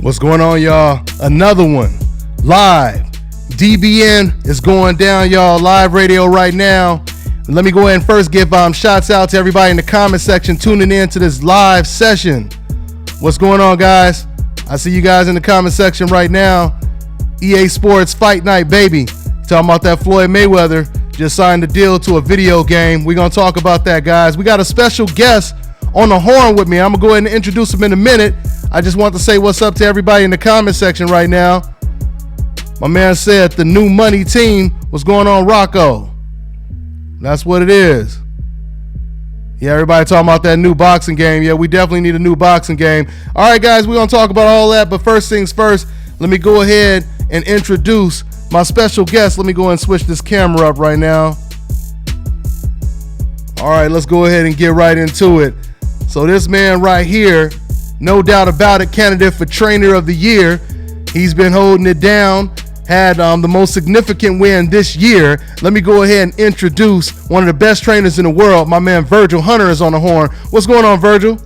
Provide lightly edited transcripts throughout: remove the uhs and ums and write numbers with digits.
What's going on, y'all? Another one live. DBN is going down, y'all. Live radio right now. Let me go ahead and first give shots out to everybody in the comment section tuning in to this live session. What's going on, guys? I see you guys in the comment section right now. EA Sports Fight Night, baby. Talking about that Floyd Mayweather just signed a deal to a video game. We're going to talk about that, guys. We got a special guest on the horn with me. I'm going to go ahead and introduce him in a minute. I just want to say what's up to everybody in the comment section right now. My man said the new money team. What's going on, Rocco? That's what it is. Yeah, everybody talking about that new boxing game. Yeah, we definitely need a new boxing game. All right, guys, we're going to talk about all that. But first things first, let me go ahead and introduce my special guest. Let me go and switch this camera up right now. All right, let's go ahead and get right into it. So this man right here, no doubt about it, candidate for Trainer of the Year. He's been holding it down, had the most significant win this year. Let me go ahead and introduce one of the best trainers in the world. My man Virgil Hunter is on the horn. What's going on, Virgil?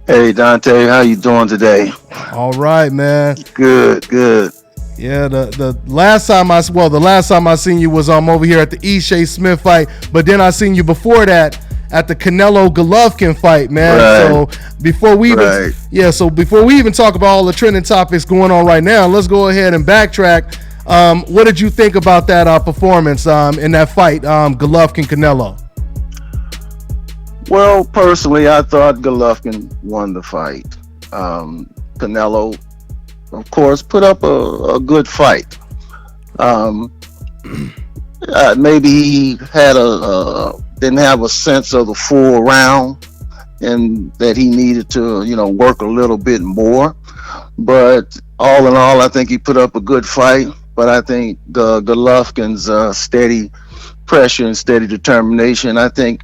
Hey, Dante, how you doing today? All right, man. Good. Yeah, the last time I seen you was over here at the Shea Smith fight, but then I seen you before that at the Canelo Golovkin fight, man. Right. So before we even talk about all the trending topics going on right now, let's go ahead and backtrack. What did you think about that performance in that fight, Golovkin Canelo? Well, personally, I thought Golovkin won the fight. Canelo, of course, put up a good fight. Maybe he had didn't have a sense of the full round and that he needed to, work a little bit more. But all in all, I think he put up a good fight. But I think Golovkin's steady pressure and steady determination, I think,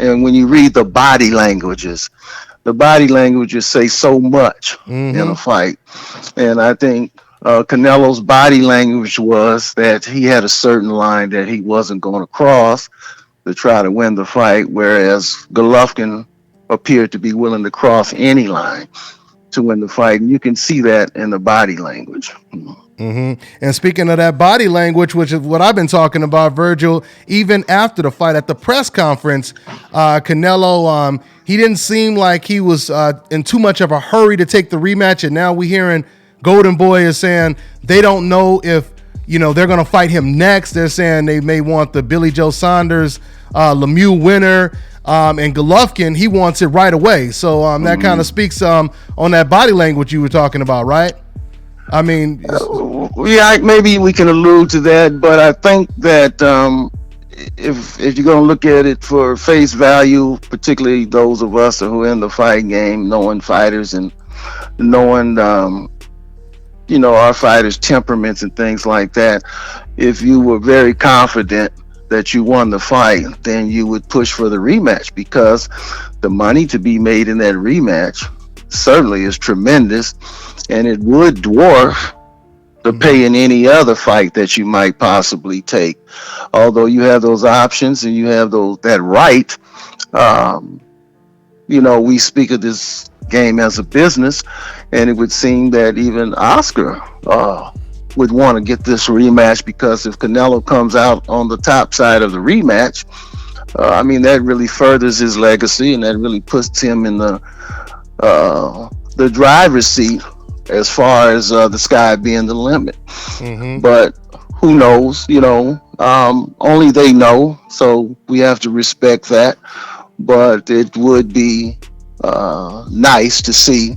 and when you read the body languages say so much in a fight. And I think Canelo's body language was that he had a certain line that he wasn't going to cross to try to win the fight, whereas Golovkin appeared to be willing to cross any line to win the fight. And you can see that in the body language. And speaking of that body language, which is what I've been talking about, Virgil, even after the fight at the press conference, Canelo, he didn't seem like he was in too much of a hurry to take the rematch. And now we're hearing Golden Boy is saying they don't know if, they're going to fight him next. They're saying they may want the Billy Joe Saunders Lemieux winner. And Golovkin, he wants it right away. So that kind of speaks on that body language you were talking about, right? I mean, yeah, maybe we can allude to that, but I think that if you're going to look at it for face value, particularly those of us who are in the fight game, knowing fighters and knowing, our fighters' temperaments and things like that, if you were very confident that you won the fight, then you would push for the rematch, because the money to be made in that rematch certainly is tremendous, and it would dwarf the pay in any other fight that you might possibly take. Although you have those options and you have that right, we speak of this game as a business, and it would seem that even Oscar would want to get this rematch, because if Canelo comes out on the top side of the rematch, that really furthers his legacy, and that really puts him in the driver's seat as far as the sky being the limit. But who knows? Only they know, so we have to respect that. But it would be nice to see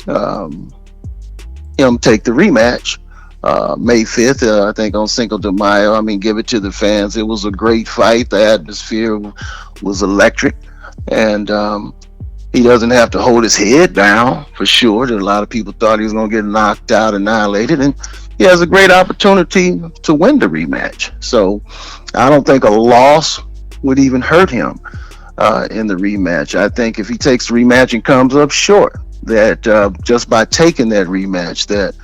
him take the rematch May 5th, I think on Cinco de Mayo. I mean, give it to the fans. It was a great fight. The atmosphere was electric, and he doesn't have to hold his head down for sure. A lot of people thought he was going to get knocked out, annihilated, and he has a great opportunity to win the rematch. So I don't think a loss would even hurt him in the rematch. I think if he takes the rematch and comes up short, that just by taking that rematch, that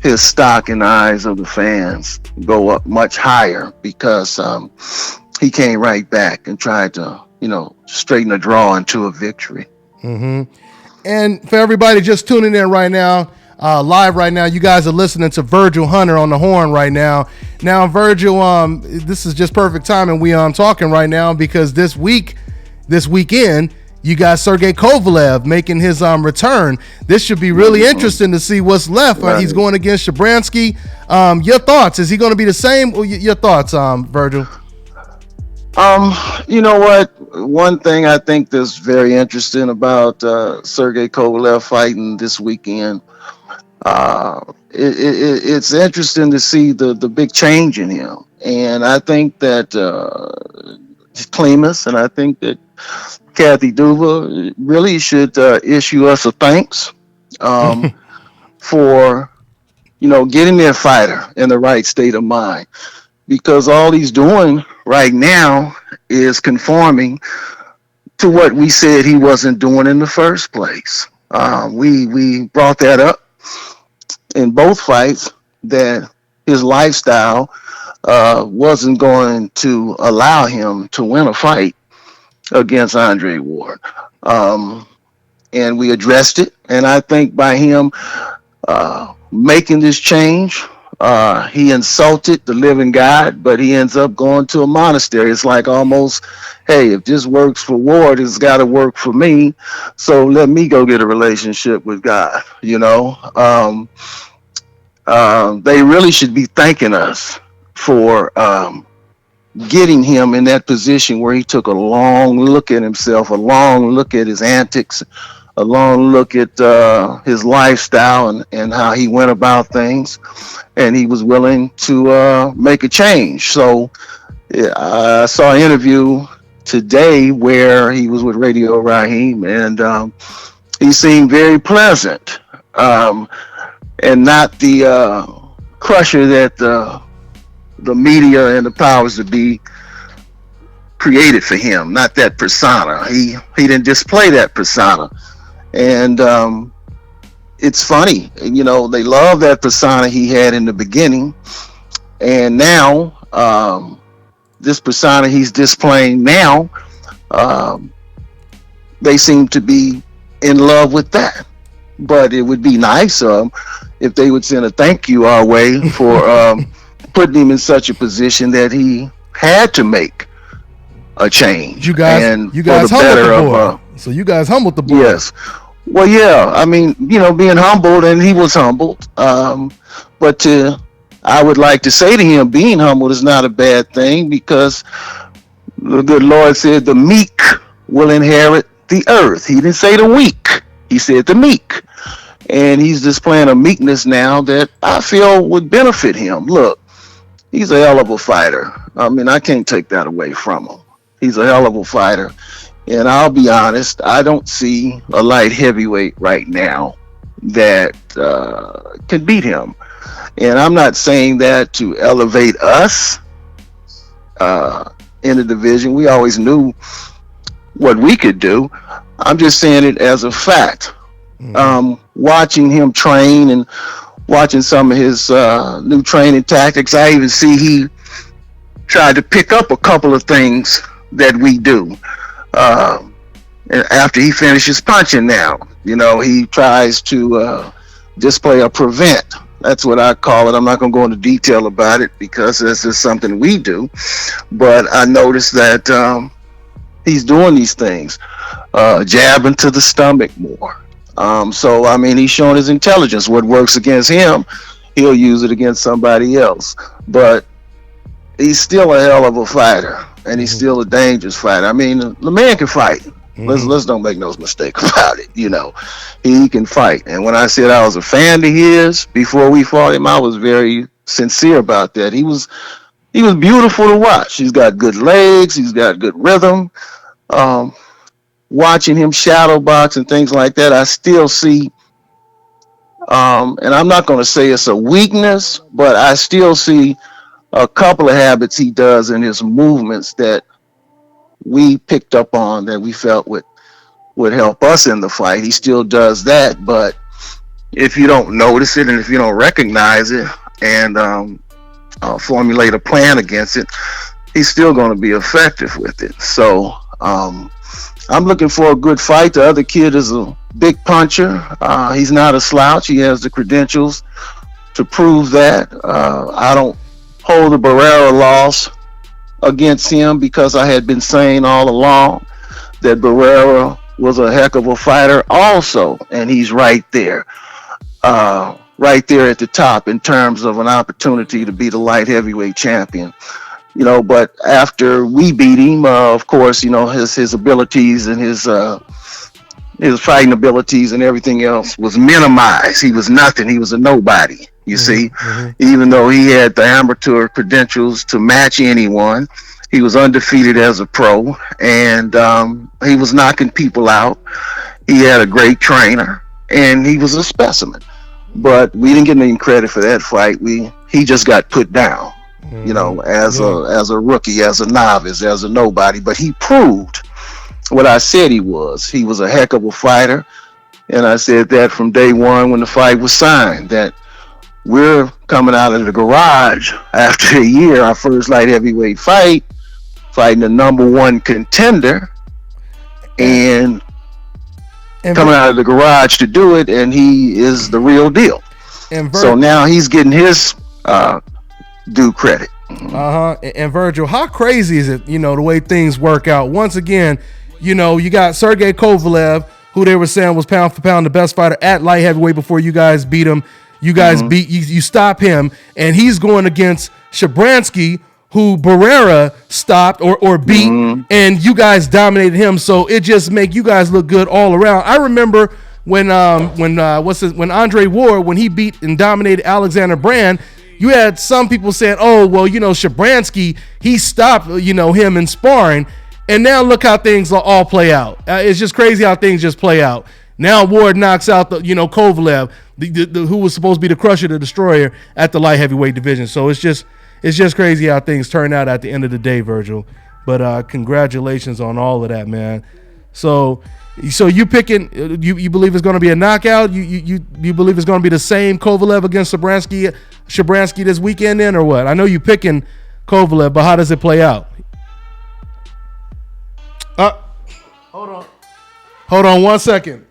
his stock in the eyes of the fans go up much higher, because he came right back and tried to, straighten a draw into a victory. Mm-hmm. And for everybody just tuning in right now, live right now, you guys are listening to Virgil Hunter on the horn right now. Now, Virgil, this is just perfect timing. We talking right now because this weekend, you got Sergey Kovalev making his return. This should be really interesting to see what's left. Right. He's going against Shabransky. Your thoughts? Is he going to be the same? Your thoughts, Virgil? You know what? One thing I think that's very interesting about Sergey Kovalev fighting this weekend, it's interesting to see the big change in him. And I think that Clemus and I think that Kathy Duva really should issue us a thanks for, getting their fighter in the right state of mind. Because all he's doing right now is conforming to what we said he wasn't doing in the first place. We brought that up in both fights, that his lifestyle wasn't going to allow him to win a fight against Andre Ward. And we addressed it. And I think by him making this change, he insulted the living God, but he ends up going to a monastery. It's like almost, hey, if this works for Ward, it's got to work for me. So let me go get a relationship with God. They really should be thanking us for getting him in that position where he took a long look at himself, a long look at his antics, a long look at his lifestyle and how he went about things. And he was willing to make a change. So I saw an interview today where he was with Radio Raheem, and he seemed very pleasant, and not the crusher that the media and the powers that be created for him. Not that persona. He didn't display that persona, and it's funny, they love that persona he had in the beginning, and now this persona he's displaying now, they seem to be in love with that. But it would be nice if they would send a thank you our way for putting him in such a position that he had to make a change. You guys humbled the boy. So you guys humbled the boy. Yes. Well, yeah, I mean, being humbled, and he was humbled. But I would like to say to him, being humbled is not a bad thing, because the good Lord said the meek will inherit the earth. He didn't say the weak. He said the meek. And he's displaying a meekness now that I feel would benefit him. Look, he's a hell of a fighter. I mean, I can't take that away from him. He's a hell of a fighter. And I'll be honest, I don't see a light heavyweight right now that can beat him. And I'm not saying that to elevate us in the division. We always knew what we could do. I'm just saying it as a fact. Watching him train and watching some of his new training tactics, I even see he tried to pick up a couple of things that we do. After he finishes punching now, he tries to display a prevent. That's what I call it. I'm not going to go into detail about it because this is something we do. But I noticed that he's doing these things, jabbing to the stomach more. So, I mean, he's showing his intelligence. What works against him, he'll use it against somebody else. But he's still a hell of a fighter, and he's still a dangerous fighter. I mean, the man can fight. Let's don't make no mistake about it. He can fight. And when I said I was a fan of his before we fought him, I was very sincere about that. He was beautiful to watch. He's got good legs. He's got good rhythm. Watching him shadow box and things like that, I still see. And I'm not going to say it's a weakness, but I still see a couple of habits he does in his movements that we picked up on that we felt would help us in the fight. He still does that, but if you don't notice it and if you don't recognize it and formulate a plan against it, he's still going to be effective with it. So I'm looking for a good fight. The other kid is a big puncher. He's not a slouch. He has the credentials to prove that. I don't hold the Barrera loss against him because I had been saying all along that Barrera was a heck of a fighter also, and he's right there at the top in terms of an opportunity to be the light heavyweight champion. But after we beat him, of course, his abilities and his fighting abilities and everything else was minimized. He was nothing. He was a nobody, you see. Even though he had the amateur credentials to match anyone, he was undefeated as a pro, and he was knocking people out. He had a great trainer, and he was a specimen. But we didn't get any credit for that fight. He just got put down. As a rookie, as a novice, as a nobody. But he proved what I said he was. He was a heck of a fighter. And I said that from day one when the fight was signed, that we're coming out of the garage after a year, our first light heavyweight fight, fighting the number one contender, and coming out of the garage to do it, and he is the real deal. So now he's getting his due credit. And Virgil, how crazy is it, the way things work out? Once again, you got Sergey Kovalev, who they were saying was pound for pound the best fighter at light heavyweight before you guys beat him. You guys you stop him, and he's going against Shabransky, who Barrera stopped or beat, and you guys dominated him. So it just make you guys look good all around. I remember when Andre Ward, when he beat and dominated Alexander Brand, you had some people saying, oh, well, Shabransky, he stopped, him in sparring. And now look how things all play out. It's just crazy how things just play out. Now Ward knocks out Kovalev, who was supposed to be the crusher, the destroyer at the light heavyweight division. So it's just crazy how things turn out at the end of the day, Virgil. But congratulations on all of that, man. So you picking? You believe it's going to be a knockout? You believe it's going to be the same Kovalev against Shabransky this weekend, then, or what? I know you picking Kovalev, but how does it play out? Hold on 1 second.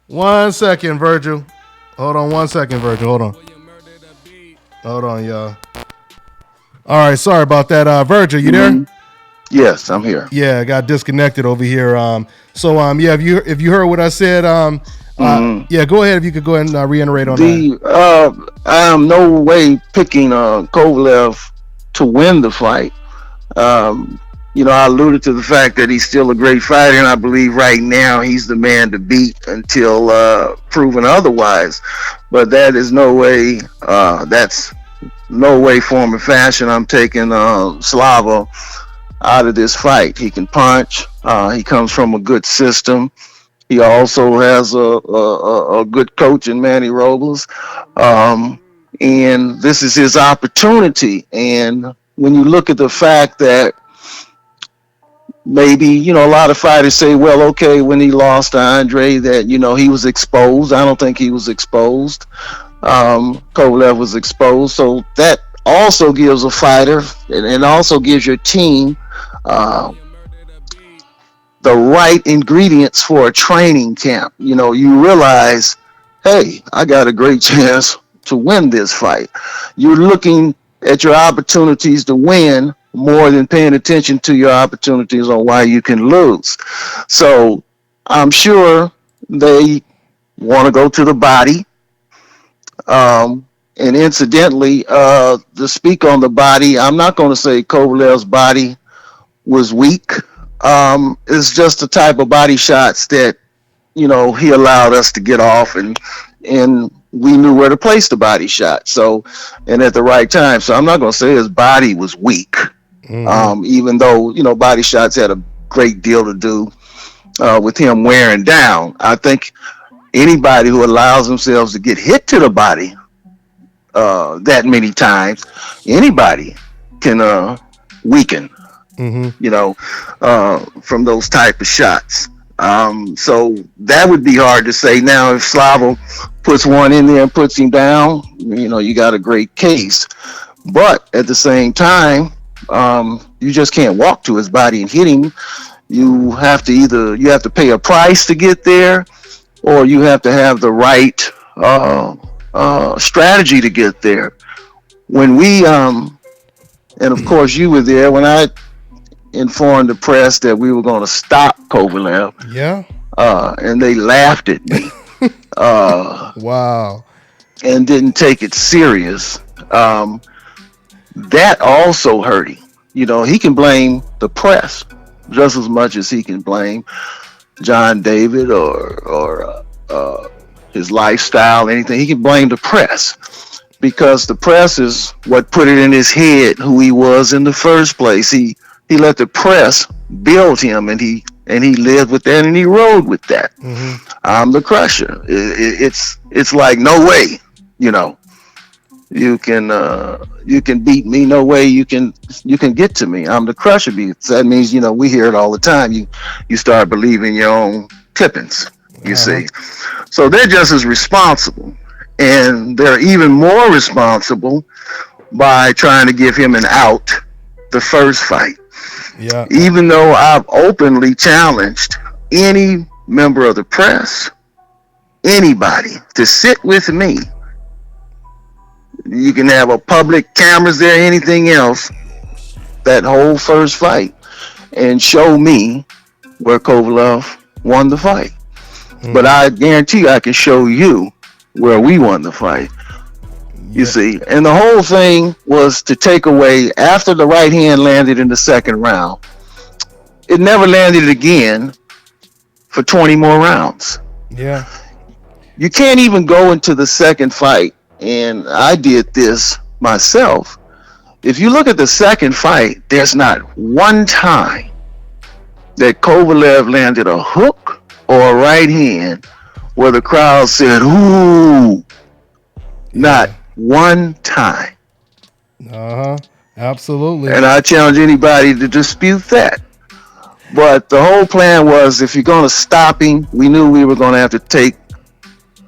1 second, Virgil. Hold on 1 second, Virgil. Hold on, y'all. All right, sorry about that. Virgil, you there? Yes, I'm here. Yeah, I got disconnected over here. If you heard what I said, yeah, go ahead. If you could go ahead and reiterate on that. I am no way picking Kovalev to win the fight. I alluded to the fact that he's still a great fighter, and I believe right now he's the man to beat until proven otherwise. But that is no way. That's no way, form, or fashion I'm taking Slava out of this fight. He can punch. He comes from a good system. He also has a good coach in Manny Robles. And this is his opportunity. And when you look at the fact that maybe, a lot of fighters say, well, okay, when he lost to Andre that, he was exposed. I don't think he was exposed. Kovalev was exposed. So that also gives a fighter and also gives your team the right ingredients for a training camp. You realize, hey, I got a great chance to win this fight. You're looking at your opportunities to win more than paying attention to your opportunities on why you can lose. So I'm sure they want to go to the body. And incidentally, to speak on the body, I'm not going to say Kovalev's body was weak. It's just the type of body shots that he allowed us to get off, and we knew where to place the body shot. So, and at the right time. So I'm not going to say his body was weak, even though body shots had a great deal to do with him wearing down. I think anybody who allows themselves to get hit to the body that many times, anybody can weaken. From those type of shots. So that would be hard to say. Now, if Slavo puts one in there and puts him down, you got a great case. But at the same time, you just can't walk to his body and hit him. You have to pay a price to get there, or you have to have the right strategy to get there. When we and of course you were there when I informed the press that we were going to stop Kovalev. Yeah. And they laughed at me. Wow. And didn't take it serious. That also hurt him. He can blame the press just as much as he can blame John David or his lifestyle, anything. He can blame the press, because the press is what put it in his head who he was in the first place. He let the press build him, and he lived with that, and he rode with that. I'm the crusher. It's like, no way, you can beat me. No way you can get to me. I'm the crusher. That means we hear it all the time. You start believing your own clippings. You see, so they're just as responsible, and they're even more responsible by trying to give him an out the first fight. Yeah. Even though I've openly challenged any member of the press, anybody, to sit with me. You can have a public cameras there, anything else, that whole first fight, and show me where Kovalev won the fight. But I guarantee you I can show you where we won the fight. You see, and the whole thing was to take away, after the right hand landed in the second round, it never landed again for 20 more rounds. Yeah. You can't even go into the second fight, and I did this myself. If you look at the second fight, there's not one time that Kovalev landed a hook or a right hand where the crowd said, "Ooh," not one time. Absolutely. And I challenge anybody to dispute that. But the whole plan was, if you're going to stop him, we knew we were going to have to take,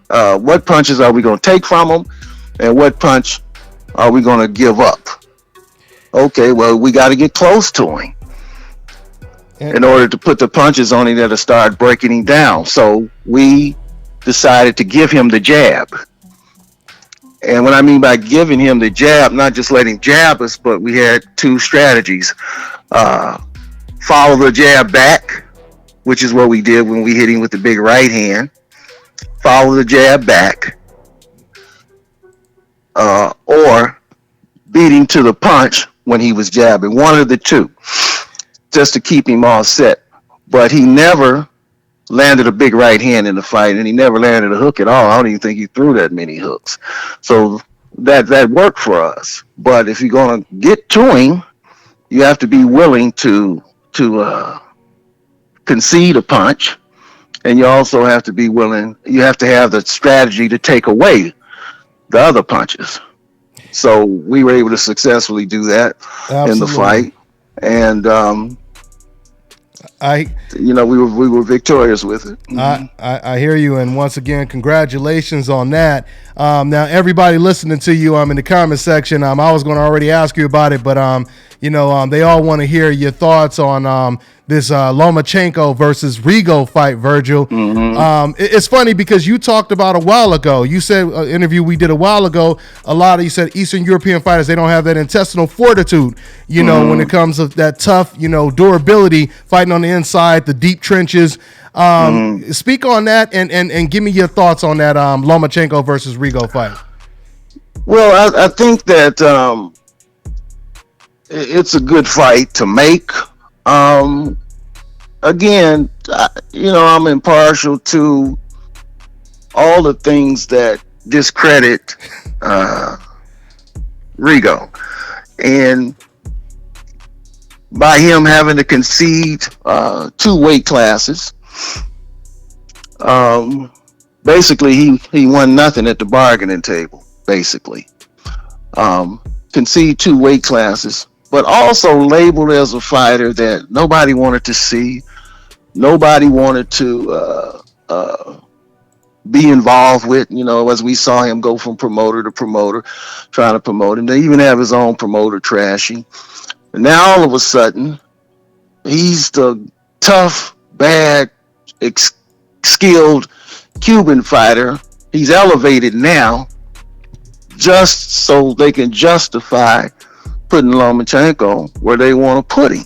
what punches are we going to take from him, and what punch are we going to give up? Okay, well, we got to get close to him in order to put the punches on him that'll start breaking him down. So we decided to give him the jab. And what I mean by giving him the jab, not just letting him jab us, but we had two strategies. Follow the jab back, which is what we did when we hit him with the big right hand. Follow the jab back. Or beat him to the punch when he was jabbing. One of the two, just to keep him all set. But he never landed a big right hand in the fight, and he never landed a hook at all. I don't even think he threw that many hooks. So that worked for us. But if you're going to get to him, you have to be willing to concede a punch, and you also have to be willing. You have to have the strategy to take away the other punches. So we were able to successfully do that. Absolutely. In the fight, and we were victorious with it. I hear you, and once again, congratulations on that. Now, everybody listening to you, in the comment section, I was going to already ask you about it, but they all want to hear your thoughts on this Lomachenko versus Rigo fight, Virgil. It's funny because you talked about a while ago. You said an interview we did a while ago. You said Eastern European fighters, they don't have that intestinal fortitude. When it comes to that tough, durability, fighting on the inside, the deep trenches. Speak on that and give me your thoughts on that Lomachenko versus Rigo fight. Well, I think that it's a good fight to make. again, I'm impartial to all the things that discredit Rigo, and by him having to concede 2 weight classes, basically he won nothing at the bargaining table. Basically, concede 2 weight classes, but also labeled as a fighter that nobody wanted to see, nobody wanted to be involved with, as we saw him go from promoter to promoter, trying to promote him. They even have his own promoter trashing. And now all of a sudden, he's the tough, bad, skilled Cuban fighter. He's elevated now just so they can justify putting Lomachenko where they want to put him,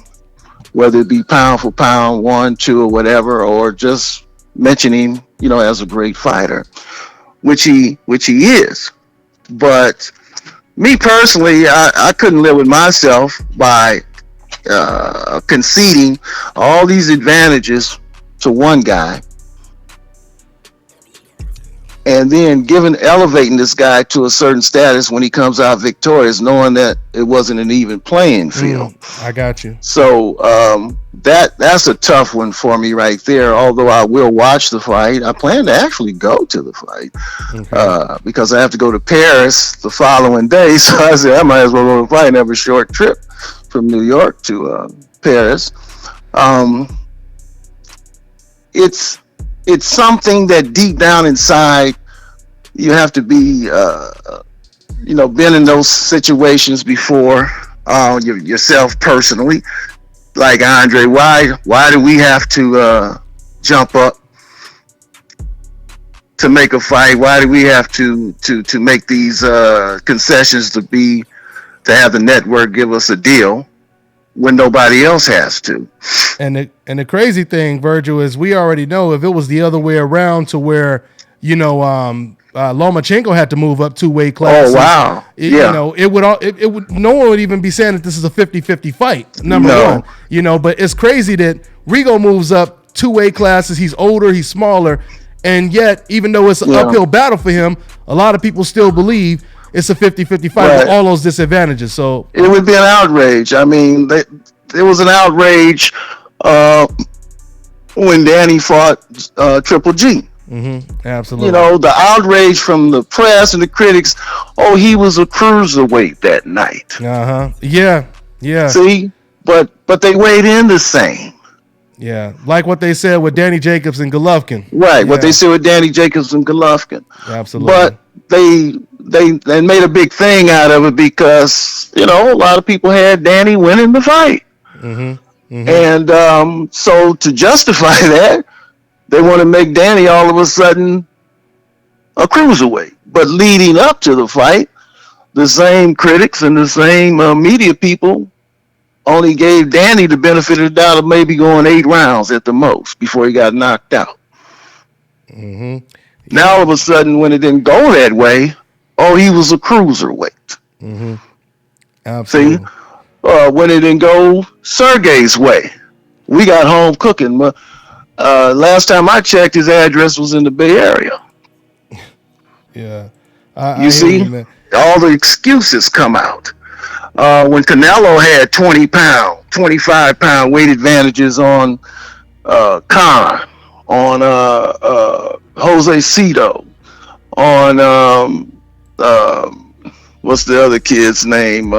whether it be pound for pound, 1, 2, or whatever, or just mention him, as a great fighter, which he is. But me personally, I couldn't live with myself by conceding all these advantages to one guy and then elevating this guy to a certain status when he comes out victorious, knowing that it wasn't an even playing field. I got you. So that's a tough one for me right there. Although I will watch the fight, I plan to actually go to the fight because I have to go to Paris the following day. So I said I might as well go to the fight and have a short trip from New York to Paris. It's something that deep down inside you have to be, been in those situations before yourself personally. Like Andre, why do we have to jump up to make a fight? Why do we have to make these concessions to have the network give us a deal when nobody else has to? And the crazy thing, Virgil, is we already know if it was the other way around to where, Lomachenko had to move up 2 weight classes. Oh, wow. It would no one would even be saying that this is a 50-50 fight, number one. But it's crazy that Rigo moves up 2 weight classes. He's older, he's smaller, and yet, even though it's an uphill battle for him, a lot of people still believe it's a 50-50 fight with all those disadvantages. So it would be an outrage. I mean, there was an outrage when Danny fought Triple G. Mm-hmm. Absolutely. The outrage from the press and the critics. Oh, he was a cruiserweight that night. Yeah. See, but they weighed in the same. Yeah, like what they said with Danny Jacobs and Golovkin. Right, what they said with Danny Jacobs and Golovkin. Absolutely. But they made a big thing out of it because a lot of people had Danny winning the fight. Mm-hmm. Mm-hmm. And so to justify that, they want to make Danny all of a sudden a cruiserweight. But leading up to the fight, the same critics and the same media people only gave Danny the benefit of the doubt of maybe going 8 rounds at the most before he got knocked out. Mm-hmm. Now all of a sudden, when it didn't go that way, he was a cruiserweight. Mm-hmm. Absolutely. See, when it didn't go Sergey's way, we got home cooking. Last time I checked, his address was in the Bay Area. Yeah. You see, all the excuses come out. When Canelo had 20 pound, 25 pound weight advantages on Khan, on Jose Cito, on what's the other kid's name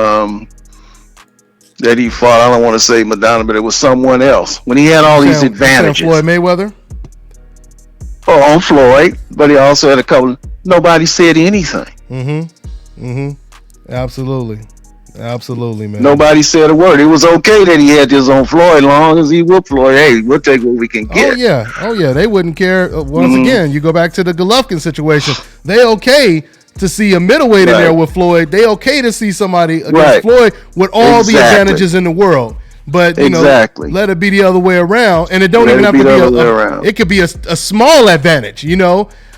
that he fought? I don't want to say Madonna, but it was someone else. When he had all these advantages. Floyd Mayweather? On Floyd, but he also had a couple. Nobody said anything. Mm-hmm. Mm-hmm. Absolutely, man. Nobody said a word. It was okay that he had this on Floyd, long as he whooped Floyd. Hey, we'll take what we can get. Oh yeah. They wouldn't care. Once again, you go back to the Golovkin situation. They okay to see a middleweight in there with Floyd. They okay to see somebody against Floyd with all the advantages in the world. But let it be the other way around, and it don't even have to be it could be a small advantage.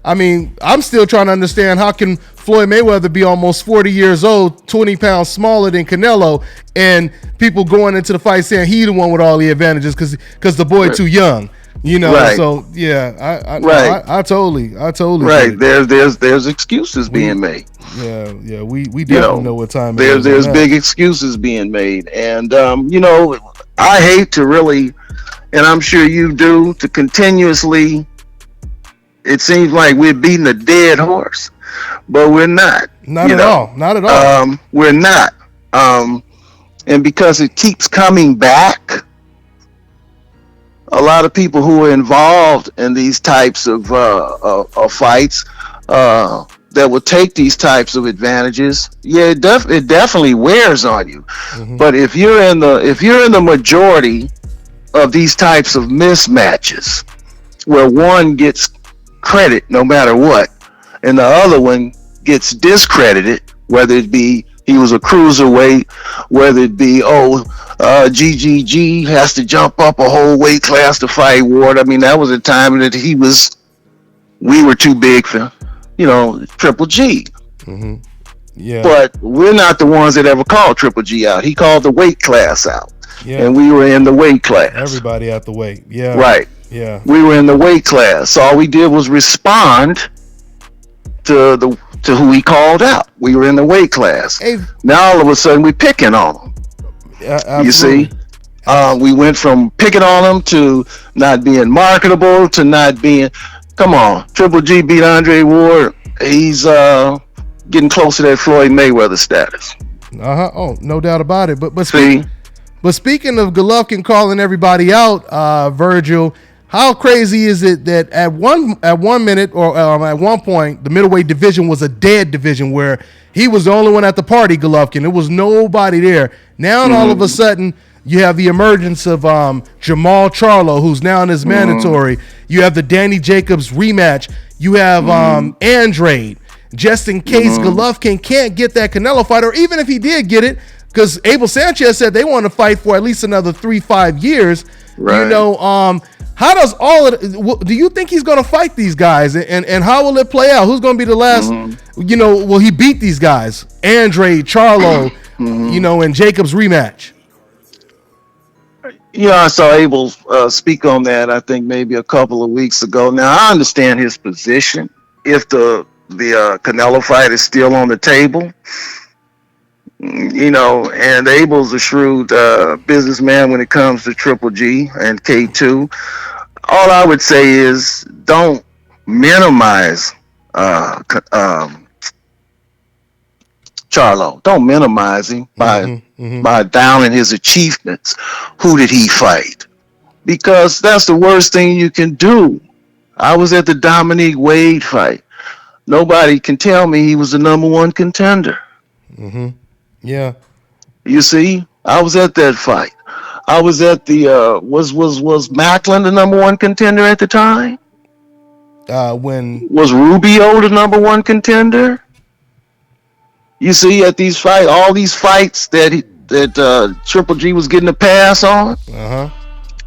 I mean, I'm still trying to understand how can Floyd Mayweather be almost 40 years old, 20 pounds smaller than Canelo, and people going into the fight saying he the one with all the advantages because the boy too young. You know, so yeah, I totally right. There's excuses being made. Yeah, we definitely know what time it is. There's big excuses being made, and you know, I hate to really, and I'm sure you do, to continuously. It seems like we're beating a dead horse, but we're not. Not at all. We're not. And because it keeps coming back, a lot of people who are involved in these types of fights that will take these types of advantages, it definitely wears on you. Mm-hmm. But if you're in the majority of these types of mismatches, where one gets credit no matter what, and the other one gets discredited, whether it be he was a cruiserweight, whether it be GGG has to jump up a whole weight class to fight Ward. I mean, that was a time that we were too big for, Triple G. Mm-hmm. Yeah. But we're not the ones that ever called Triple G out. He called the weight class out. Yeah. And we were in the weight class. Everybody at the weight. Yeah. Right. Yeah. We were in the weight class. So all we did was respond to who he called out. We were in the weight class. Hey. Now all of a sudden we're picking on him. You see? We went from picking on him to not being marketable to not being. Come on, Triple G beat Andre Ward. He's getting close to that Floyd Mayweather status. Oh, no doubt about it. But see. But speaking of Golovkin calling everybody out, Virgil, how crazy is it that at one minute or at one point the middleweight division was a dead division where he was the only one at the party, Golovkin. There was nobody there. Now all of a sudden you have the emergence of Jamal Charlo, who's now in his mandatory. You have the Danny Jacobs rematch. You have Andrade, just in case Golovkin can't get that Canelo fight, or even if he did get it, because Abel Sanchez said they want to fight for at least another 3-5 years. Right. How does do you think he's going to fight these guys, and how will it play out? Who's going to be the last, will he beat these guys? Andrade, Charlo, and Jacobs rematch. I saw Abel speak on that, I think maybe a couple of weeks ago. Now, I understand his position. If the Canelo fight is still on the table, and Abel's a shrewd businessman when it comes to Triple G and K2. All I would say is don't minimize Charlo. Don't minimize him by downing his achievements. Who did he fight? Because that's the worst thing you can do. I was at the Dominique Wade fight. Nobody can tell me he was the number one contender. Mm-hmm. Yeah. You see, I was at that fight. I was at the was Macklin the number one contender at the time? When was Rubio the number one contender? You see, at these fights, all these fights that Triple G was getting a pass on,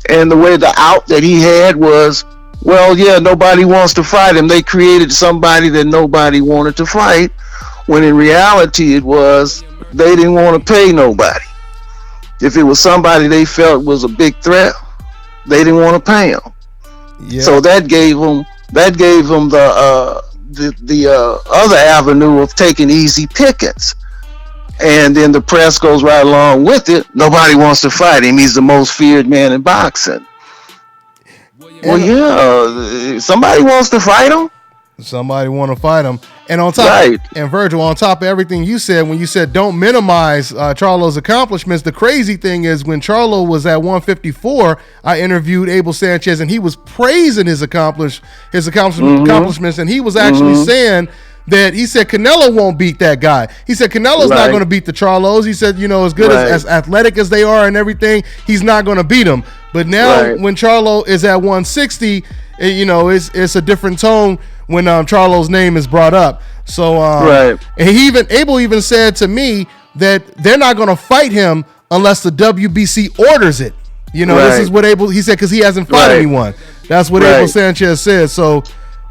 and the way the out that he had was, well, yeah, nobody wants to fight him. They created somebody that nobody wanted to fight, when in reality it was they didn't want to pay nobody. If it was somebody they felt was a big threat, they didn't want to pay him. Yeah. So that gave them the other avenue of taking easy pickings. And then the press goes right along with it. Nobody wants to fight him. He's the most feared man in boxing. Well, yeah, somebody wants to fight him. Somebody want to fight him. And on top, and Virgil, on top of everything you said, when you said don't minimize Charlo's accomplishments, the crazy thing is when Charlo was at 154, I interviewed Abel Sanchez, and he was praising his accomplishments, and he was actually saying that he said Canelo won't beat that guy. He said Canelo's not going to beat the Charlos. He said, as good as athletic as they are and everything, he's not going to beat them. But now when Charlo is at 160, it's a different tone when Charlo's name is brought up. So and Abel even said to me that they're not going to fight him unless the WBC orders it. This is what he said, because he hasn't fought anyone. That's what Abel Sanchez said. So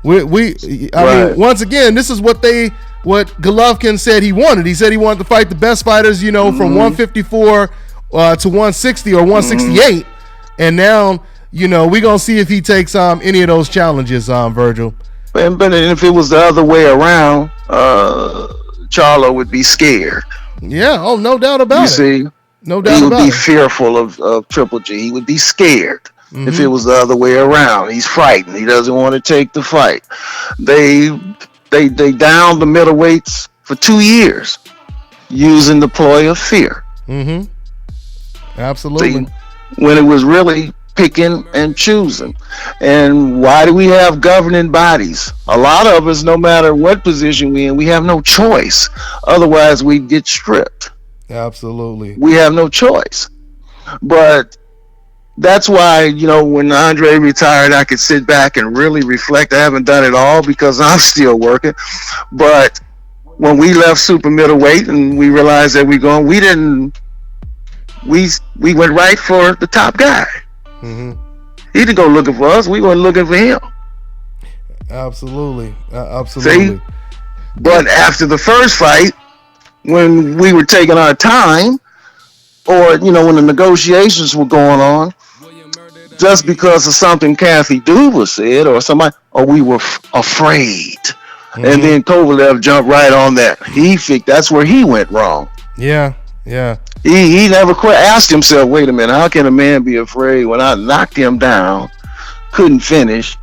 we I mean, once again, this is what they what Golovkin said he wanted. He said he wanted to fight the best fighters, from 154 to 160 or 168. And now, we're going to see if he takes any of those challenges, Virgil. But if it was the other way around, Charlo would be scared. Yeah, no doubt about it. You see? No doubt about it. He would be fearful of Triple G. He would be scared if it was the other way around. He's frightened. He doesn't want to take the fight. They downed the middleweights for 2 years using the ploy of fear. Absolutely. See, when it was really picking and choosing. And why do we have governing bodies? A lot of us, no matter what position we're in, we have no choice. Otherwise, we get stripped. Absolutely. We have no choice. But that's why, when Andre retired, I could sit back and really reflect. I haven't done it all because I'm still working. But when we left super middleweight and we realized that we went right for the top guy. He didn't go looking for us. We weren't looking for him. Absolutely. See? But after the first fight, when we were taking our time, or, when the negotiations were going on, just because of something Kathy Duva said or somebody, we were afraid. And then Kovalev jumped right on that. That's where he went wrong. Yeah. He never asked himself, wait a minute, how can a man be afraid when I knocked him down, couldn't finish,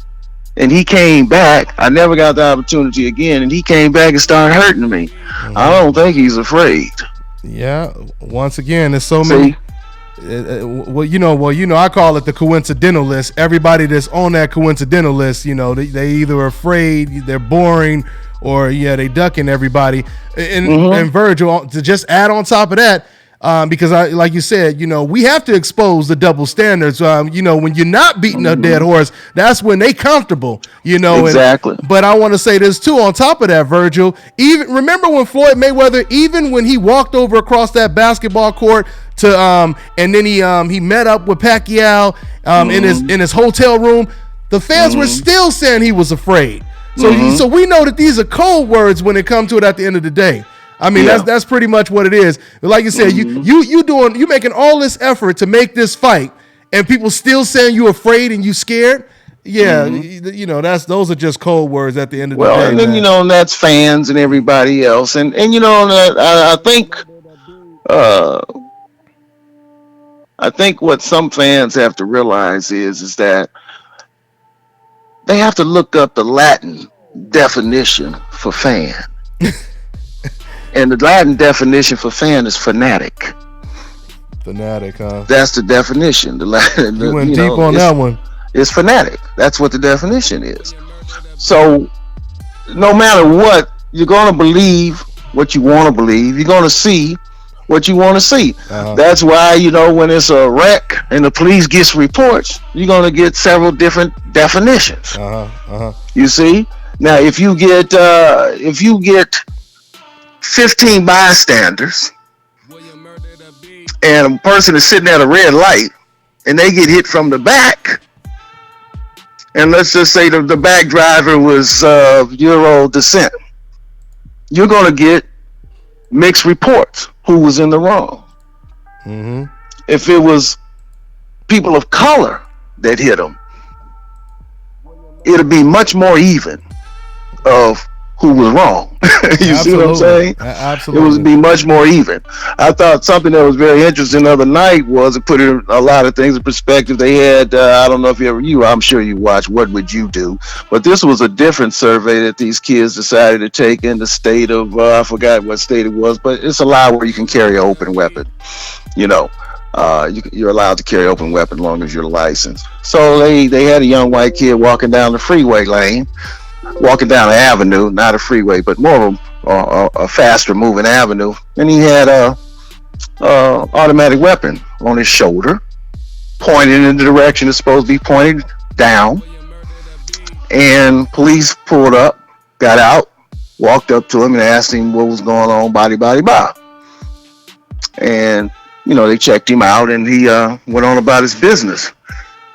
and he came back. I never got the opportunity again, and he came back and started hurting me. I don't think he's afraid. Yeah, once again, there's so many. I call it the coincidental list. Everybody that's on that coincidental list, they either afraid, they're boring, or they ducking everybody. And Virgil, to just add on top of that, because like you said, we have to expose the double standards. When you're not beating a dead horse, that's when they comfortable. Exactly. But I want to say this too. On top of that, Virgil, even remember when Floyd Mayweather, even when he walked over across that basketball court to and then he met up with Pacquiao in his hotel room, the fans were still saying he was afraid. So we know that these are code words when it comes to it at the end of the day. I mean, that's pretty much what it is. But like you said, you making all this effort to make this fight, and people still saying you afraid and you scared. Yeah, those are just code words at the end of the day. Well, and then and that's fans and everybody else, and I think what some fans have to realize is that they have to look up the Latin definition for fan. And the Latin definition for fan is fanatic. Fanatic, huh? That's the definition. The Latin, you went deep on that one. It's fanatic. That's what the definition is. So, no matter what, you're going to believe what you want to believe. You're going to see what you want to see. That's why, when it's a wreck and the police gets reports, you're going to get several different definitions. You see? Now, if you get 15 bystanders and a person is sitting at a red light and they get hit from the back, and let's just say the back driver was Euro descent, you're going to get mixed reports who was in the wrong. If it was people of color that hit them, it'll be much more even of who was wrong. You see what I'm saying? Absolutely. It would be much more even. I thought something that was very interesting the other night was it put a lot of things in perspective. They had, I don't know if I'm sure you watched What Would You Do? But this was a different survey that these kids decided to take in the state of, I forgot what state it was, but it's a law where you can carry an open weapon. You're allowed to carry an open weapon as long as you're licensed. So they had a young white kid walking down the freeway lane, walking down an avenue, not a freeway, but more of a faster moving avenue, and he had a automatic weapon on his shoulder, pointing in the direction it's supposed to be pointed down. And police pulled up, got out, walked up to him and asked him what was going on, body. And they checked him out, and he went on about his business.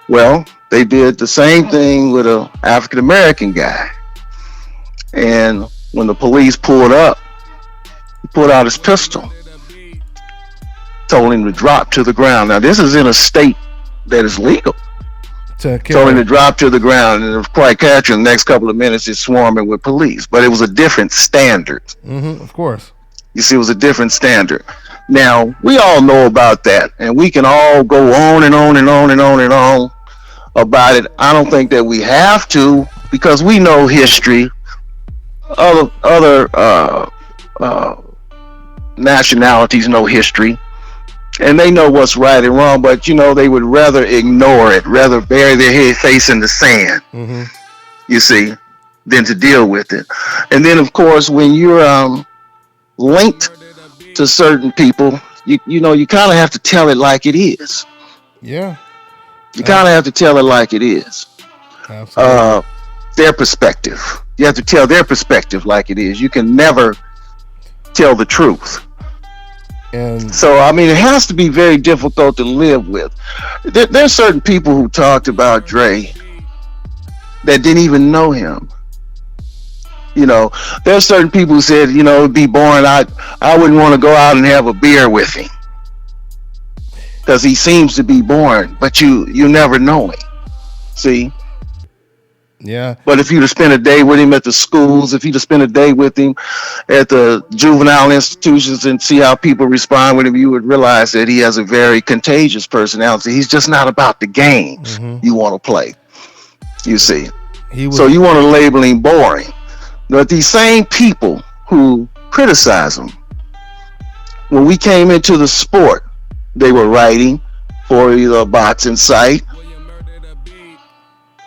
Well, they did the same thing with an African American guy. And When the police pulled up, he pulled out his pistol, told him to drop to the ground. Now, this is in a state that is legal. Told him to drop to the ground, and it was quite catching. The next couple of minutes, it's swarming with police. But it was a different standard. Of course. You see, it was a different standard. Now, we all know about that, and we can all go on and on and on and on and on about it. I don't think that we have to, because we know history. Other nationalities know history, and they know what's right and wrong, but they would rather ignore it, rather bury their face in the sand, you see, than to deal with it. And then, of course, when you're linked to certain people, you kind of have to tell it like it is. Yeah. You kind of have to tell it like it is. Absolutely. Their perspective. You have to tell their perspective like it is. You can never tell the truth. And so, I mean, it has to be very difficult to live with. There's certain people who talked about Dre that didn't even know him. There's certain people who said, it'd be boring. I wouldn't want to go out and have a beer with him because he seems to be boring, but you never know him. See? Yeah. But if you'd have spent a day with him at the schools, if you'd have spent a day with him at the juvenile institutions and see how people respond with him, you would realize that he has a very contagious personality. He's just not about the games you want to play. You see? So you want to label him boring. But these same people who criticize him, when we came into the sport, they were writing for either a boxing site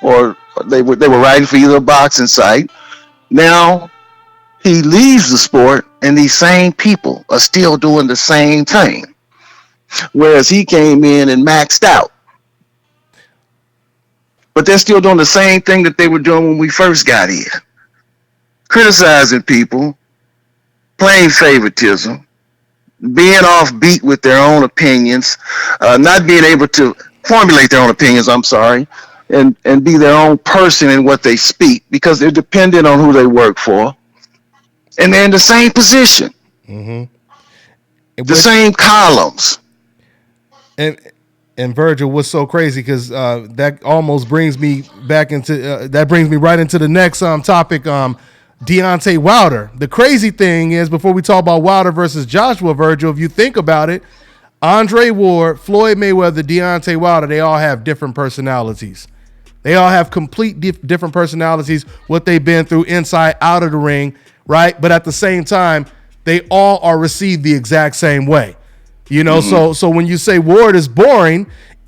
or they were writing for either a boxing site. Now he leaves the sport and these same people are still doing the same thing. Whereas he came in and maxed out. But they're still doing the same thing that they were doing when we first got in. Criticizing people, playing favoritism, being offbeat with their own opinions, not being able to formulate their own opinions, and be their own person in what they speak because they're dependent on who they work for. And they're in the same position. The same columns. And Virgil, what's so crazy, because that almost brings me back into, that brings me right into the next topic, Deontay Wilder. The crazy thing is, before we talk about Wilder versus Joshua, Virgil, if you think about it, Andre Ward, Floyd Mayweather, Deontay Wilder, they all have different personalities. They all have complete different personalities, what they've been through inside, out of the ring, right? But at the same time, they all are received the exact same way. So when you say Ward is boring,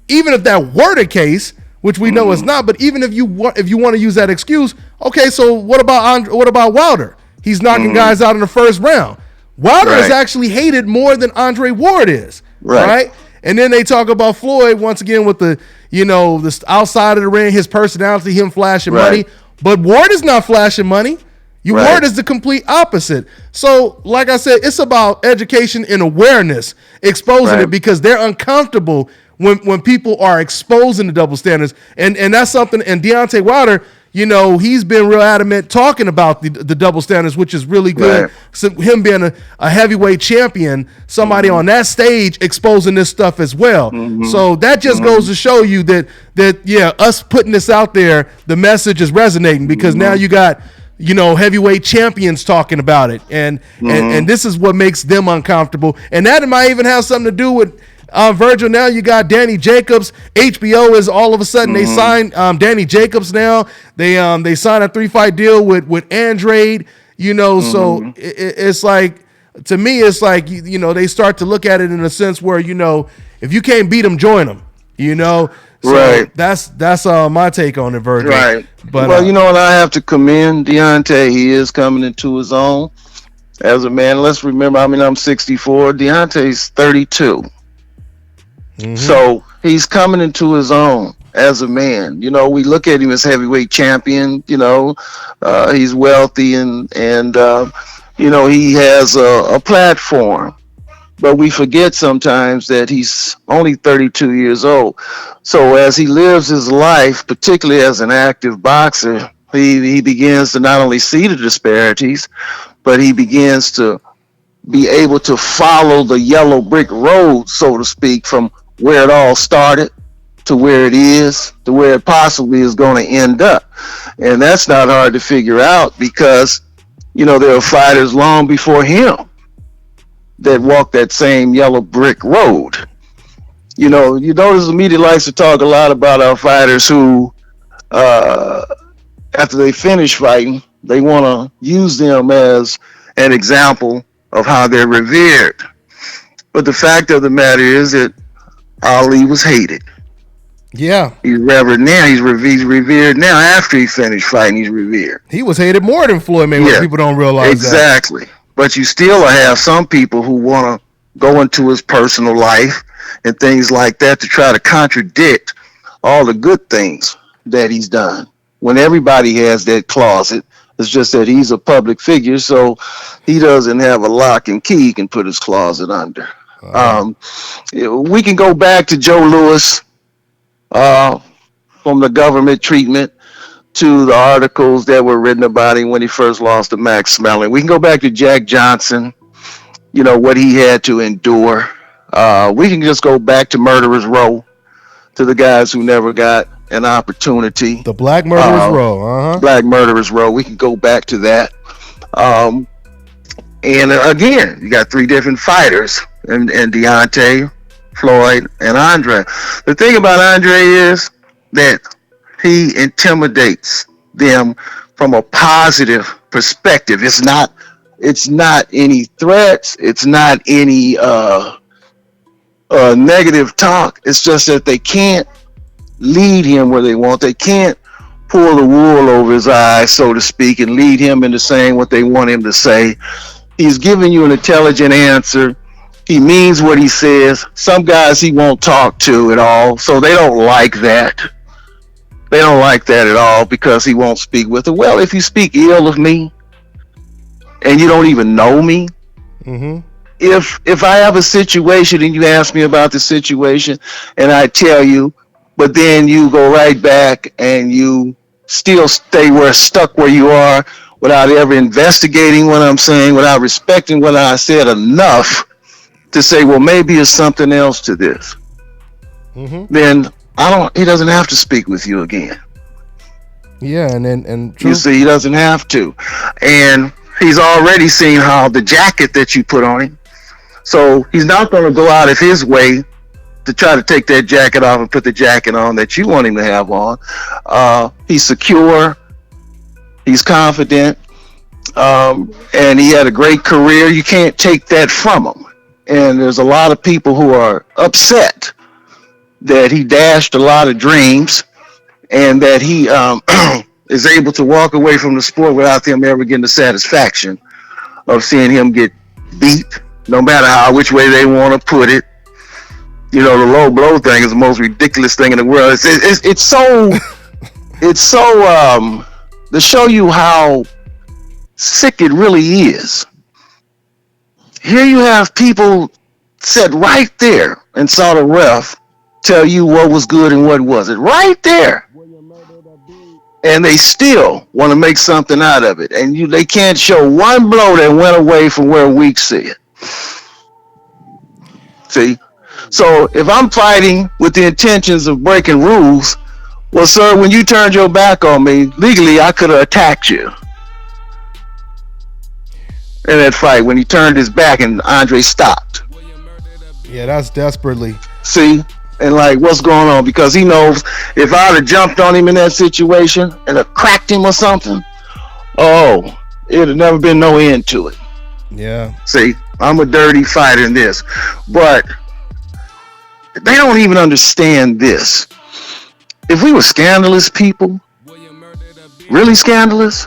even if that were the case, which we know it's not, but even if you want to use that excuse, okay, so what about Wilder? He's knocking guys out in the first round. Wilder is actually hated more than Andre Ward is, right? And then they talk about Floyd once again with the outside of the ring, his personality, him flashing money. But Ward is not flashing money. Ward is the complete opposite. So, like I said, it's about education and awareness, exposing it, because they're uncomfortable when people are exposing the double standards. And that's something, and Deontay Wilder, he's been real adamant talking about the double standards, which is really good. So him being a heavyweight champion, somebody on that stage exposing this stuff as well. So that just goes to show you that us putting this out there, the message is resonating, because now you got heavyweight champions talking about it, and this is what makes them uncomfortable. And that might even have something to do with Virgil. Now you got Danny Jacobs. HBO is all of a sudden they signed Danny Jacobs now. They signed a 3-fight deal with Andrade. So it's like, to me, it's like they start to look at it in a sense where if you can't beat them, join them. So that's my take on it, Virgil. Right. But and I have to commend Deontay. He is coming into his own as a man. Let's remember, I'm 64. Deontay's 32. So he's coming into his own as a man. We look at him as heavyweight champion. He's wealthy and he has a platform. But we forget sometimes that he's only 32 years old. So as he lives his life, particularly as an active boxer, he begins to not only see the disparities, but he begins to be able to follow the yellow brick road, so to speak, from where it all started to where it is, to where it possibly is going to end up. And that's not hard to figure out because, you know, there are fighters long before him that walked that same yellow brick road. You know, you notice the media likes to talk a lot about our fighters who, after they finish fighting, they want to use them as an example of how they're revered. But the fact of the matter is that Ali was hated. Yeah. He's revered now. He's revered now. After he finished fighting, he's revered. He was hated more than Floyd Mayweather. Yeah, people don't realize exactly. But you still have some people who want to go into his personal life and things like that to try to contradict all the good things that he's done. When everybody has that closet, it's just that he's a public figure, so he doesn't have a lock and key he can put his closet under. We can go back to Joe Louis, from the government treatment to the articles that were written about him when he first lost to Max Smelling. We can go back to Jack Johnson, you know, what he had to endure. We can just go back to Murderers Row, to the guys who never got an opportunity. The Black Murderers Row, Black Murderers Row. We can go back to that. And again, you got three different fighters, and Deonte, Floyd, and Andre. The thing about Andre is that he intimidates them from a positive perspective. It's not any threats. It's not any negative talk. It's just that they can't lead him where they want. They can't pull the wool over his eyes, so to speak, and lead him into saying what they want him to say. He's giving you an intelligent answer. He means what he says. Some guys he won't talk to at all, so they don't like that. They don't like that at all because he won't speak with them. Well, if you speak ill of me and you don't even know me, if I have a situation and you ask me about the situation and I tell you, but then you go right back and you still stay stuck where you are without ever investigating what I'm saying, without respecting what I said enough to say, well, maybe it's something else to this, then he doesn't have to speak with you again. Yeah, and you see, he doesn't have to. And he's already seen how the jacket that you put on him, so he's not going to go out of his way to try to take that jacket off and put the jacket on that you want him to have on. He's secure, he's confident, and he had a great career. You can't take that from him. And there's a lot of people who are upset that he dashed a lot of dreams and that he is able to walk away from the sport without them ever getting the satisfaction of seeing him get beat, no matter which way they want to put it. You know, the low blow thing is the most ridiculous thing in the world. It's so to show you how sick it really is. Here you have people sat right there and saw the ref tell you what was good and what wasn't. Right there. And they still want to make something out of it. And they can't show one blow that went away from where Weeks said. See? So if I'm fighting with the intentions of breaking rules, well, sir, when you turned your back on me, legally I could have attacked you in that fight when he turned his back and Andre stopped. Yeah, that's desperately. See? And like, what's going on? Because he knows if I'd have jumped on him in that situation and have cracked him or something, it'd have never been no end to it. Yeah. See, I'm a dirty fighter in this. But they don't even understand this. If we were scandalous people, really scandalous,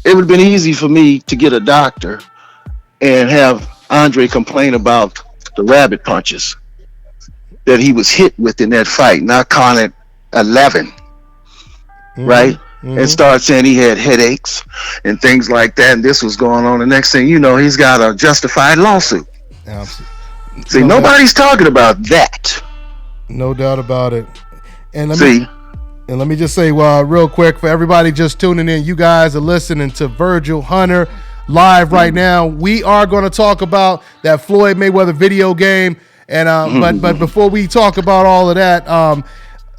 it would have been easy for me to get a doctor and have Andre complain about the rabbit punches that he was hit with in that fight, not calling it 11, right? And start saying he had headaches and things like that, and this was going on. The next thing you know, he's got a justified lawsuit. Absolutely. See, nobody's talking about that. No doubt about it. And And let me just say, real quick, for everybody just tuning in, you guys are listening to Virgil Hunter live right now. We are going to talk about that Floyd Mayweather video game, and but before we talk about all of that,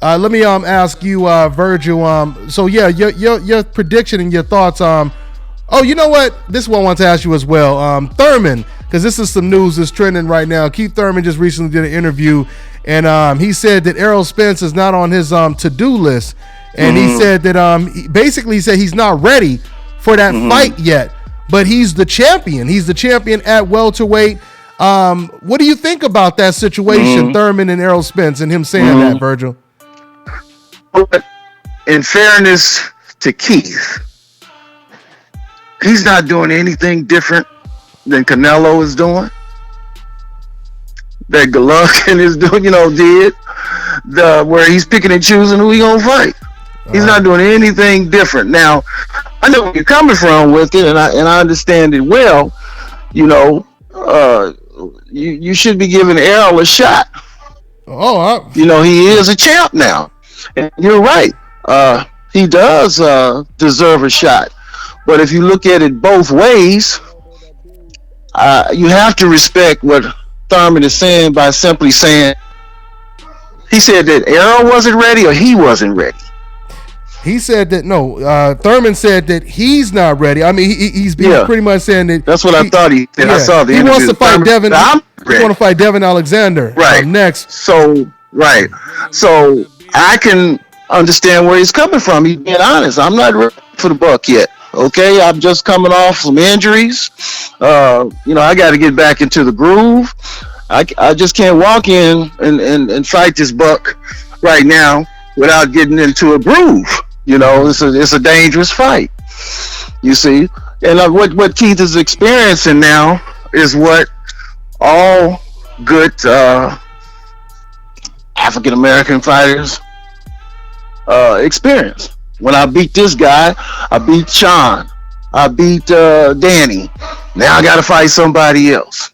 let me ask you, Virgil. So yeah, your prediction and your thoughts. Oh, you know what? This is what I want to ask you as well. Thurman, because this is some news that's trending right now. Keith Thurman just recently did an interview, and he said that Errol Spence is not on his to-do list, and he said that he said he's not ready for that fight yet, but he's the champion. He's the champion at welterweight. What do you think about that situation, Thurman and Errol Spence, and him saying that, Virgil? But in fairness to Keith, he's not doing anything different than Canelo is doing, that Golovkin is doing, where he's picking and choosing who he gonna fight. He's not doing anything different. Now, I know where you're coming from with it, and I understand it well. You should be giving Errol a shot. He is a champ now, and you're right. He does deserve a shot. But if you look at it both ways, you have to respect what Thurman is saying by simply saying he said that Errol wasn't ready or he wasn't ready. He said that Thurman said that he's not ready. I mean, he's been pretty much saying that. That's what I thought he said. Yeah. I saw the interview. He wants to fight Devin. He want to fight Devin Alexander next. So I can understand where he's coming from. He's being honest. I'm not ready for the buck yet. Okay, I'm just coming off some injuries. I got to get back into the groove. I just can't walk in and fight this buck right now without getting into a groove. It's a dangerous fight. You see, and what Keith is experiencing now is what all good African American fighters experience. When I beat this guy, I beat Sean, I beat Danny. Now I got to fight somebody else.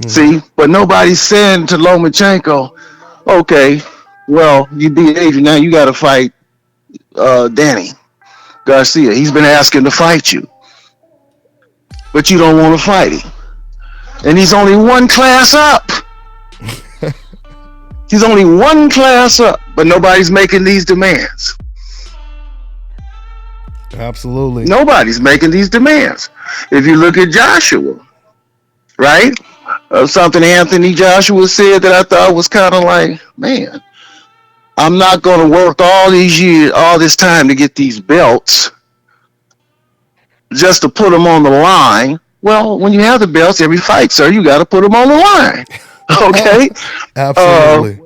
See, but nobody's saying to Lomachenko, okay, well, you beat Adrian, now you got to fight Danny Garcia. He's been asking to fight you, but you don't want to fight him. And he's only one class up. He's only one class up, but nobody's making these demands. Absolutely. Nobody's making these demands. If you look at Joshua, right? Something Anthony Joshua said that I thought was kind of like, man, I'm not going to work all these years, all this time to get these belts just to put them on the line. Well, when you have the belts, every fight, sir, you got to put them on the line. Okay? Absolutely.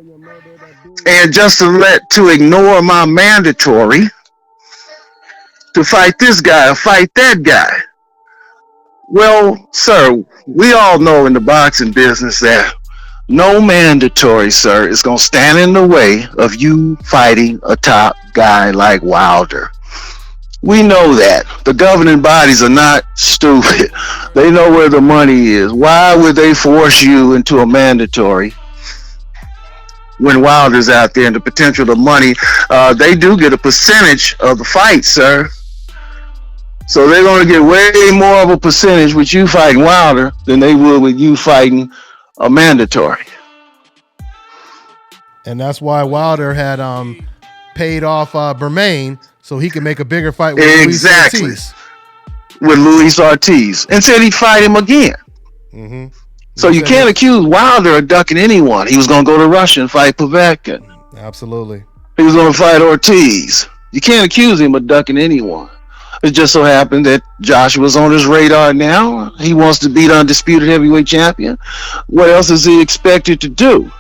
And just to ignore my mandatory to fight this guy or fight that guy. Well, sir, we all know in the boxing business that no mandatory, sir, is going to stand in the way of you fighting a top guy like Wilder. We know that. The governing bodies are not stupid. They know where the money is. Why would they force you into a mandatory when Wilder's out there and the potential of money? They do get a percentage of the fight, sir. So they're going to get way more of a percentage with you fighting Wilder than they would with you fighting a mandatory. And that's why Wilder had paid off Bermain so he can make a bigger fight with Luis Ortiz. With Luis Ortiz. And said he'd fight him again. Mm-hmm. So you can't accuse Wilder of ducking anyone. He was going to go to Russia and fight Povetkin. Absolutely. He was going to fight Ortiz. You can't accuse him of ducking anyone. It just so happened that Joshua's on his radar now. He wants to be the undisputed heavyweight champion. What else is he expected to do?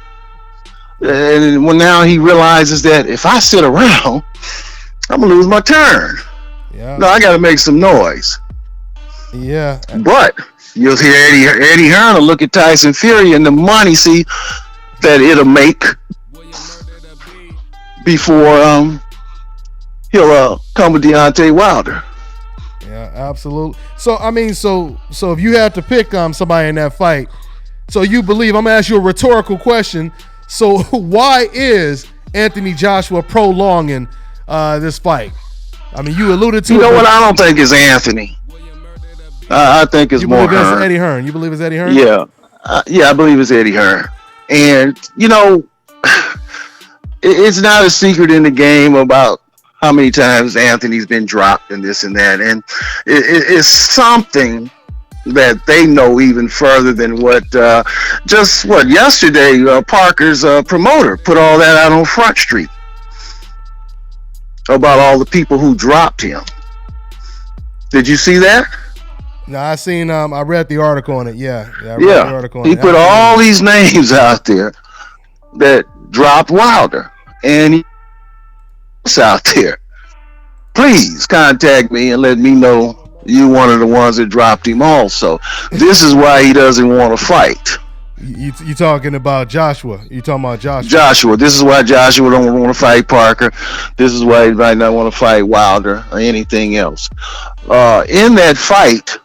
And when now he realizes that if I sit around, I'm going to lose my turn. Yeah. No, I got to make some noise. Yeah. But you'll hear Eddie Hearn look at Tyson Fury and the money, see, that it'll make before he'll come with Deontay Wilder. Yeah, absolutely. So I mean, so if you had to pick somebody in that fight, so you believe, I'm gonna ask you a rhetorical question. So why is Anthony Joshua prolonging this fight? I mean, you alluded to. You know what? I don't think it's Anthony. I think it's more Hearn. Eddie Hearn. You believe it's Eddie Hearn? Yeah, I believe it's Eddie Hearn. And you know, it's not a secret in the game about how many times Anthony's been dropped and this and that, and it's something that they know even further than what yesterday Parker's promoter put all that out on Front Street about all the people who dropped him. Did you see that? No, I seen. I read the article on it. Yeah. I read the article on he put all these names out there that dropped Wilder, and he's out there. Please contact me and let me know you one of the ones that dropped him also. This is why he doesn't want to fight. You talking about Joshua? You talking about Joshua? Joshua. This is why Joshua don't want to fight Parker. This is why he might not want to fight Wilder or anything else. In that fight,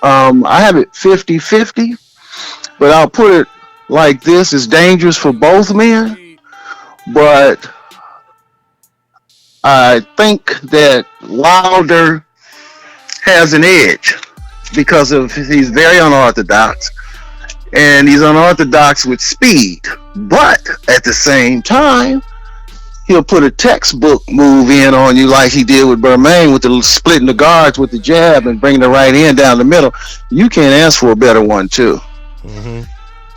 I have it 50-50, but I'll put it like this. It's dangerous for both men, but I think that Wilder has an edge because of he's very unorthodox, and he's unorthodox with speed, but at the same time he'll put a textbook move in on you like he did with Bermain with the splitting the guards with the jab and bringing the right hand down the middle. You can't ask for a better one too.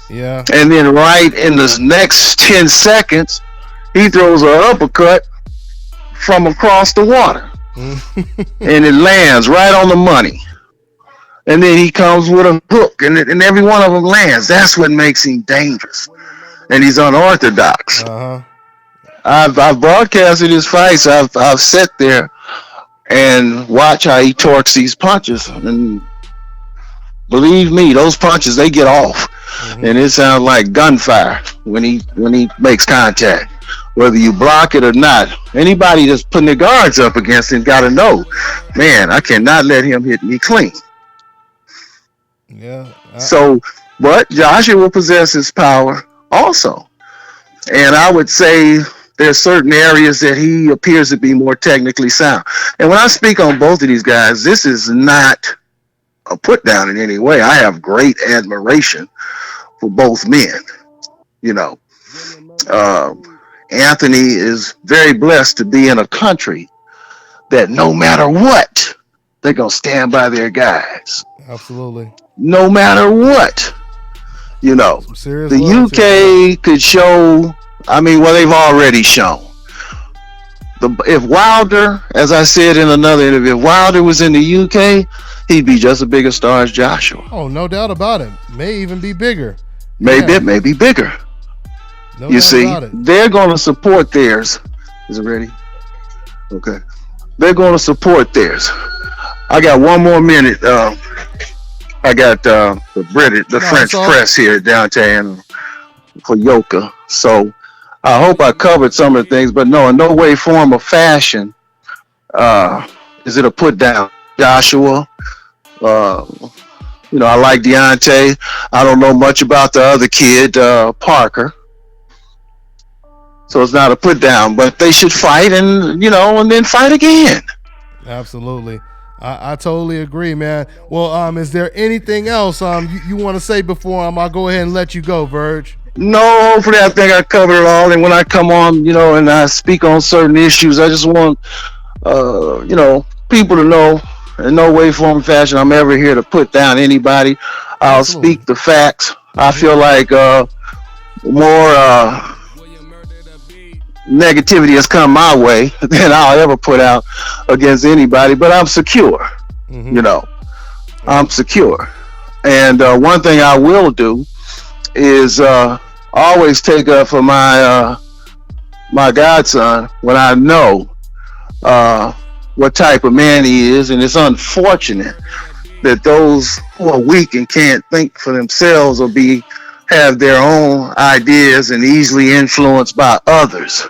Yeah. And then right in the next 10 seconds he throws an uppercut from across the water. And it lands right on the money, and then he comes with a hook, and every one of them lands. That's what makes him dangerous, and he's unorthodox. I've broadcasted his fights. I've sat there and watch how he torques these punches, and believe me, those punches, they get off, and it sounds like gunfire when he makes contact. Whether you block it or not, anybody that's putting their guards up against him got to know, man, I cannot let him hit me clean. Yeah. So, but Joshua will possess his power also. And I would say there's certain areas that he appears to be more technically sound. And when I speak on both of these guys, this is not a put down in any way. I have great admiration for both men. You know, Anthony is very blessed to be in a country that no matter what, they're going to stand by their guys. Absolutely. No matter what. You know, the UK could show, I mean, well, they've already shown. If Wilder, as I said in another interview, if Wilder was in the UK, he'd be just as big a star as Joshua. Oh, no doubt about it. May even be bigger. Maybe bigger. No you see, they're going to support theirs. Is it ready? Okay. They're going to support theirs. I got one more minute. I got the French press here, Deontay and Koyoka. So I hope I covered some of the things, but no, in no way, form, or fashion is it a put down. Joshua, you know, I like Deontay. I don't know much about the other kid, Parker. So it's not a put down, but they should fight and then fight again. Absolutely. I totally agree, man. Well, is there anything else you want to say before I'll go ahead and let you go, Virg? No, hopefully I think I covered it all. And when I come on, and I speak on certain issues, I just want, people to know in no way, form, or fashion I'm ever here to put down anybody. I'll speak the facts. I feel like more negativity has come my way than I'll ever put out against anybody, but I'm secure. I'm secure. And one thing I will do is always take up for my godson when I know what type of man he is. And it's unfortunate that those who are weak and can't think for themselves or have their own ideas and easily influenced by others,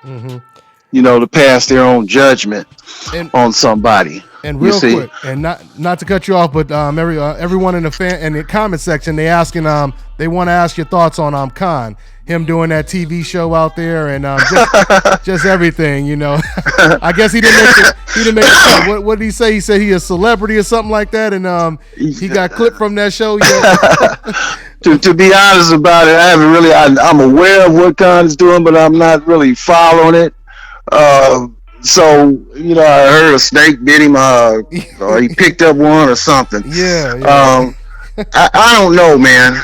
to pass their own judgment on somebody. And real quick, and not to cut you off, but everyone in the comment section, they want to ask your thoughts on Khan. him doing that TV show out there, and just everything, you know. I guess he didn't make it. What did he say? He said he a celebrity or something like that, and he got clipped from that show. Yeah. To be honest about it, I haven't really. I'm aware of what Khan's doing, but I'm not really following it. So, you know, I heard a snake bit him, or he picked up one or something. Yeah. I don't know, man.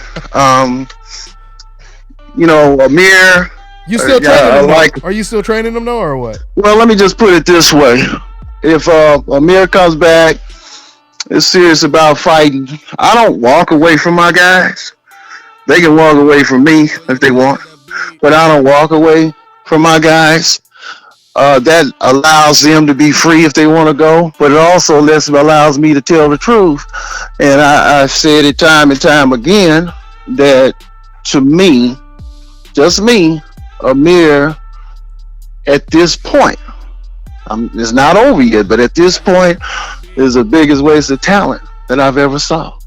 You know, Amir. You still training him? Are you still training him though, or what? Well, let me just put it this way: if Amir comes back, is serious about fighting, I don't walk away from my guys. They can walk away from me if they want, but I don't walk away from my guys. That allows them to be free if they want to go, but it also allows me to tell the truth. And I've said it time and time again that to me, just me, Amir, at this point, it's not over yet, but at this point, is the biggest waste of talent that I've ever saw.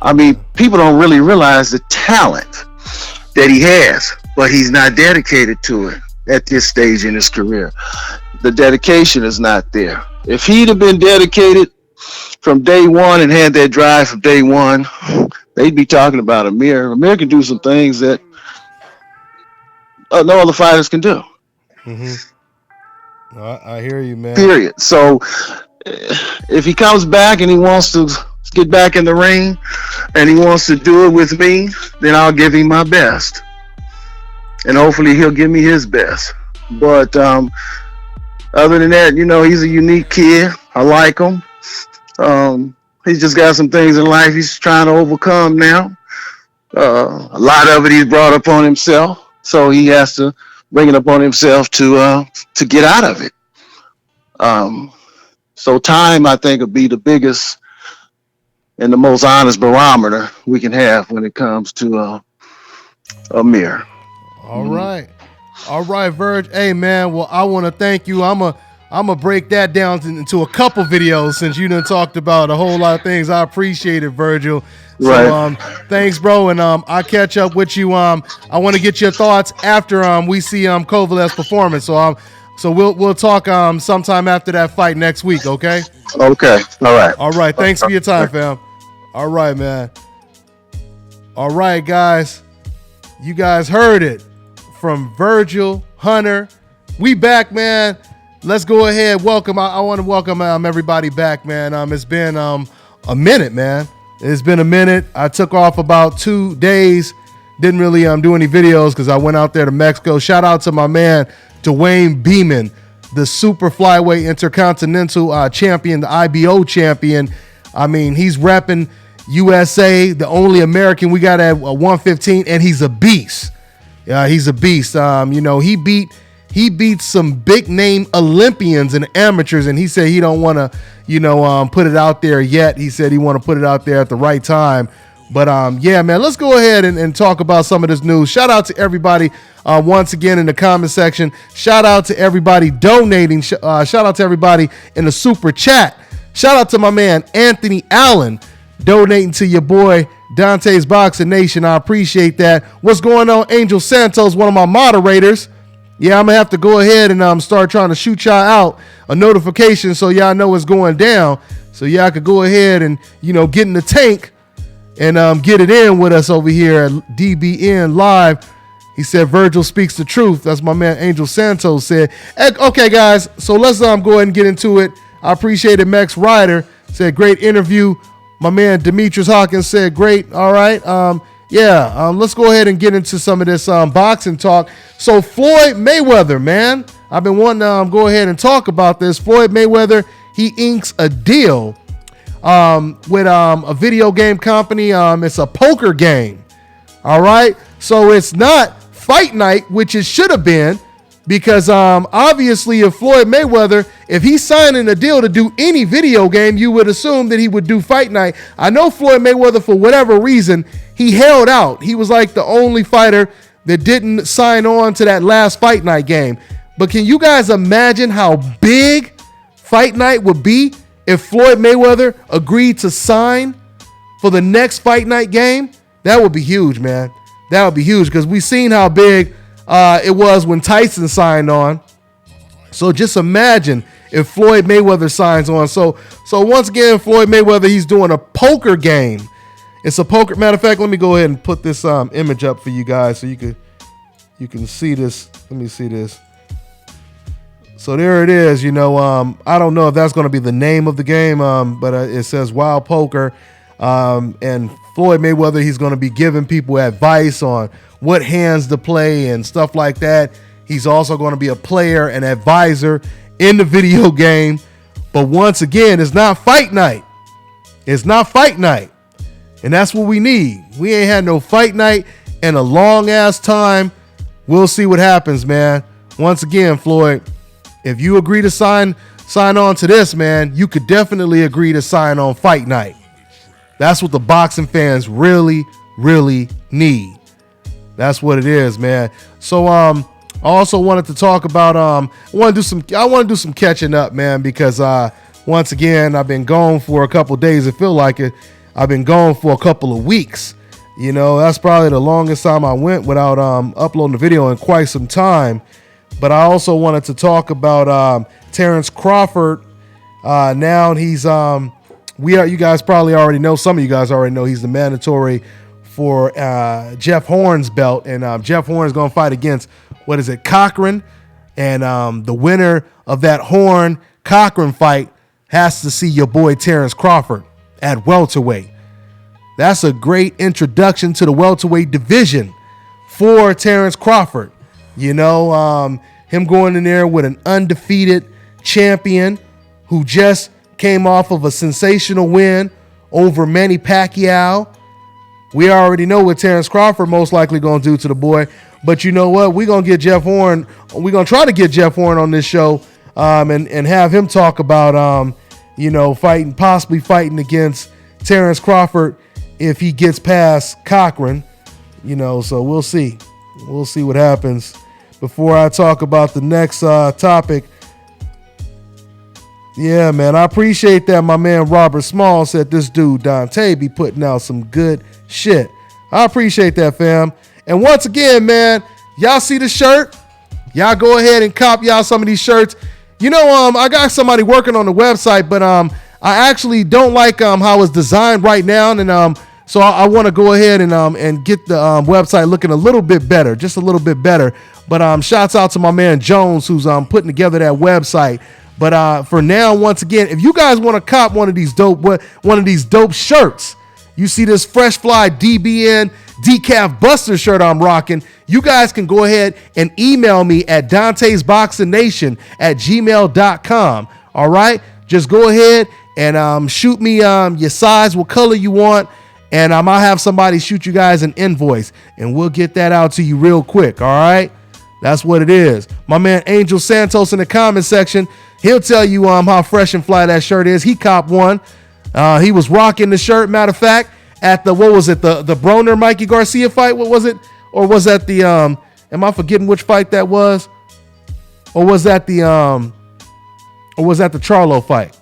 I mean, people don't really realize the talent that he has, but he's not dedicated to it at this stage in his career. The dedication is not there. If he'd have been dedicated from day one and had that drive from day one, they'd be talking about Amir. Amir can do some things that no other fighters can do. Mm-hmm. I hear you, man. Period. So if he comes back and he wants to get back in the ring and he wants to do it with me, then I'll give him my best. And hopefully he'll give me his best. But other than that, you know, he's a unique kid. I like him. He's just got some things in life he's trying to overcome now. A lot of it he's brought upon himself. So he has to bring it upon himself to get out of it. So time, I think, will be the biggest and the most honest barometer we can have when it comes to Amir. All right, Virg. Hey, man. Well, I want to thank you. I'm a break that down into a couple videos since you done talked about a whole lot of things. I appreciate it, Virgil. So, thanks, bro. And I'll catch up with you. I want to get your thoughts after we see Kovalev's performance. So we'll talk sometime after that fight next week. Okay. Okay. All right. Thanks for your time, fam. All right, man. All right, guys. You guys heard it from Virgil Hunter. We back, man. Let's go ahead. Welcome. I want to welcome everybody back, man. It's been a minute, man. It's been a minute. I took off about 2 days. Didn't really do any videos because I went out there to Mexico. Shout out to my man Dwayne Beeman, the super flyweight intercontinental champion, the IBO champion. I mean, he's repping USA, the only American we got at 115, and he's a beast. He's a beast. You know, he beat some big name Olympians and amateurs, and he said he don't want to, put it out there yet. He said he want to put it out there at the right time. But yeah, man, let's go ahead and talk about some of this news. Shout out to everybody once again in the comment section. Shout out to everybody donating. Shout out to everybody in the super chat. Shout out to my man Anthony Allen donating to your boy Dante's Boxing Nation. I appreciate that. What's going on, Angel Santos, one of my moderators? Yeah, I'm gonna have to go ahead and start trying to shoot y'all out a notification so y'all know what's going down. So y'all could go ahead and get in the tank and get it in with us over here at DBN Live. He said Virgil speaks the truth. That's my man Angel Santos said. Okay, guys, so let's go ahead and get into it. I appreciate it. Max Ryder said great interview. My man Demetrius Hawkins said great. All right. Let's go ahead and get into some of this boxing talk. So Floyd Mayweather, man, I've been wanting to go ahead and talk about this. Floyd Mayweather, he inks a deal with a video game company. It's a poker game. All right. So it's not fight night, which it should have been, because obviously if Floyd Mayweather, if he's signing a deal to do any video game, you would assume that he would do fight night. I know Floyd Mayweather, for whatever reason, he held out. He was like the only fighter that didn't sign on to that last fight night game. But can you guys imagine how big fight night would be if Floyd Mayweather agreed to sign for the next fight night game? That would be huge, man. That would be huge because we've seen how big it was when Tyson signed on. So just imagine if Floyd Mayweather signs on. So once again, Floyd Mayweather, he's doing a poker game. It's a poker. Matter of fact, let me go ahead and put this image up for you guys so you can see this. Let me see this. So there it is. You know, I don't know if that's going to be the name of the game, but it says Wild Poker. And Floyd Mayweather, he's going to be giving people advice on what hands to play and stuff like that. He's also going to be a player and advisor in the video game. But once again, it's not fight night. It's not fight night. And that's what we need. We ain't had no fight night in a long ass time. We'll see what happens, man. Once again, Floyd, if you agree to sign on to this, man, you could definitely agree to sign on fight night. That's what the boxing fans really, really need. That's what it is, man. So I also wanted to talk about I want to do some catching up, man, because once again, I've been gone for a couple of days. It feel like it. I've been gone for a couple of weeks. You know, that's probably the longest time I went without uploading the video in quite some time. But I also wanted to talk about Terrence Crawford. Now he's you guys probably already know. Some of you guys already know he's the mandatory for Jeff Horn's belt, and Jeff Horn is going to fight against Cochran, and the winner of that Horn Cochran fight has to see your boy Terrence Crawford at welterweight. That's a great introduction to the welterweight division for Terrence Crawford. You know, him going in there with an undefeated champion who just came off of a sensational win over Manny Pacquiao. We already know what Terrence Crawford most likely going to do to the boy. But you know what? We're going to get Jeff Horn. We're going to try to get Jeff Horn on this show and have him talk about, possibly fighting against Terrence Crawford if he gets past Cochran. You know, so we'll see. We'll see what happens. Before I talk about the next topic, yeah, man, I appreciate that my man Robert Small said this dude Dante be putting out some good shit. I appreciate that, fam. And once again, man, y'all see the shirt? Y'all go ahead and cop y'all some of these shirts. You know, I got somebody working on the website, but I actually don't like how it's designed right now, and so I want to go ahead and get the website looking a little bit better, just a little bit better. But shouts out to my man Jones who's putting together that website. But for now, once again, if you guys want to cop one of these dope shirts, you see this Fresh Fly DBN Decaf Buster shirt I'm rocking, you guys can go ahead and email me at Dante'sBoxingNation@gmail.com. All right, just go ahead and shoot me your size, what color you want, and I'll have somebody shoot you guys an invoice, and we'll get that out to you real quick. All right, that's what it is. My man Angel Santos in the comment section, he'll tell you how fresh and fly that shirt is. He copped one. He was rocking the shirt. Matter of fact, at the the Broner Mikey Garcia fight? What was it? Or was that the am I forgetting which fight that was? Or was that the Charlo fight?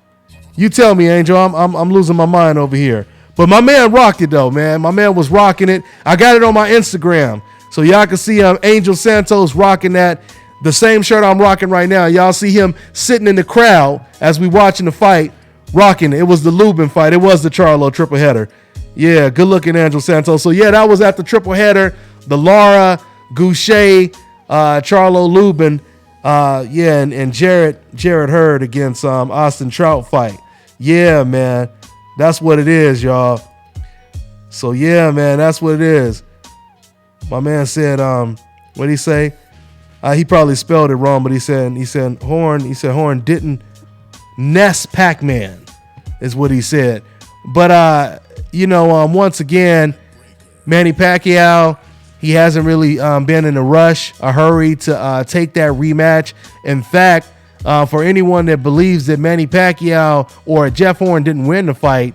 You tell me, Angel. I'm losing my mind over here. But my man rocked it though, man. My man was rocking it. I got it on my Instagram, so y'all can see Angel Santos rocking that. The same shirt I'm rocking right now. Y'all see him sitting in the crowd as we watching the fight, rocking it. It was the Lubin fight. It was the Charlo triple header. Yeah, good looking Angel Santos. So yeah, that was at the triple header. The Lara, Goucher, Charlo Lubin, and Jarrett Hurd against Austin Trout fight. Yeah, man. That's what it is, y'all. So yeah, man, that's what it is. My man said, what'd he say? He probably spelled it wrong, but he said Horn didn't nest Pac-Man is what he said. But once again, Manny Pacquiao, he hasn't really been in a hurry to take that rematch. In fact, for anyone that believes that Manny Pacquiao or Jeff Horn didn't win the fight,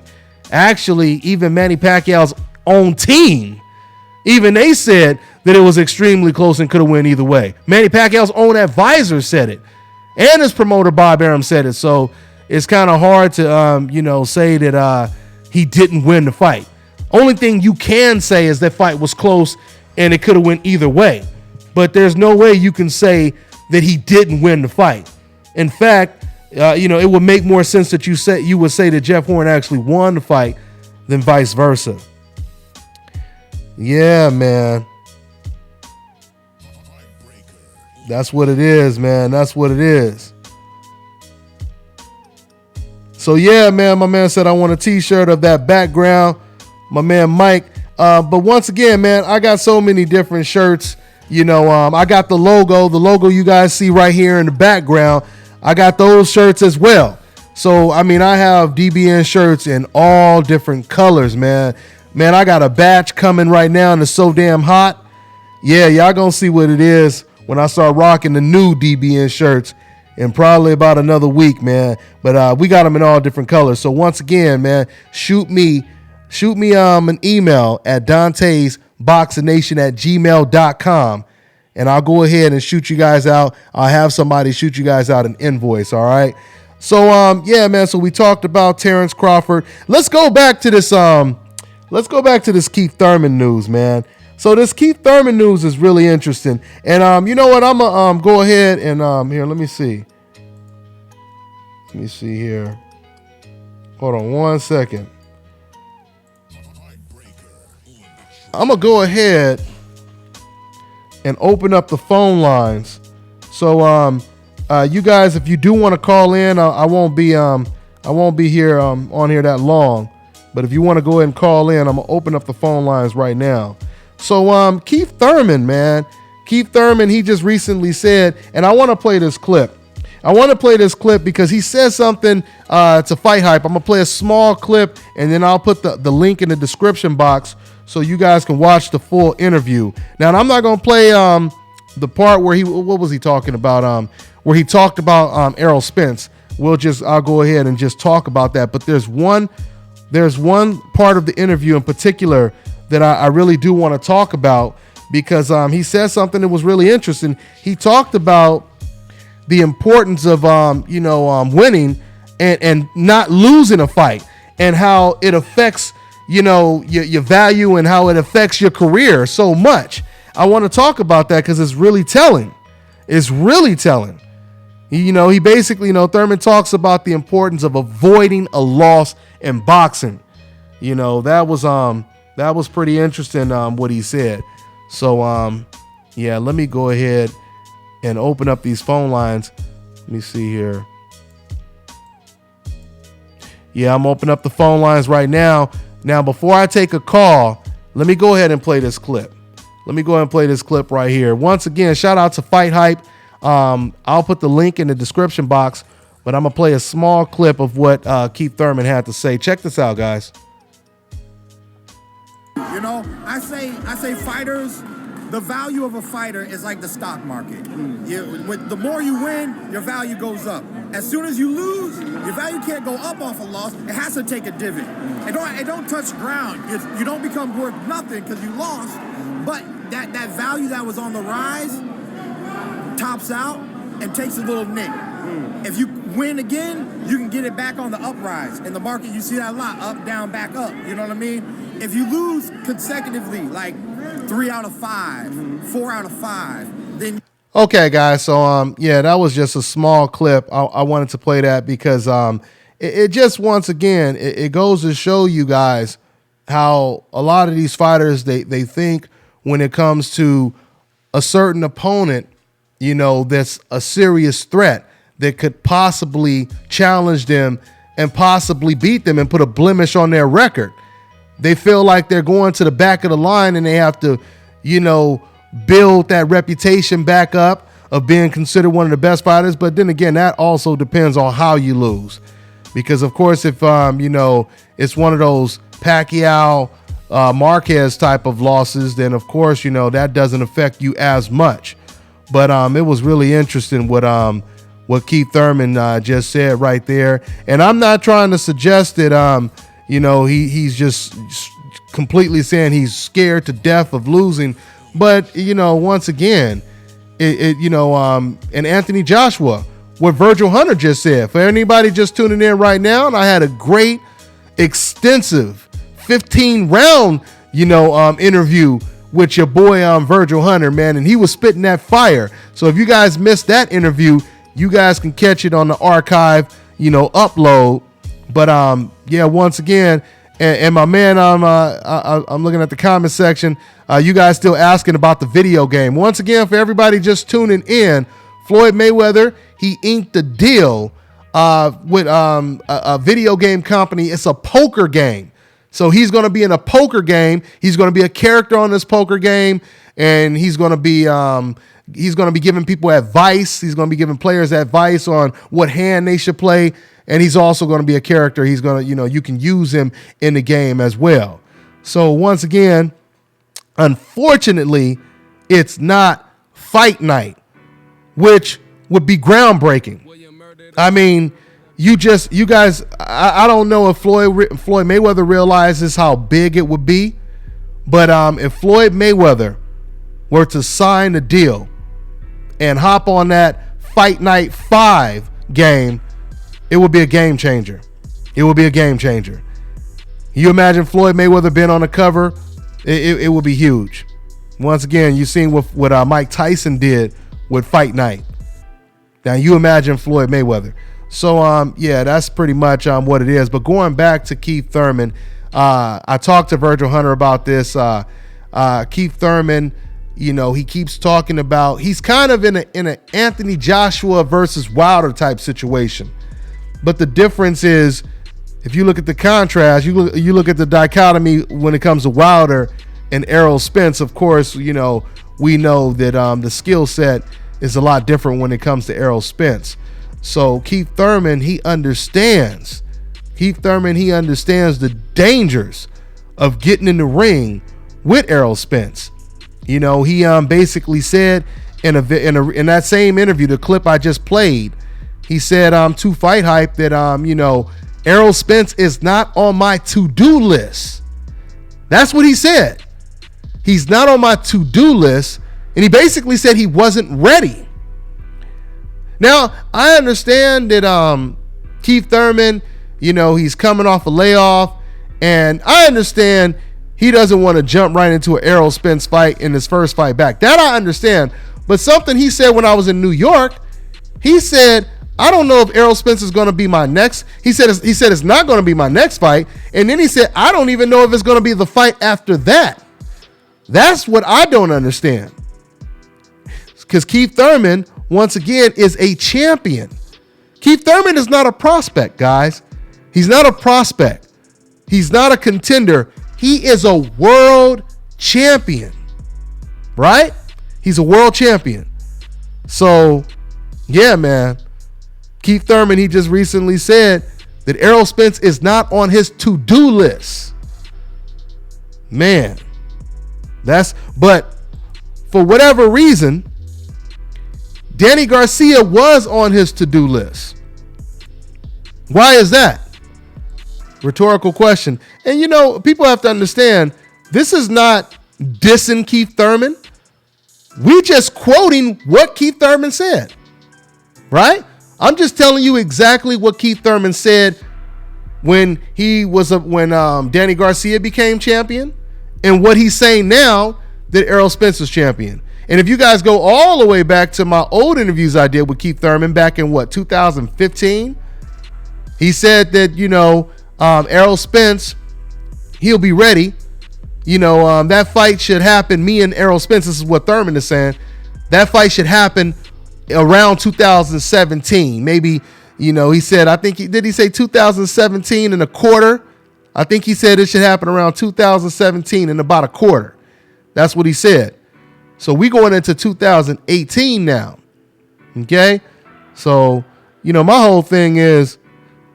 actually, even Manny Pacquiao's own team, even they said that it was extremely close and could have went either way. Manny Pacquiao's own advisor said it, and his promoter Bob Arum said it. So it's kind of hard to say that he didn't win the fight. Only thing you can say is that fight was close and it could have went either way. But there's no way you can say that he didn't win the fight. In fact, it would make more sense that you would say that Jeff Horn actually won the fight than vice versa. Yeah, man. That's what it is, man. That's what it is. So yeah, man, my man said I want a t-shirt of that background. My man Mike. But once again, man, I got so many different shirts. I got the logo you guys see right here in the background. I got those shirts as well. So, I have DBN shirts in all different colors, man. Man, I got a batch coming right now and it's so damn hot. Yeah, y'all gonna see what it is when I start rocking the new DBN shirts in probably about another week, man. But we got them in all different colors. So once again, man, shoot me an email at Dante'sBoxingNation@gmail.com, and I'll go ahead and shoot you guys out. I'll have somebody shoot you guys out an invoice, all right? So yeah, man, so we talked about Terrence Crawford. Let's go back to this Keith Thurman news, man. So this Keith Thurman news is really interesting. And you know what? I'm gonna go ahead and here, let me see. Let me see here. Hold on one second. I'm gonna go ahead and open up the phone lines. So you guys, if you do want to call in, I won't be here on here that long. But if you want to go ahead and call in, I'm gonna open up the phone lines right now. So Keith Thurman, man. Keith Thurman, he just recently said, and I want to play this clip. I want to play this clip because he says something to Fight Hype. I'm going to play a small clip, and then I'll put the link in the description box so you guys can watch the full interview. Now, I'm not going to play the part where what was he talking about? Where he talked about Errol Spence. I'll go ahead and just talk about that. But there's one part of the interview in particular that I really do want to talk about because he said something that was really interesting. He talked about the importance of winning and not losing a fight, and how it affects your value and how it affects your career so much. I want to talk about that because it's really telling. It's really telling. He basically, Thurman talks about the importance of avoiding a loss in boxing. That was pretty interesting, what he said. So, yeah, let me go ahead and open up these phone lines. Let me see here. Yeah, I'm opening up the phone lines right now. Now, before I take a call, let me go ahead and play this clip. Let me go ahead and play this clip right here. Once again, shout out to Fight Hype. I'll put the link in the description box, but I'm going to play a small clip of what Keith Thurman had to say. Check this out, guys. I say fighters, the value of a fighter is like the stock market. The more you win, your value goes up. As soon as you lose, your value can't go up off a loss. It has to take a divot. It don't touch ground. You don't become worth nothing because you lost, but that value that was on the rise tops out and takes a little nick. If you win again, you can get it back on the uprise. In the market, you see that a lot, up, down, back up. You know what I mean? If you lose consecutively, like 3 out of 5, 4 out of 5, then... Okay, guys. So, yeah, that was just a small clip. I wanted to play that because it just, once again, it goes to show you guys how a lot of these fighters, they think when it comes to a certain opponent, that's a serious threat that could possibly challenge them and possibly beat them and put a blemish on their record. They feel like they're going to the back of the line and they have to, build that reputation back up of being considered one of the best fighters. But then again, that also depends on how you lose. Because, of course, if, it's one of those Pacquiao, Marquez type of losses, then, of course, that doesn't affect you as much. But it was really interesting what Keith Thurman just said right there. And I'm not trying to suggest that, he's just completely saying he's scared to death of losing. But, once again, and Anthony Joshua, what Virgil Hunter just said, for anybody just tuning in right now, and I had a great, extensive 15-round, interview with your boy Virgil Hunter, man, and he was spitting that fire. So if you guys missed that interview, you guys can catch it on the archive, upload. But yeah, once again, and my man, I'm looking at the comment section. You guys still asking about the video game. Once again, for everybody just tuning in, Floyd Mayweather, he inked a deal with a video game company. It's a poker game. So he's going to be in a poker game. He's going to be a character on this poker game, and he's going to be giving people advice. He's going to be giving players advice on what hand they should play, and he's also going to be a character. He's going to, you can use him in the game as well. So once again, unfortunately, it's not fight night, which would be groundbreaking. I mean, you guys, I don't know if Floyd Mayweather realizes how big it would be, but if Floyd Mayweather were to sign a deal and hop on that Fight Night 5 game, it would be a game changer. It would be a game changer. You imagine Floyd Mayweather being on the cover, it would be huge. Once again, you've seen what Mike Tyson did with Fight Night. Now you imagine Floyd Mayweather. So, yeah, that's pretty much what it is. But going back to Keith Thurman, I talked to Virgil Hunter about this. Keith Thurman, he keeps talking about, he's kind of in an Anthony Joshua versus Wilder type situation. But the difference is, if you look at the contrast, you look at the dichotomy when it comes to Wilder and Errol Spence. Of course, we know that the skill set is a lot different when it comes to Errol Spence. So Keith Thurman, he understands the dangers of getting in the ring with Errol Spence. He basically said in that same interview, the clip I just played, he said to Fight Hype that Errol Spence is not on my to-do list. That's what he said. He's not on my to-do list, and he basically said he wasn't ready. Now, I understand that Keith Thurman, he's coming off a layoff, and I understand he doesn't want to jump right into an Errol Spence fight in his first fight back. That I understand. But something he said when I was in New York, he said, I don't know if Errol Spence is going to be my next. He said it's not going to be my next fight. And then he said, I don't even know if it's going to be the fight after that. That's what I don't understand. Because Keith Thurman, once again, is a champion. Keith Thurman is not a prospect, guys. He's not a prospect. He's not a contender. He is a world champion, right? He's a world champion. So, yeah, man. Keith Thurman, he just recently said that Errol Spence is not on his to-do list. Man, but for whatever reason, Danny Garcia was on his to-do list. Why is that? Rhetorical question. And people have to understand, this is not dissing Keith Thurman. We just quoting what Keith Thurman said, right? I'm just telling you exactly what Keith Thurman said when Danny Garcia became champion, and what he's saying now that Errol Spence is champion. And if you guys go all the way back to my old interviews I did with Keith Thurman back in 2015, he said that, Errol Spence, he'll be ready. That fight should happen. Me and Errol Spence, this is what Thurman is saying. That fight should happen around 2017. Maybe, he said, did he say 2017 and a quarter? I think he said it should happen around 2017 and about a quarter. That's what he said. So we going into 2018 now. Okay? So, my whole thing is,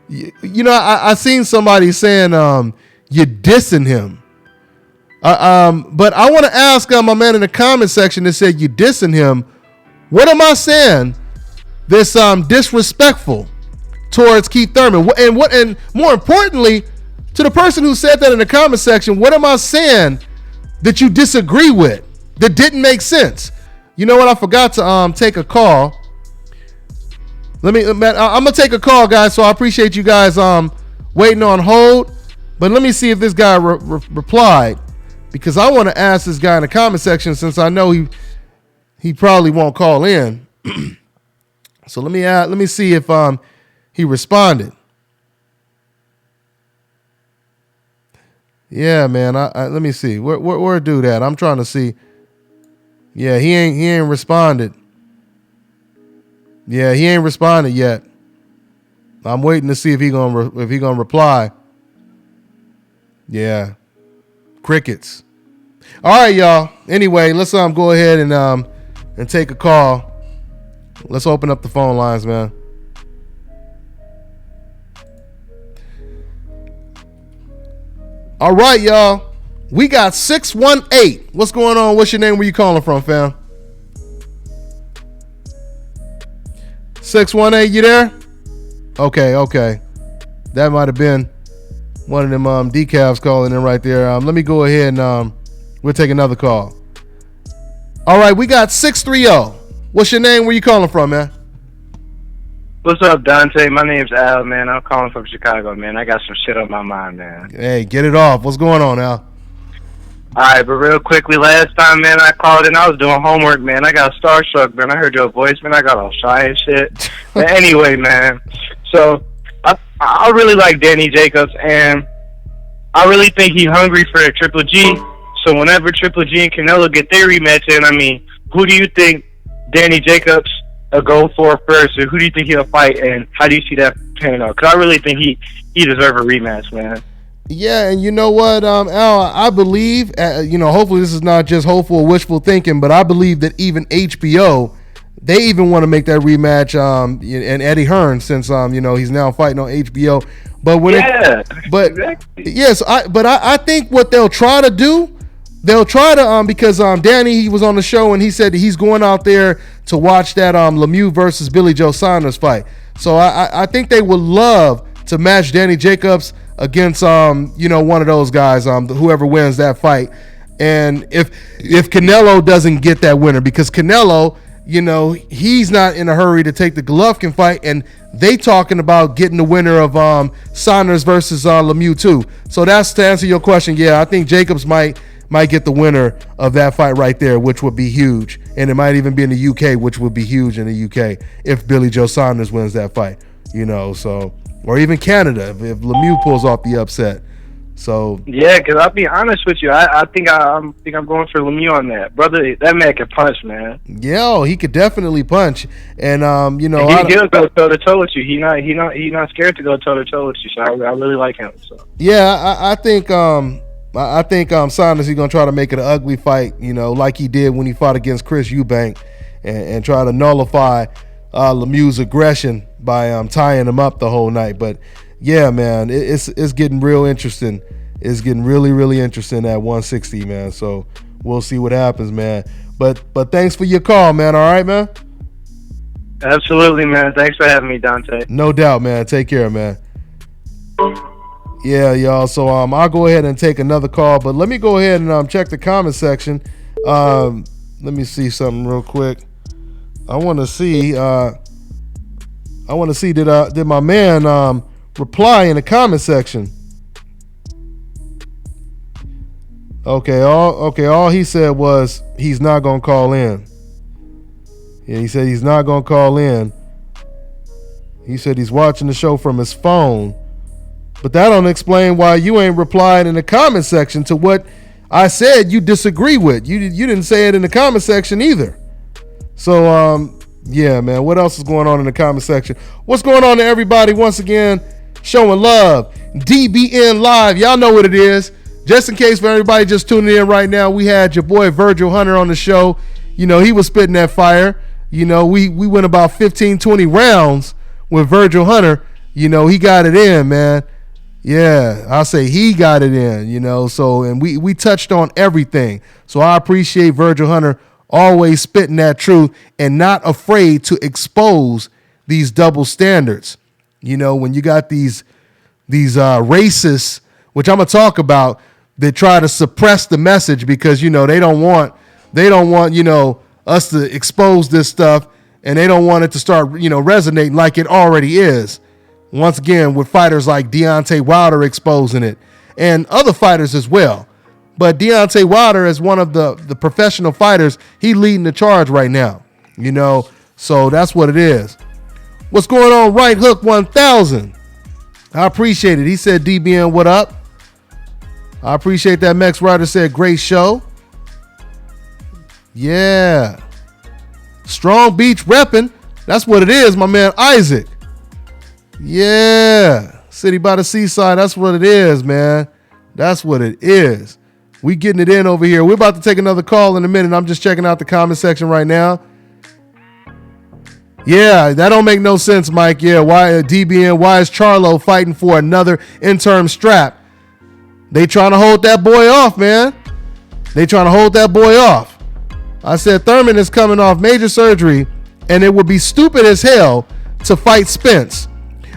I seen somebody saying you're dissing him. But I want to ask my man in the comment section that said you're dissing him. What am I saying that's disrespectful towards Keith Thurman? And more importantly, to the person who said that in the comment section, what am I saying that you disagree with, that didn't make sense? You know what? I forgot to take a call. I'm gonna take a call, guys. So I appreciate you guys waiting on hold. But let me see if this guy replied. because I want to ask this guy in the comment section since I know he probably won't call in. So let me see if he responded. Yeah, man. Let me see. Where dude at? I'm trying to see. Yeah, he ain't responded. Yeah, he ain't responded yet. I'm waiting to see if he gonna reply. Yeah, crickets. All right, y'all. Anyway, let's go ahead and take a call. Let's open up the phone lines, man. All right, y'all. We got 618. What's going on? What's your name? Where you calling from, fam? 618, you there? Okay. That might have been one of them decals calling in right there. Let me go ahead and we'll take another call. All right, we got 630. What's your name? Where you calling from, man? What's up, Dante? My name's Al, man. I'm calling from Chicago, man. I got some shit on my mind, man. Hey, get it off. What's going on, Al? All right, but real quickly, last time, man, I called in. I was doing homework, man. I got starstruck, man. I heard your voice, man. I got all shy and shit. But anyway, man. So I really like Danny Jacobs, and I really think he's hungry for a Triple G. So whenever Triple G and Canelo get their rematch in, I mean, who do you think Danny Jacobs will go for first, or who do you think he'll fight, and how do you see that panning out? Because I really think he deserves a rematch, man. Yeah, and you know what, Al, I believe, hopefully this is not just hopeful or wishful thinking, but I believe that even HBO, they even want to make that rematch, and Eddie Hearn, since he's now fighting on HBO. But exactly. Yes, I think what they'll try to do, because Danny, he was on the show and he said that he's going out there to watch that Lemieux versus Billy Joe Saunders fight. So I think they would love to match Danny Jacobs against one of those guys, whoever wins that fight. And if Canelo doesn't get that winner, because Canelo, he's not in a hurry to take the Golovkin fight, and they talking about getting the winner of Saunders versus Lemieux too. So that's to answer your question. Yeah, I think Jacobs might get the winner of that fight right there, which would be huge. And it might even be in the UK, which would be huge in the UK if Billy Joe Saunders wins that fight, so, or even Canada if Lemieux pulls off the upset. So yeah, because I'll be honest with you, I think I'm going for Lemieux on that, brother. That man can punch, man. Yeah, he could definitely punch, and he'll go toe to toe with you. He not scared to go toe to toe with you. So I really like him. So yeah, I think Saunders, he's gonna try to make it an ugly fight, like he did when he fought against Chris Eubank, and try to nullify Lemieux's aggression by tying him up the whole night. But yeah, man, it's getting real interesting. It's getting really, really interesting at 160, man. So we'll see what happens, man. But thanks for your call, man. All right, man? Absolutely, man. Thanks for having me, Dante. No doubt, man. Take care, man. Yeah, y'all. So I'll go ahead and take another call, but let me go ahead and check the comment section. Let me see something real quick. I want to see did my man reply in the comment section. Okay, all he said was he's not gonna call in. Yeah, he said he's not gonna call in. He said he's watching the show from his phone. But that don't explain why you ain't replied in the comment section to what I said you disagree with. You didn't say it in the comment section either. So yeah, man, what else is going on in the comment section? What's going on to everybody once again? Showing love. DBN Live. Y'all know what it is. Just in case for everybody just tuning in right now, we had your boy Virgil Hunter on the show. He was spitting that fire. We went about 15, 20 rounds with Virgil Hunter. He got it in, man. Yeah, I'll say he got it in, so, and we touched on everything. So I appreciate Virgil Hunter always spitting that truth and not afraid to expose these double standards. When you got these racists, which I'm going to talk about, that try to suppress the message because, they don't want, us to expose this stuff, and they don't want it to start, resonating like it already is. Once again, with fighters like Deontay Wilder exposing it and other fighters as well. But Deontay Wilder, as one of the professional fighters, he leading the charge right now. You know, so that's what it is. What's going on, Right Hook 1000? I appreciate it. He said, DBN, what up? I appreciate that. Mex Rider said, great show. Yeah. Strong Beach repping. That's what it is, my man Isaac. Yeah. City by the seaside. That's what it is, man. That's what it is. We getting it in over here. We're about to take another call in a minute. I'm just checking out the comment section right now. Yeah, that don't make no sense, Mike. Yeah, why DBN? Why is Charlo fighting for another interim strap? They trying to hold that boy off, man. They trying to hold that boy off. I said Thurman is coming off major surgery, and it would be stupid as hell to fight Spence.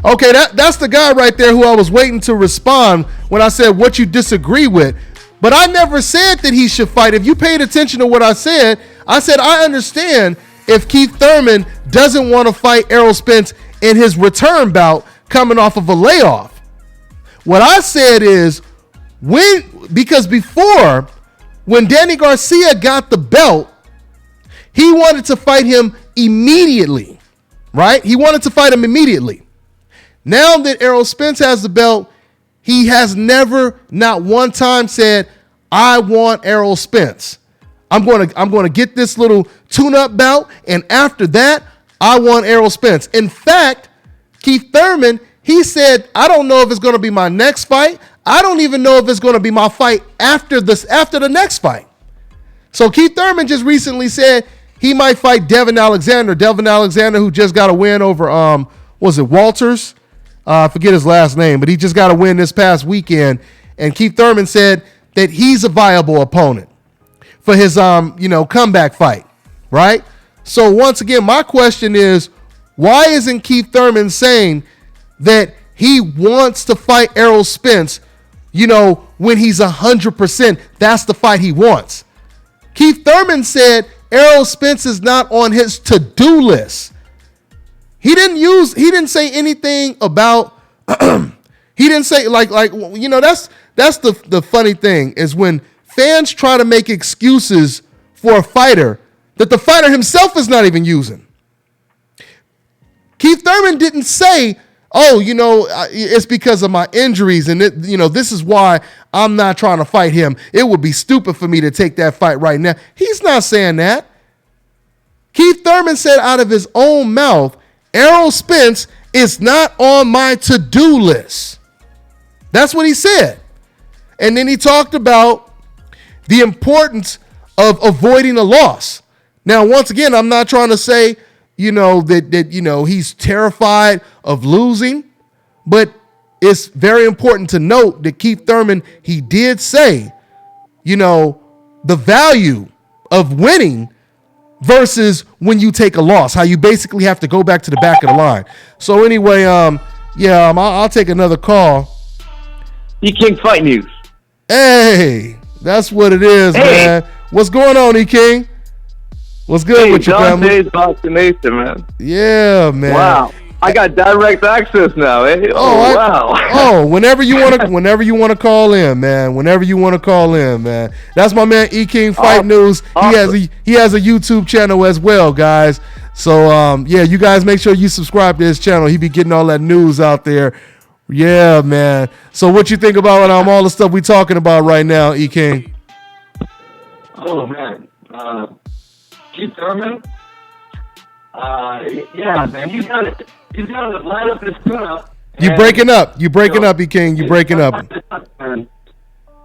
Okay, that's the guy right there who I was waiting to respond when I said what you disagree with. But I never said that he should fight. If you paid attention to what I said I understand if Keith Thurman doesn't want to fight Errol Spence in his return bout coming off of a layoff. What I said is because before, when Danny Garcia got the belt, he wanted to fight him immediately, right? He wanted to fight him immediately. Now that Errol Spence has the belt, he has never, not one time said, I want Errol Spence. I'm going to get this little tune-up bout, and after that, I want Errol Spence. In fact, Keith Thurman, he said, I don't know if it's going to be my next fight. I don't even know if it's going to be my fight after the next fight. So Keith Thurman just recently said he might fight Devin Alexander. Devin Alexander, who just got a win over, was it Walters? I forget his last name, but he just got a win this past weekend. And Keith Thurman said that he's a viable opponent for his, comeback fight, right? So once again, my question is, why isn't Keith Thurman saying that he wants to fight Errol Spence, when he's 100%, that's the fight he wants? Keith Thurman said Errol Spence is not on his to-do list. He didn't say anything about, he didn't say that's the funny thing is when fans try to make excuses for a fighter that the fighter himself is not even using. Keith Thurman didn't say, it's because of my injuries and this is why I'm not trying to fight him. It would be stupid for me to take that fight right now. He's not saying that. Keith Thurman said out of his own mouth, Errol Spence is not on my to-do list. That's what he said. And then he talked about the importance of avoiding a loss. Now, once again, I'm not trying to say, that he's terrified of losing, but it's very important to note that Keith Thurman, he did say, the value of winning versus when you take a loss, how you basically have to go back to the back of the line. So anyway, I'll take another call. E-King Fight News. Hey, that's what it is, man. What's going on, E-King? What's good with your family? Vaccination, man. Yeah, man. Wow. I got direct access now. Eh? Wow. Whenever you want to call in, man. That's my man E-King Fight News. Awesome. He has a YouTube channel as well, guys. So you guys make sure you subscribe to his channel. He be getting all that news out there. Yeah, man. So what you think about all the stuff we talking about right now, E-King? Oh man. Keith Thurman. Yeah, man. He's got to line up his tune-up. You breaking up, E-King. You breaking up. I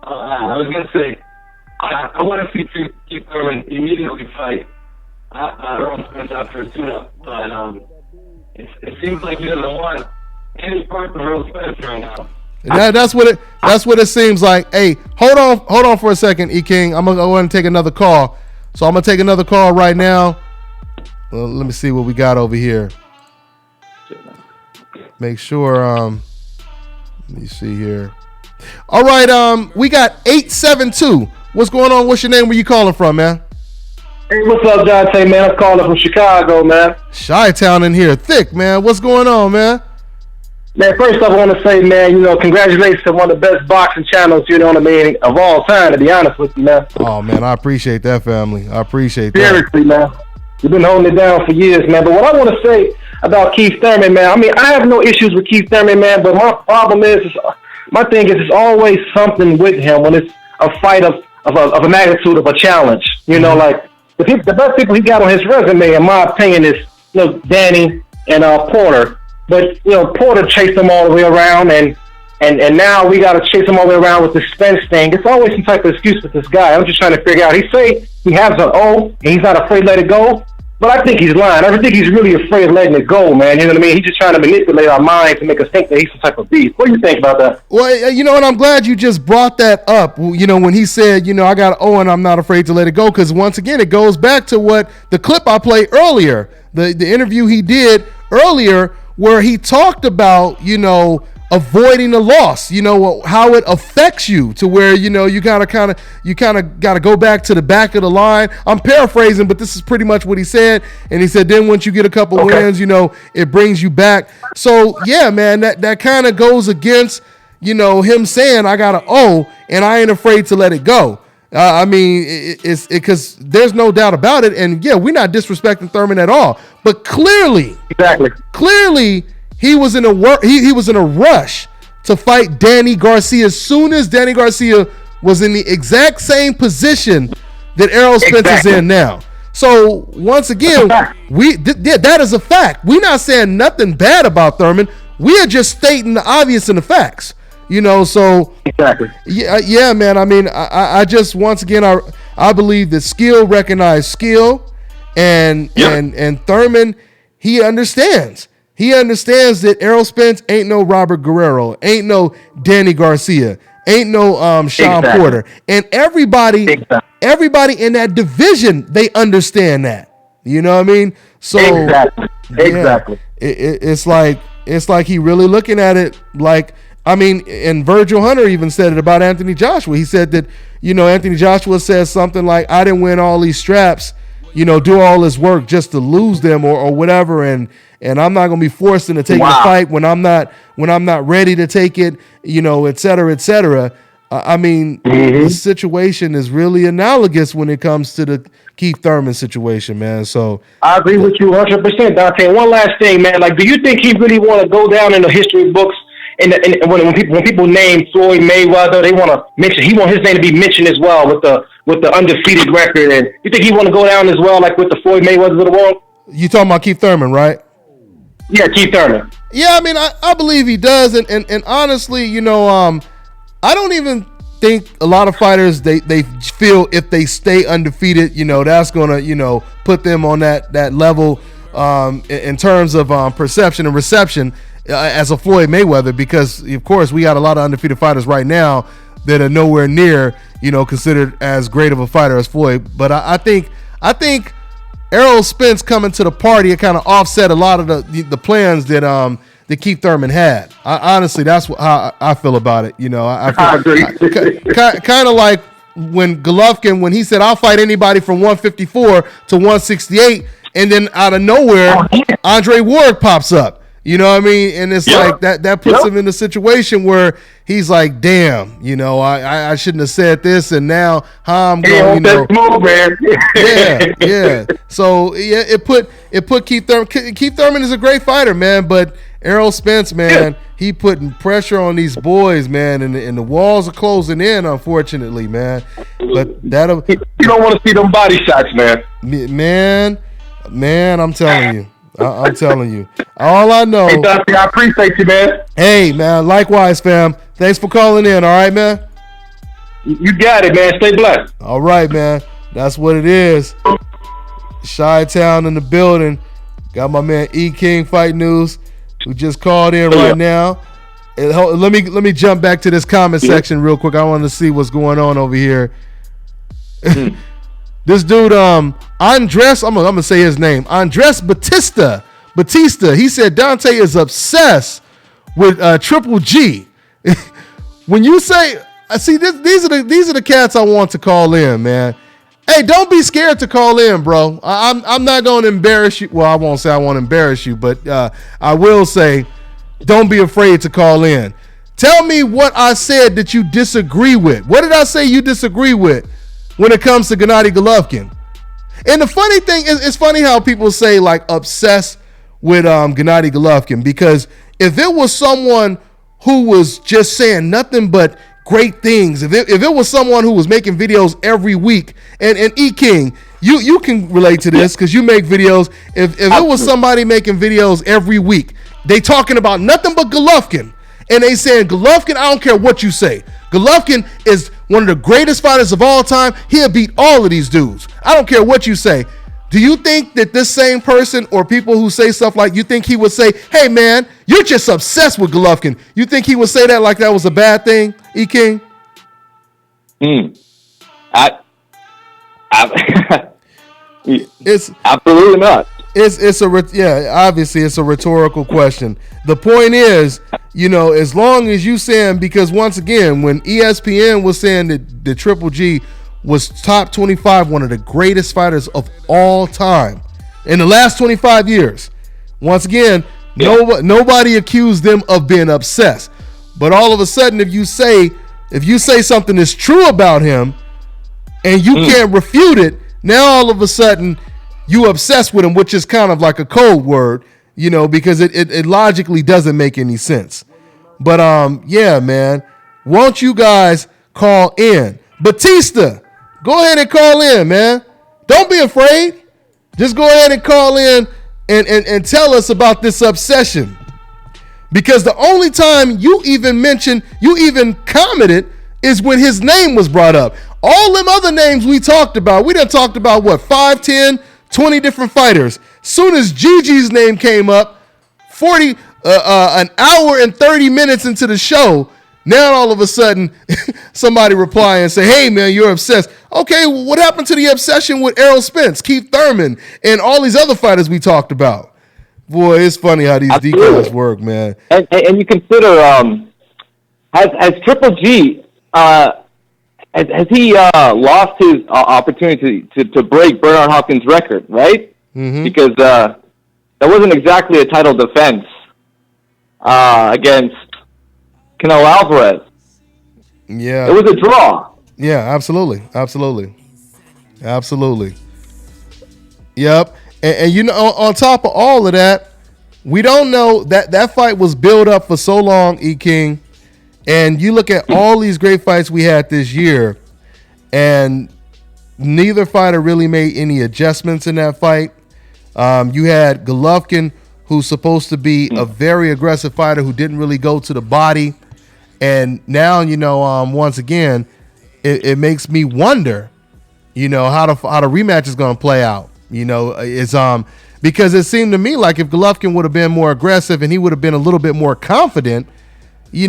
was going to say, I want to see Keith Thurman immediately fight Errol Spence after his tune-up. But it seems like he doesn't want any part of Errol Spence right now. That's what it seems like. Hey, hold on for a second, E-King. I'm going to go and take another call. So I'm going to take another call right now. Let me see what we got over here. Make sure, let me see here. All right, we got 872. What's going on? What's your name? Where you calling from, man? Hey, what's up, Deontay, man? I'm calling from Chicago, man. Chi-Town in here. Thick, man. What's going on, man? Man, first off, I want to say, man, congratulations to one of the best boxing channels, of all time, to be honest with you, man. Oh, man, I appreciate that, family. I appreciate that. Seriously, man. You've been holding it down for years, man. But what I want to say about Keith Thurman, man, I mean, I have no issues with Keith Thurman, man, but my problem is my thing is it's always something with him when it's a fight of a magnitude of a challenge. Like the best people he got on his resume, in my opinion, is Danny and Porter. But Porter chased him all the way around, and now we got to chase him all the way around with the Spence thing. It's always some type of excuse with this guy. I'm just trying to figure out. He say he has an O and he's not afraid to let it go, but I think he's lying. I don't think he's really afraid of letting it go, man. You know what I mean? He's just trying to manipulate our minds to make us think that he's some type of beast. What do you think about that? Well, you know what? I'm glad you just brought that up. When he said, I got an O and I'm not afraid to let it go, because once again, it goes back to what the clip I played earlier, the interview he did earlier, where he talked about, avoiding the loss, how it affects you to where, you kind of got to go back to the back of the line. I'm paraphrasing, but this is pretty much what he said. And he said, then once you get a couple wins, it brings you back. So yeah, man, that kind of goes against, him saying I got an O and I ain't afraid to let it go. I mean, it's because there's no doubt about it. And yeah, we're not disrespecting Thurman at all, but clearly, he was in a rush to fight Danny Garcia as soon as Danny Garcia was in the exact same position that Errol Spence is in now. So once again, that is a fact. We're not saying nothing bad about Thurman. We are just stating the obvious and the facts. So exactly. Yeah, man. I mean, I just once again I believe that skill recognizes skill, and Thurman, he understands. He understands that Errol Spence ain't no Robert Guerrero, ain't no Danny Garcia, ain't no Sean Porter, and everybody in that division, they understand that. You know what I mean? So exactly. It's like he really looking at it like. I mean, and Virgil Hunter even said it about Anthony Joshua. He said that, Anthony Joshua says something like, I didn't win all these straps, do all this work just to lose them or whatever. And I'm not going to be forced into taking a fight when I'm not ready to take it, et cetera, et cetera. I mean, the situation is really analogous when it comes to the Keith Thurman situation, man. So I agree with you 100%, Dante. One last thing, man. Like, do you think he really want to go down in the history books? And when people name Floyd Mayweather, they want to mention. He want his name to be mentioned as well with the undefeated record. And you think he want to go down as well, like with the Floyd Mayweathers of the world? You talking about Keith Thurman, right? Yeah, Keith Thurman. Yeah, I mean, I believe he does, and honestly, I don't even think a lot of fighters they feel if they stay undefeated, that's gonna put them on that level in terms of perception and reception. As a Floyd Mayweather, because of course we got a lot of undefeated fighters right now that are nowhere near, considered as great of a fighter as Floyd. But I think Errol Spence coming to the party, it kind of offset a lot of the plans that Keith Thurman had. Honestly, that's how I feel about it. I agree. Kind of like when Golovkin, when he said I'll fight anybody from 154 to 168, and then out of nowhere, Andre Ward pops up. You know what I mean? And it's like that puts him in a situation where he's like, damn, I shouldn't have said this, and now how I'm going, yeah. So yeah, it put Keith Thurman. Keith Thurman is a great fighter, man, but Errol Spence, man, he putting pressure on these boys, man, and the walls are closing in, unfortunately, man. But that'll you don't want to see them body shots, man. Man, I'm telling you. I'm telling you. All I know. Hey, Dusty, I appreciate you, man. Hey, man. Likewise, fam. Thanks for calling in. All right, man? You got it, man. Stay blessed. All right, man. That's what it is. Chi-Town in the building. Got my man E. King Fight News, who just called in right now. And let me jump back to this comment section real quick. I want to see what's going on over here. This dude, Andres, I'm gonna say his name, Andres Batista. He said Dante is obsessed with Triple G. When you say, these are the cats I want to call in, man. Hey, don't be scared to call in, bro. I'm not gonna embarrass you. Well, I won't say I won't embarrass you, but I will say don't be afraid to call in. Tell me what I said that you disagree with. What did I say you disagree with when it comes to Gennady Golovkin? And the funny thing is, it's funny how people say like obsessed with Gennady Golovkin, because if it was someone who was just saying nothing but great things, if it was someone who was making videos every week, and E King, you can relate to this because you make videos. If it was somebody making videos every week, they talking about nothing but Golovkin, and they saying Golovkin, I don't care what you say, Golovkin is one of the greatest fighters of all time. He'll beat all of these dudes. I don't care what you say. Do you think that this same person or people who say stuff like, you think he would say, hey man, you're just obsessed with Golovkin? You think he would say that like that was a bad thing, E King? It's absolutely not. Obviously it's a rhetorical question. The point is, as long as you saying, because once again, when ESPN was saying that the Triple G was top 25, one of the greatest fighters of all time in the last 25 years, once again, nobody accused them of being obsessed. But all of a sudden, if you say something that's true about him and you can't refute it, now all of a sudden you obsessed with him, which is kind of like a code word, because it logically doesn't make any sense. But yeah, man, won't you guys call in? Batista, go ahead and call in, man. Don't be afraid. Just go ahead and call in and tell us about this obsession. Because the only time you even commented is when his name was brought up. All them other names we talked about, we done talked about what, 5, 10, 20 different fighters. Soon as Gigi's name came up, an hour and 30 minutes into the show, now all of a sudden somebody reply and say, hey man, you're obsessed. Okay, what happened to the obsession with Errol Spence, Keith Thurman, and all these other fighters we talked about? Boy, it's funny how these decoys work, man. And you consider, has Triple G, has he lost his opportunity to break Bernard Hopkins' record, right? Mm-hmm. Because that wasn't exactly a title defense against Canelo Alvarez. Yeah. It was a draw. Yeah, absolutely. Yep. And on top of all of that, we don't know that fight was built up for so long, E King. And you look at all these great fights we had this year, and neither fighter really made any adjustments in that fight. You had Golovkin, who's supposed to be a very aggressive fighter who didn't really go to the body. And now, once again, it makes me wonder, how the rematch is going to play out. Because it seemed to me like if Golovkin would have been more aggressive and he would have been a little bit more confident, he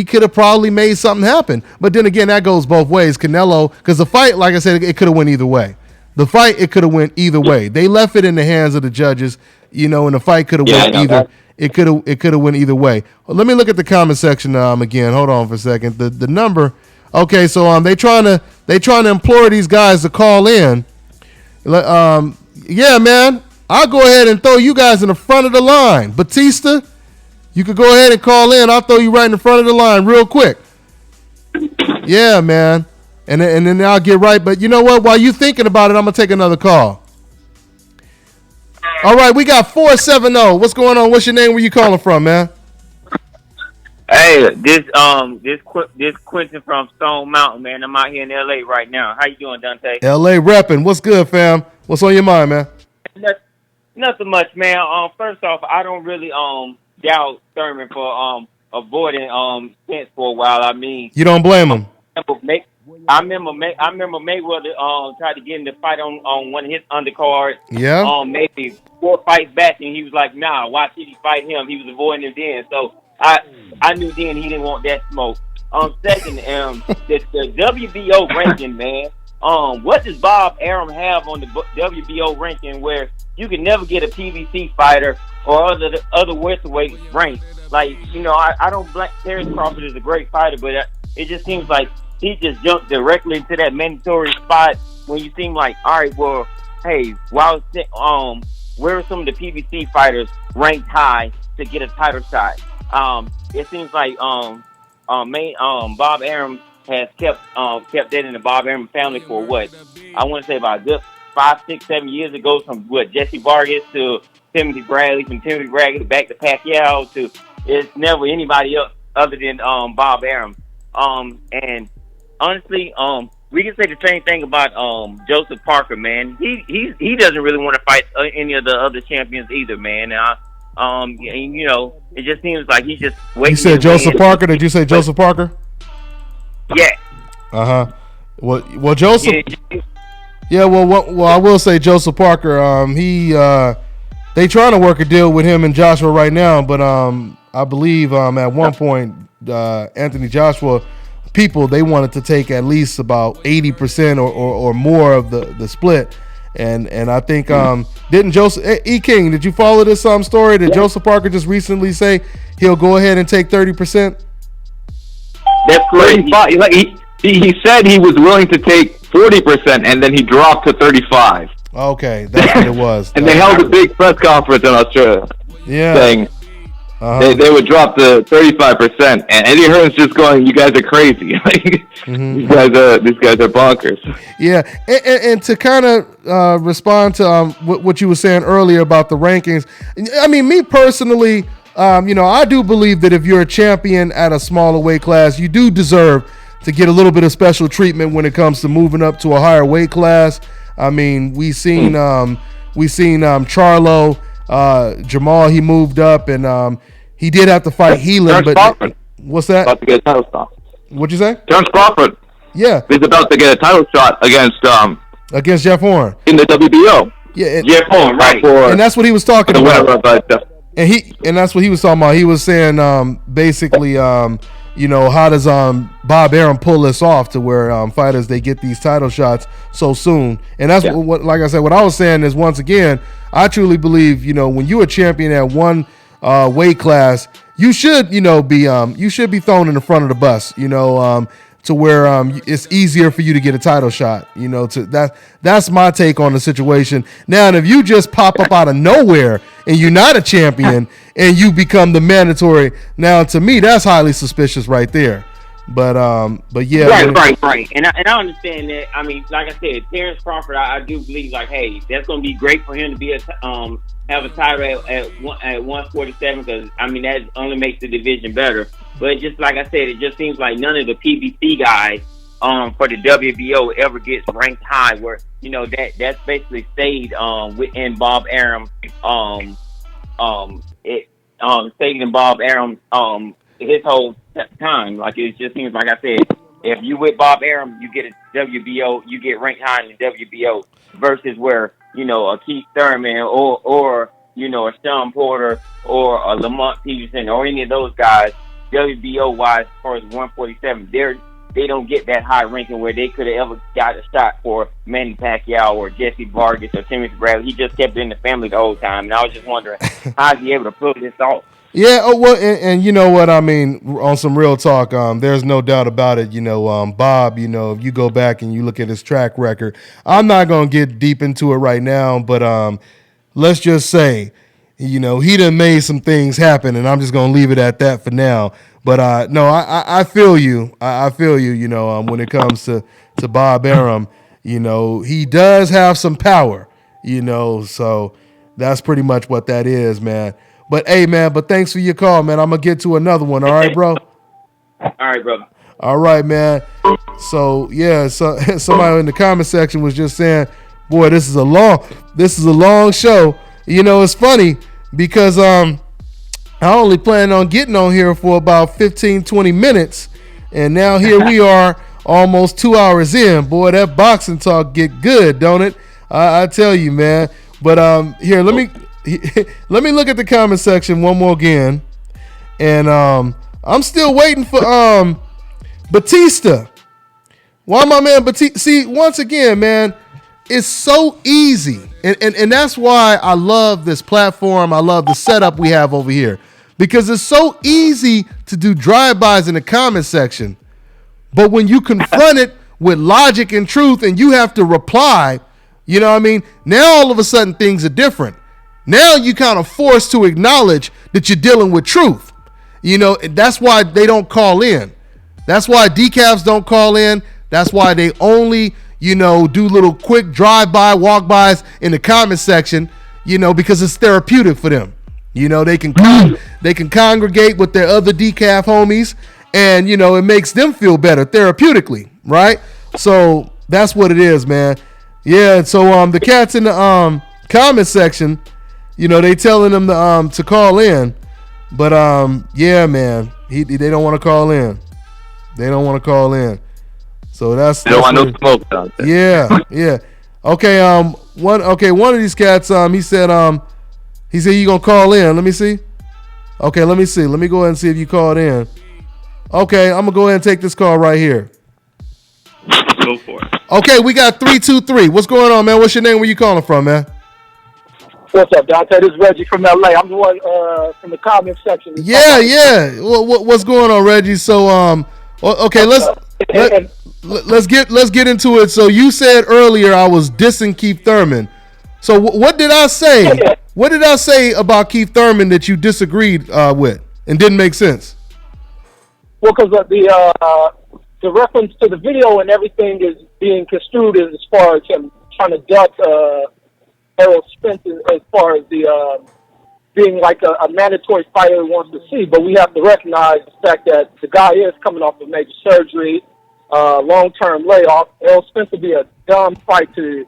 could have probably made something happen. But then again, that goes both ways. Canelo, because the fight, like I said, it could have went either way. It could have went either way. They left it in the hands of the judges, and the fight could have went either. It could have went either way. Well, let me look at the comment section again. Hold on for a second. The number. Okay, so they trying to implore these guys to call in. Yeah, man, I'll go ahead and throw you guys in the front of the line. Batista, you could go ahead and call in. I'll throw you right in the front of the line real quick. Yeah, man. And then I'll get right. But you know what? While you thinking about it, I'm going to take another call. All right, we got 470. What's going on? What's your name? Where you calling from, man? Hey, this Quentin from Stone Mountain, man. I'm out here in LA right now. How you doing, Dante? LA repping. What's good, fam? What's on your mind, man? Nothing much, man. First off, I don't really doubt Thurman for avoiding Spence for a while. I mean, you don't blame him. I remember Mayweather tried to get in the fight on one of his undercards. Yeah. Maybe 4 fights back, and he was like, "Nah, why should he fight him?" He was avoiding him then. So I knew then he didn't want that smoke. Second, the WBO ranking, man. What does Bob Arum have on the WBO ranking where you can never get a PBC fighter or other welterweight ranked? Like, I don't black Terrence Crawford is a great fighter, but it just seems like he just jumped directly into that mandatory spot when you seem like, all right, well, hey, where are some of the PBC fighters ranked high to get a title shot. It seems like Bob Arum has kept that in the Bob Arum family for what I want to say about a good 5, 6, 7 years ago. From Jesse Vargas to Timothy Bradley, from Timothy Bradley back to Pacquiao to it's never anybody else other than Bob Arum. And honestly, we can say the same thing about Joseph Parker, man. He doesn't really want to fight any of the other champions either, man. You know, it just seems like he's just waiting. You said Joseph Parker? Did you say Joseph Parker? Yeah. Well, Joseph. Yeah. Well, I will say Joseph Parker. They trying to work a deal with him and Joshua right now, but I believe at one point Anthony Joshua people they wanted to take at least about 80% or more of the split. And I think didn't Joseph E. King, did you follow this story that Joseph Parker just recently say he'll go ahead and take 30%? That's crazy. Like he said he was willing to take 40% and then he dropped to 35. Okay, that's what it was. And they held a big press conference in Australia. Yeah. Saying they would drop to 35%, and Eddie Hearn's just going, "You guys are crazy. These guys are bonkers." Yeah, and to kind of respond to what you were saying earlier about the rankings. I mean, me personally, I do believe that if you're a champion at a smaller weight class, you do deserve to get a little bit of special treatment when it comes to moving up to a higher weight class. I mean, we seen Charlo, Jamal. He moved up, and he did have to fight Heelan. But Crawford. What's that? About to get a title shot. What'd you say? Terrence Crawford. Yeah, he's about to get a title shot against Jeff Horn in the WBO. Yeah, Jeff Horn, right? And that's what he was talking about. And that's what he was talking about. He was saying basically. How does Bob Arum pull this off to where fighters they get these title shots so soon? And that's what like I said, what I was saying is once again, I truly believe when you're a champion at one weight class, you should be thrown in the front of the bus, to where it's easier for you to get a title shot. That's my take on the situation. Now, and if you just pop up out of nowhere and you're not a champion and you become the mandatory, now to me that's highly suspicious right there. But yeah, right. And I understand that. I mean, like I said, Terrence Crawford, I do believe hey, that's going to be great for him to be have a title at 147 because I mean that only makes the division better. But just like I said, it just seems like none of the PBC guys for the WBO ever gets ranked high. Where that's basically stayed within Bob Arum stayed in Bob Arum his whole time. Like it just seems like I said, if you with Bob Arum, you get a WBO, you get ranked high in the WBO versus where a Keith Thurman or a Sean Porter or a Lamont Peterson or any of those guys. WBO wise, as far as 147, they don't get that high ranking where they could have ever got a shot for Manny Pacquiao or Jesse Vargas or Timothy Bradley. He just kept it in the family the whole time, and I was just wondering how is he able to pull this off? Yeah, and you know what I mean, on some real talk, there's no doubt about it. Bob, if you go back and you look at his track record, I'm not going to get deep into it right now, but let's just say, he done made some things happen, and I'm just going to leave it at that for now. But no, I feel you. I feel you, when it comes to Bob Arum, he does have some power, so that's pretty much what that is, man. But hey, man, thanks for your call, man. I'm going to get to another one. All right, bro? All right, brother. All right, man. So, yeah, somebody in the comment section was just saying, boy, this is a long show. It's funny because I only planned on getting on here for about 15, 20 minutes. And now here we are almost 2 hours in. Boy, that boxing talk get good, don't it? I tell you, man. But here, let me look at the comment section one more again. And I'm still waiting for Batista. Why my man Batista? See, once again, man, it's so easy. And that's why I love this platform. I love the setup we have over here. Because it's so easy to do drive-bys in the comment section. But when you confront it with logic and truth and you have to reply, you know what I mean? Now all of a sudden things are different. Now you kind of forced to acknowledge that you're dealing with truth. You know, that's why they don't call in. That's why decafs don't call in. That's why they only, you know, do little quick drive-by, walk-bys in the comment section, you know, because it's therapeutic for them. You know, they can congregate with their other decaf homies, and, you know, it makes them feel better therapeutically, right? So that's what it is, man. Yeah, so the cats in the comment section, you know, they telling them to call in, but yeah, man, they don't want to call in. They don't want to call in. So they don't want no smoke out there. Yeah. Okay, one of these cats, he said you gonna call in. Let me see. Okay, let me see. Let me go ahead and see if you called in. Okay, I'm gonna go ahead and take this call right here. Go for it. Okay, we got 323. What's going on, man? What's your name? Where you calling from, man? What's up, Deontay? This is Reggie from LA. I'm the one from the comment section. Yeah. What's going on, Reggie? So okay, let's get into it. So you said earlier I was dissing Keith Thurman. So what did I say? What did I say about Keith Thurman that you disagreed with and didn't make sense? Well, because the reference to the video and everything is being construed as far as him trying to duck Errol Spence as far as the being like a mandatory fighter who wants to see. But we have to recognize the fact that the guy is coming off of major surgery, long-term layoff. Errol Spence would be a dumb fight to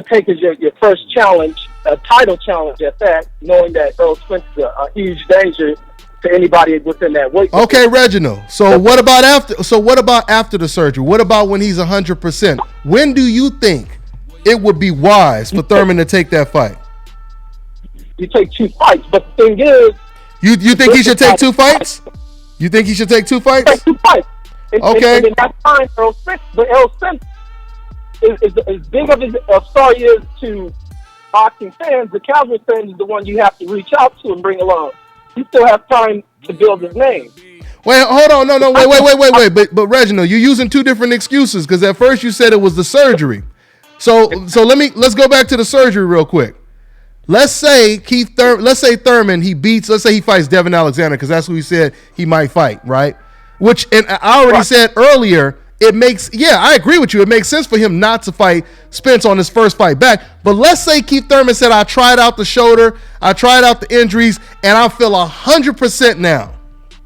take as your first challenge, a title challenge at that, knowing that Errol Spence is a huge danger to anybody within that weight. Okay, Reginald. So what about after the surgery? What about when he's 100%? When do you think it would be wise for Thurman to take that fight? You take 2 fights, but the thing is, you think he should take 2 fights? You think he should take 2 fights? Take 2 fights. Okay. And in that time, Errol Spence is as big of a star he is to boxing fans. The casual fans is the one you have to reach out to and bring along. You still have time to build his name. Wait, hold on. No, wait. But Reginald, you're using 2 different excuses because at first you said it was the surgery. So let's go back to the surgery real quick. Let's say Thurman, let's say he fights Devin Alexander because that's who he said he might fight, right? Which, and I already said earlier, I agree with you. It makes sense for him not to fight Spence on his first fight back. But let's say Keith Thurman said, I tried out the shoulder, I tried out the injuries, and I feel 100% now,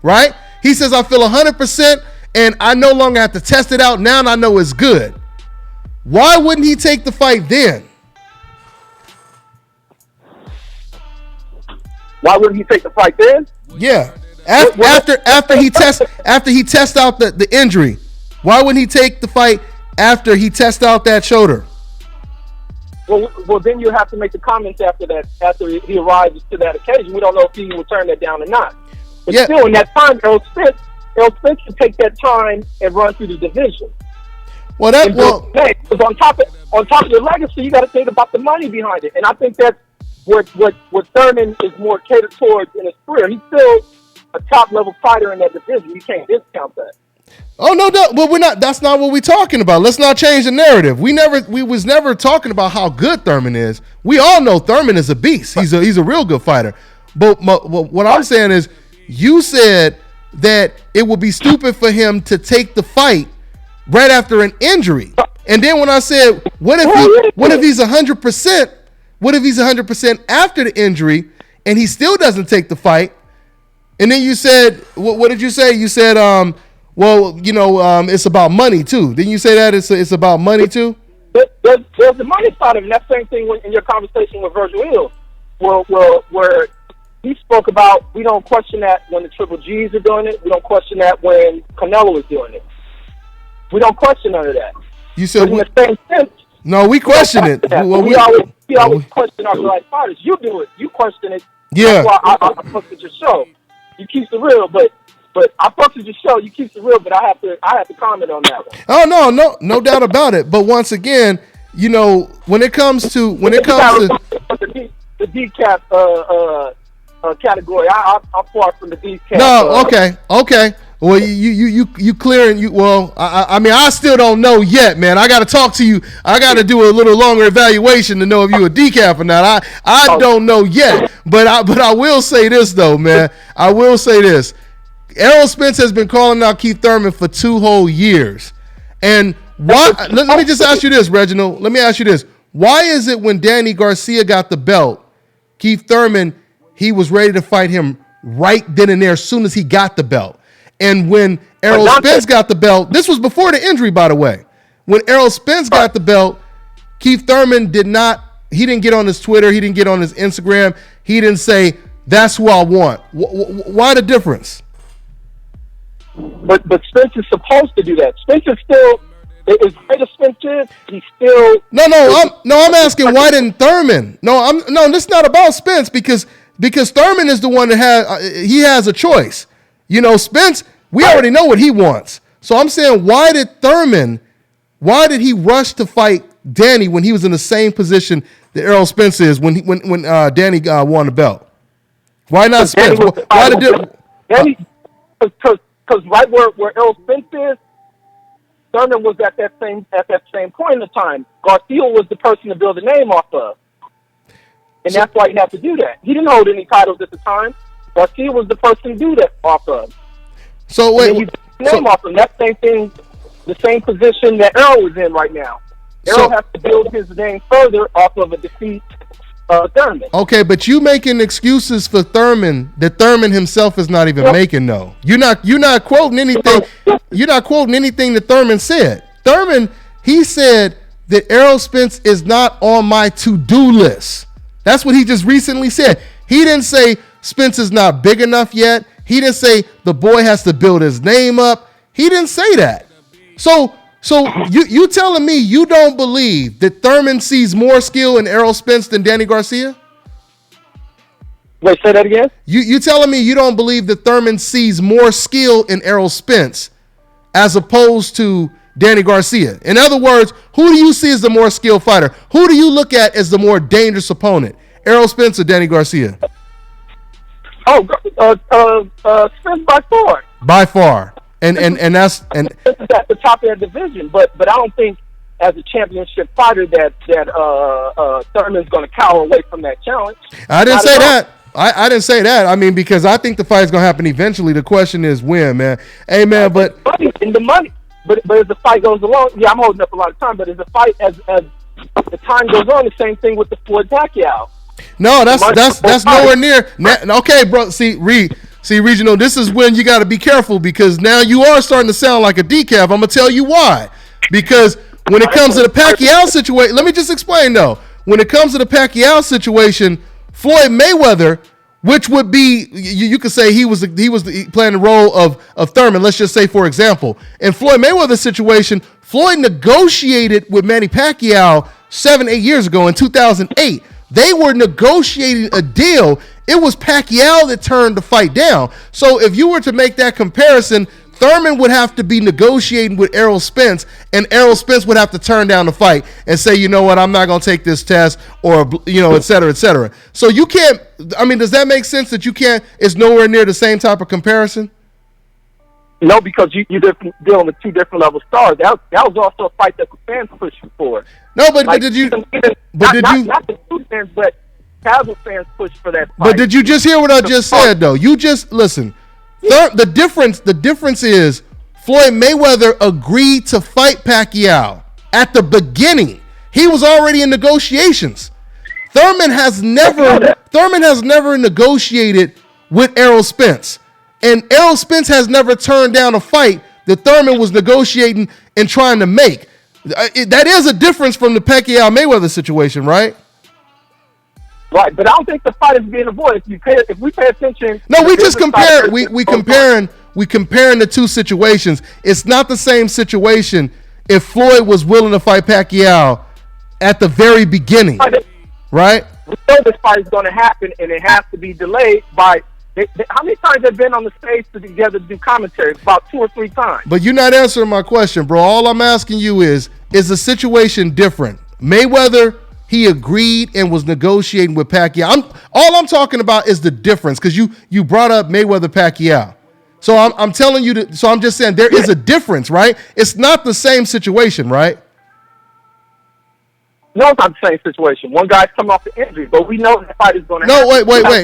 right? He says, I feel 100%, and I no longer have to test it out now, and I know it's good. Why wouldn't he take the fight then? Why wouldn't he take the fight then? Yeah. After he tests out the injury, why wouldn't he take the fight after he tests out that shoulder? Well, then you have to make the comments after that. After he arrives to that occasion, we don't know if he will turn that down or not. But still, in that time, Errol Spence can take that time and run through the division. Because on top of your legacy, you got to think about the money behind it, and I think that's what Thurman is more catered towards in his career. He's still a top level fighter in that division. You can't discount that. Oh no, but we're not. That's not what we're talking about. Let's not change the narrative. We was never talking about how good Thurman is. We all know Thurman is a beast. He's a real good fighter. But what I'm saying is, you said that it would be stupid for him to take the fight right after an injury. And then when I said, what if he's 100%? What if he's 100% after the injury and he still doesn't take the fight? And then you said, what did you say? You said, it's about money too. Didn't you say that it's about money too? There's the money side of it. And that same thing in your conversation with Virgil, where he spoke about, we don't question that when the Triple G's are doing it. We don't question that when Canelo is doing it. We don't question none of that. You said in the same sense. No, we question it. We always question our black fighters. You do it. You question it. Yeah. That's why I fucked with your show. You keep it real, but I fucked with your show. You keep it real, but I have to comment on that one. Oh no doubt about it. But once again, when it comes to the decaf category, I'm far from the decaf. No, okay. Well, you clear and you. Well, I mean, I still don't know yet, man. I got to talk to you. I got to do a little longer evaluation to know if you a decaf or not. I don't know yet, but I will say this though, man. I will say this. Errol Spence has been calling out Keith Thurman for 2 whole years, and why? Let me just ask you this, Reginald. Let me ask you this. Why is it when Danny Garcia got the belt, Keith Thurman, he was ready to fight him right then and there as soon as he got the belt? And when Errol Spence got the belt, this was before the injury, by the way. When Errol Spence got the belt, Keith Thurman he didn't get on his Twitter, he didn't get on his Instagram, he didn't say, that's who I want. Why the difference? But Spence is supposed to do that. Spence is still, as great as Spence is, he's still... I'm asking why didn't Thurman? This is not about Spence because Thurman is the one that he has a choice. You know, Spence, we already know what he wants. So I'm saying, why did he rush to fight Danny when he was in the same position that Errol Spence is when Danny won the belt? Why not Spence? Why did Danny? Because right where Errol Spence is, Thurman was at that same point in time. Garcia was the person to build a name off of, and that's why he had to do that. He didn't hold any titles at the time. Garcia was the person to do that off of. So wait, name off of that same thing, the same position that Errol was in right now. Errol has to build his name further off of a defeat Thurman. Okay, but you making excuses for Thurman that Thurman himself is not even making though. You're not quoting anything. You're not quoting anything that Thurman said. Thurman, he said that Errol Spence is not on my to-do list. That's what he just recently said. He didn't say Spence is not big enough yet. He didn't say the boy has to build his name up. He didn't say that. So you telling me you don't believe that Thurman sees more skill in Errol Spence than Danny Garcia? Wait, say that again? You telling me you don't believe that Thurman sees more skill in Errol Spence as opposed to Danny Garcia? In other words, who do you see as the more skilled fighter? Who do you look at as the more dangerous opponent? Errol Spence or Danny Garcia? Spence by far. By far. And that's Spence is at the top of the division, but I don't think as a championship fighter that Thurman's going to cower away from that challenge. I didn't say that. I didn't say that. I mean, because I think the fight's going to happen eventually. The question is when, man. Hey, man, but the money. But as the fight goes along, yeah, I'm holding up a lot of time. But as the fight, as the time goes on, the same thing with the Floyd Pacquiao. No, that's nowhere near. Okay, bro. See, Regional, this is when you got to be careful because now you are starting to sound like a decaf. I'm gonna tell you why. Because when it comes to the Pacquiao situation, let me just explain though. When it comes to the Pacquiao situation, Floyd Mayweather, which would be you could say he was playing the role of Thurman. Let's just say, for example, in Floyd Mayweather's situation, Floyd negotiated with Manny Pacquiao 7-8 years ago in 2008. They were negotiating a deal. It was Pacquiao that turned the fight down. So if you were to make that comparison, Thurman would have to be negotiating with Errol Spence, and Errol Spence would have to turn down the fight and say, you know what, I'm not going to take this test, or, et cetera, et cetera. So you can't, I mean, does that make sense that you can't, it's nowhere near the same type of comparison? No, because you're dealing with two different level stars. That was also a fight that the fans pushed for. No, but did you? Not the two fans, but casual fans pushed for that fight. But did you just hear what I just said, though? You just listen. The difference is Floyd Mayweather agreed to fight Pacquiao at the beginning. He was already in negotiations. Thurman has never negotiated with Errol Spence. And Errol Spence has never turned down a fight that Thurman was negotiating and trying to make. That is a difference from the Pacquiao-Mayweather situation, right? Right, but I don't think the fight is being avoided. If we pay attention... No, we just compare. We comparing the two situations. It's not the same situation if Floyd was willing to fight Pacquiao at the very beginning, right? We know this fight is going to happen, and it has to be delayed by... How many times have been on the stage together to do commentary? About 2 or 3 times. But you're not answering my question, bro. All I'm asking you is the situation different? Mayweather, he agreed and was negotiating with Pacquiao. All I'm talking about is the difference, because you brought up Mayweather Pacquiao. So I'm telling you so I'm just saying there is a difference, right? It's not the same situation, right? No, it's not the same situation. One guy's coming off the injury, but we know the fight is going to happen.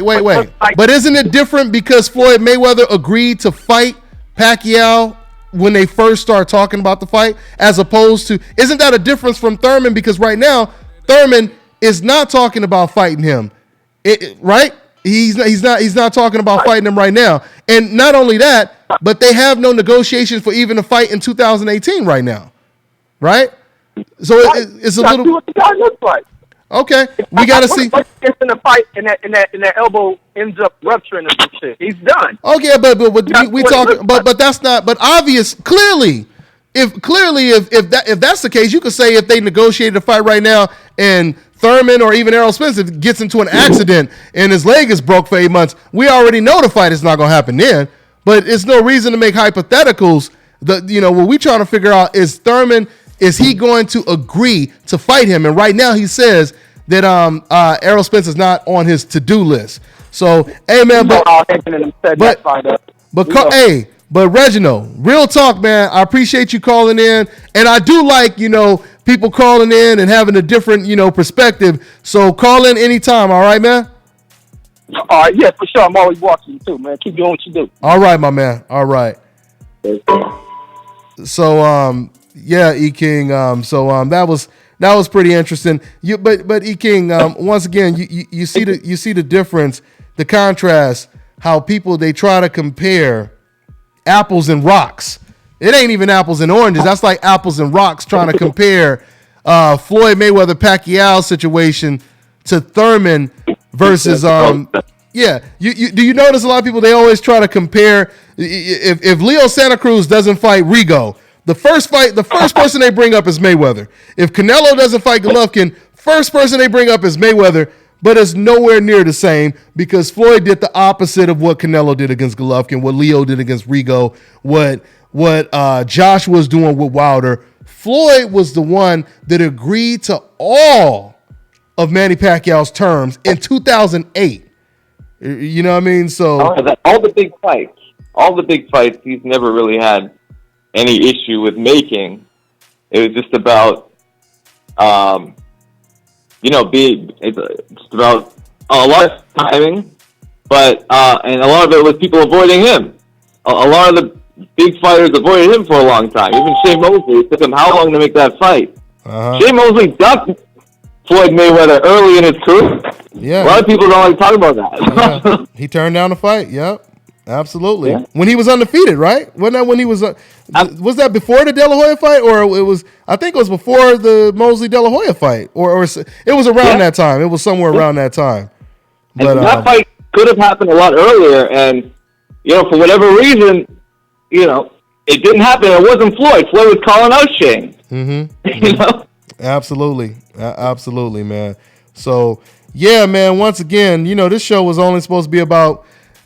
No, wait. But isn't it different because Floyd Mayweather agreed to fight Pacquiao when they first started talking about the fight, as opposed to, isn't that a difference from Thurman? Because right now, Thurman is not talking about fighting him, right? He's not talking about fighting him right now. And not only that, but they have no negotiations for even a fight in 2018 right now, right? So it's a little. See what the guy looks like. Okay, we gotta see. What if in the fight and that elbow ends up rupturing or some shit? He's done. Okay, but we talk. But that's not. But obvious, clearly, if that's the case, you could say if they negotiated a fight right now and Thurman or even Errol Spence gets into an accident and his leg is broke for 8 months, we already know the fight is not going to happen then. But it's no reason to make hypotheticals. What we trying to figure out is Thurman. Is he going to agree to fight him? And right now he says that Errol Spence is not on his to-do list. So, hey man, but Reginald, real talk, man. I appreciate you calling in, and I do like people calling in and having a different perspective. So call in anytime, all right, man. All right, yeah, for sure. I'm always watching you too, man. Keep doing what you do. All right, my man. All right. So yeah, E King. That was pretty interesting. But E King, once again, you see the difference, the contrast, how people they try to compare apples and rocks. It ain't even apples and oranges. That's like apples and rocks trying to compare Floyd Mayweather Pacquiao situation to Thurman versus yeah. Do you notice a lot of people, they always try to compare if Leo Santa Cruz doesn't fight Rigo, the first person they bring up is Mayweather. If Canelo doesn't fight Golovkin, first person they bring up is Mayweather, but it's nowhere near the same because Floyd did the opposite of what Canelo did against Golovkin, what Leo did against Rigo, what Josh was doing with Wilder. Floyd was the one that agreed to all of Manny Pacquiao's terms in 2008. You know what I mean? So all the big fights, he's never really had any issue with making. It was just about, it's about a lot of timing, but and a lot of it was people avoiding him. A lot of the big fighters avoided him for a long time. Even Shane Mosley, it took him how long to make that fight? Shane Mosley ducked Floyd Mayweather early in his career. Yeah, a lot of people don't like to talk about that. Yeah. He turned down the fight. Yep. Absolutely. Yeah. When he was undefeated, right? Wasn't that when he was? Was that before the De La Hoya fight, or it was? I think it was before the Mosley De La Hoya fight, or it was around that time. It was somewhere around that time. But that fight could have happened a lot earlier, and for whatever reason, it didn't happen. It wasn't Floyd. Floyd was calling out Shane. Mm-hmm. Absolutely, absolutely, man. So yeah, man. Once again, this show was only supposed to be about.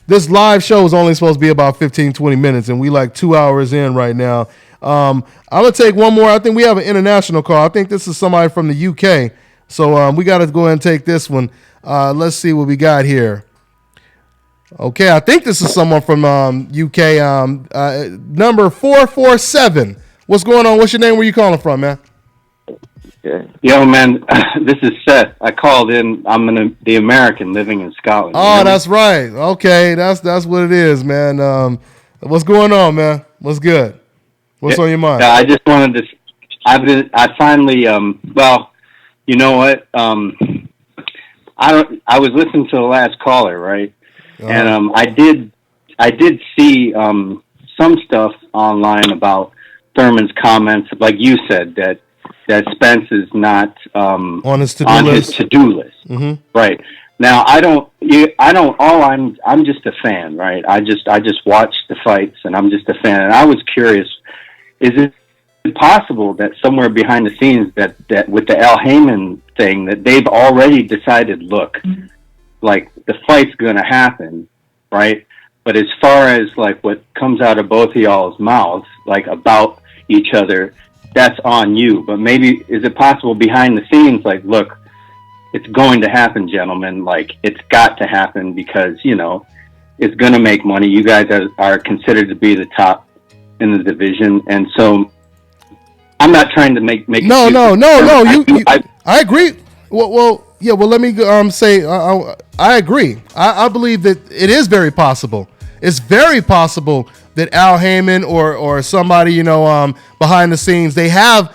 This live show is only supposed to be about 15, 20 minutes, and we like 2 hours in right now. I'm going to take one more. I think we have an international call. I think this is somebody from the UK. So we got to go ahead and take this one. Let's see what we got here. Okay, I think this is someone from UK. Number 447. What's going on? What's your name? Where you calling from, man? Yo, man, this is Seth. I called in. I'm the American living in Scotland. Oh, that's right. Okay, that's what it is, man. What's going on, man? What's good? What's on your mind? I just wanted to. I finally. Well, you know what? I was listening to the last caller, right? And I did see some stuff online about Thurman's comments, like you said, that Spence is not on his to-do list. Mm-hmm. Right. Now I'm just a fan, right? I just watch the fights and I'm just a fan. And I was curious, is it possible that somewhere behind the scenes that with the Al Heyman thing that they've already decided, look, like the fight's gonna happen, right? But as far as like what comes out of both of y'all's mouths, like about each other, that's on you. But maybe, is it possible behind the scenes, like, look, it's going to happen, gentlemen. Like, it's got to happen because, is going to make money. You guys are considered to be the top in the division, and so I'm not trying to make. No. I agree. Well, yeah. Well, let me say I agree. I believe that it is very possible. It's very possible that Al Heyman or somebody behind the scenes, they have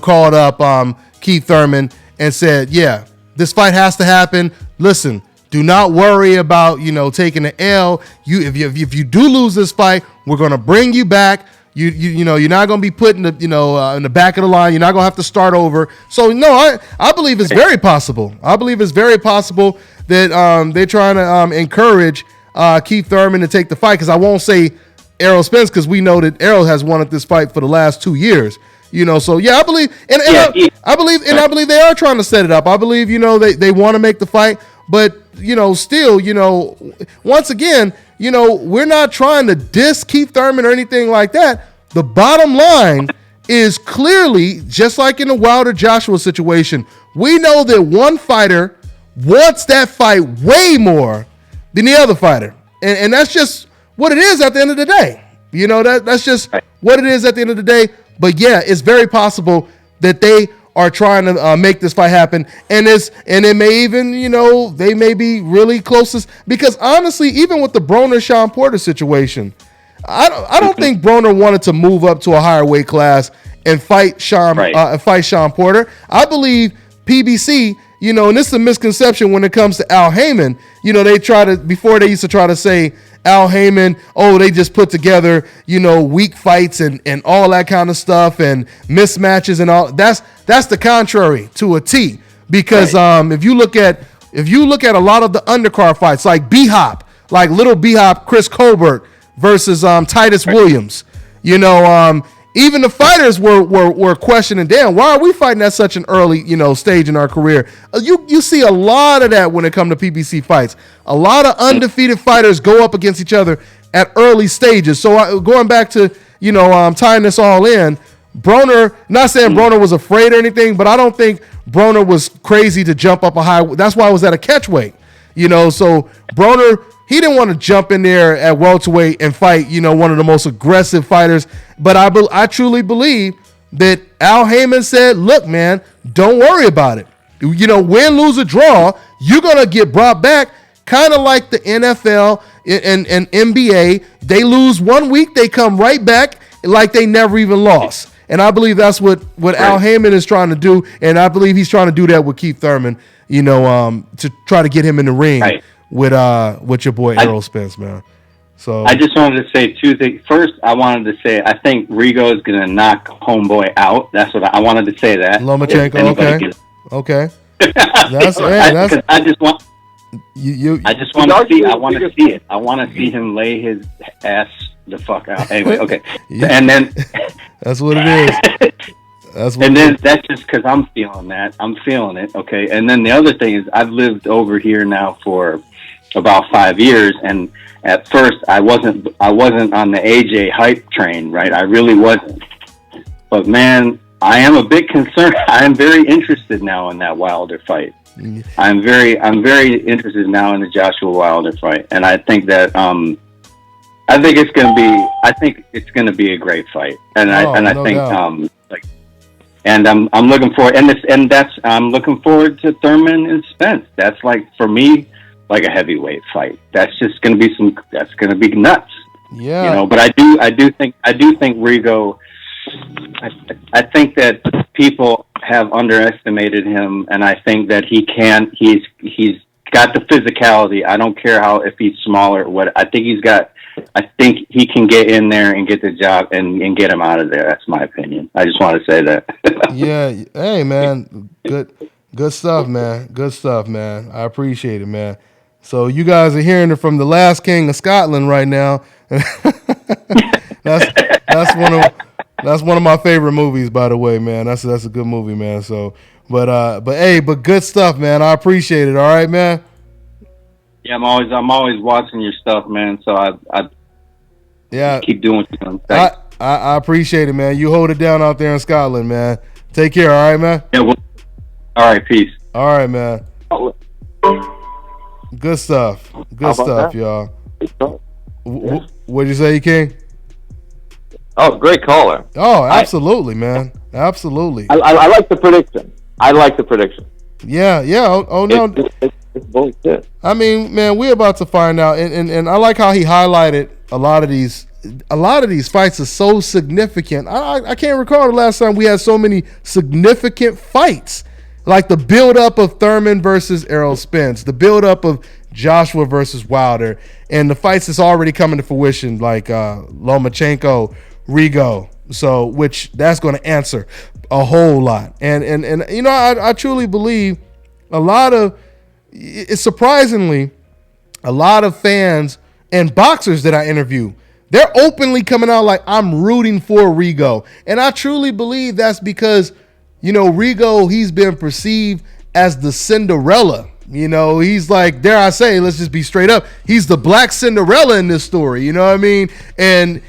called up Keith Thurman and said, yeah, this fight has to happen. Listen, do not worry about taking the L. If you do lose this fight, we're gonna bring you back. You're not gonna be put in the in the back of the line. You're not gonna have to start over. So no, I believe it's very possible. I believe it's very possible that they're trying to encourage Keith Thurman to take the fight, because I won't say Errol Spence, because we know that Errol has wanted this fight for the last 2 years. So yeah, I believe, I believe they are trying to set it up. I believe they want to make the fight, but still, once again, we're not trying to diss Keith Thurman or anything like that. The bottom line is clearly, just like in the Wilder Joshua situation, we know that one fighter wants that fight way more than the other fighter. And that's just what it is at the end of the day. That's just what it is at the end of the day. But yeah, it's very possible that they are trying to make this fight happen. And it may even, they may be really closest, because honestly, even with the Broner-Sean Porter situation, I don't think Broner wanted to move up to a higher weight class and fight Sean Porter. I believe PBC, and this is a misconception when it comes to Al Heyman. They used to try to say Al Heyman, they just put together, weak fights and all that kind of stuff and mismatches and all. That's the contrary to a T, because if you look at a lot of the undercard fights, like B-Hop, like Little B-Hop, Chris Colbert versus Titus Williams, even the fighters were questioning, damn, why are we fighting at such an early, stage in our career? You see a lot of that when it comes to PBC fights. A lot of undefeated fighters go up against each other at early stages. So going back to, tying this all in, Broner, not saying Broner was afraid or anything, but I don't think Broner was crazy to jump up a high. That's why I was at a catch weight, so Broner, he didn't want to jump in there at welterweight and fight, one of the most aggressive fighters. But I truly believe that Al Heyman said, look, man, don't worry about it. Win, lose, or draw, you're going to get brought back, kind of like the NFL and NBA. They lose 1 week, they come right back like they never even lost. And I believe that's what Al Heyman is trying to do. And I believe he's trying to do that with Keith Thurman, to try to get him in the ring. Right. With your boy Errol Spence, man. So I just wanted to say two things. First, I wanted to say I think Rigo is going to knock homeboy out. That's what I wanted to say. That Lomachenko, okay. I just want to see. I want to see it. I want to see him lay his ass the fuck out. Anyway, okay. Yeah. And then that's what it is. That's just because I'm feeling that. I'm feeling it. Okay. And then the other thing is, I've lived over here now for about 5 years, and at first I wasn't on the AJ hype train, right? I really wasn't. But man, I am a bit concerned. I am very interested now in that Wilder fight. Mm-hmm. I'm very interested now in the Joshua Wilder fight, and I think that I think it's gonna be a great fight, and I think I'm looking forward, I'm looking forward to Thurman and Spence. That's like, for me, like a heavyweight fight. That's gonna be nuts. Yeah. But I do think Rigo, I think that people have underestimated him, and I think that he's got the physicality. I don't care if he's smaller or what. I think he can get in there and get the job and get him out of there. That's my opinion. I just want to say that. Yeah. Hey, man. Good stuff, man. Good stuff, man. I appreciate it, man. So you guys are hearing it from the last king of Scotland right now. That's one of my favorite movies, by the way, man. That's a good movie, man. So, but good stuff, man. I appreciate it. All right, man. Yeah, I'm always watching your stuff, man. So I keep doing it. I appreciate it, man. You hold it down out there in Scotland, man. Take care, all right, man. Yeah. All right, peace. All right, man. Good stuff. Good stuff, y'all. What'd you say, King? Oh, great caller. Oh, absolutely, man. Absolutely. I like the prediction. Yeah. Oh no. It's bullshit. I mean, man, we're about to find out, and I like how he highlighted a lot of these fights are so significant. I can't recall the last time we had so many significant fights, like the build-up of Thurman versus Errol Spence, the build-up of Joshua versus Wilder, and the fights that's already coming to fruition, like Lomachenko, Rigondeaux. So, which that's going to answer a whole lot, and you know, I truly believe surprisingly, a lot of fans and boxers that I interview, they're openly coming out like, I'm rooting for Rigondeaux. And I truly believe that's because, you know, Rigondeaux, he's been perceived as the Cinderella. You know, he's like, dare I say, let's just be straight up, he's the black Cinderella in this story. You know what I mean? And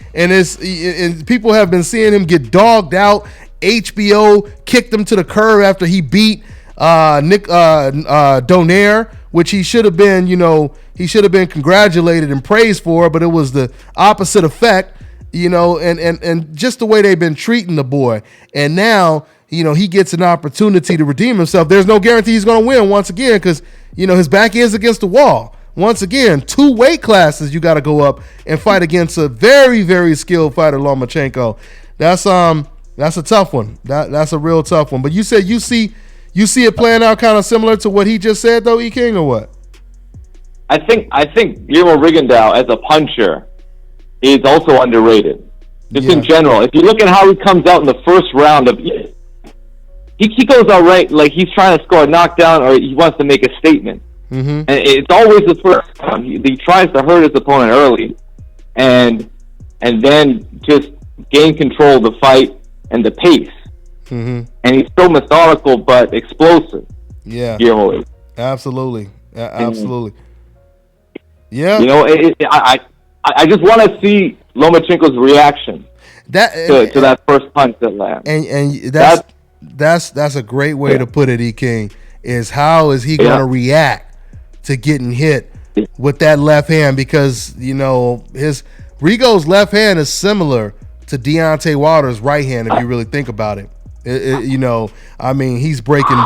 people have been seeing him get dogged out. HBO kicked him to the curb after he beat Nick Donaire, which he should have been, you know, he should have been congratulated and praised for, but it was the opposite effect, you know, and just the way they've been treating the boy. And now, you know, he gets an opportunity to redeem himself. There's no guarantee he's going to win once again because, you know, his back is against the wall. Once again, 2 weight classes you got to go up and fight against a very, very skilled fighter, Lomachenko. That's a tough one. That's a real tough one. But you said you see it playing out kind of similar to what he just said, though, E. King, or what? I think Guillermo Rigondeaux as a puncher is also underrated. Just in general, if you look at how he comes out in the first round of, he goes out right like he's trying to score a knockdown or he wants to make a statement. Mm-hmm. And it's always the first round. He tries to hurt his opponent early, and then just gain control of the fight and the pace. Mm-hmm. And he's so methodical but explosive. Yeah, Guillermo. Absolutely. Yeah, you know, I just want to see Lomachenko's reaction to that first punch that landed. And that's a great way to put it, E. King. Is how is he going to react to getting hit with that left hand? Because, you know, Rigo's left hand is similar to Deontay Wilder's right hand if you really think about it. You know, I mean, he's breaking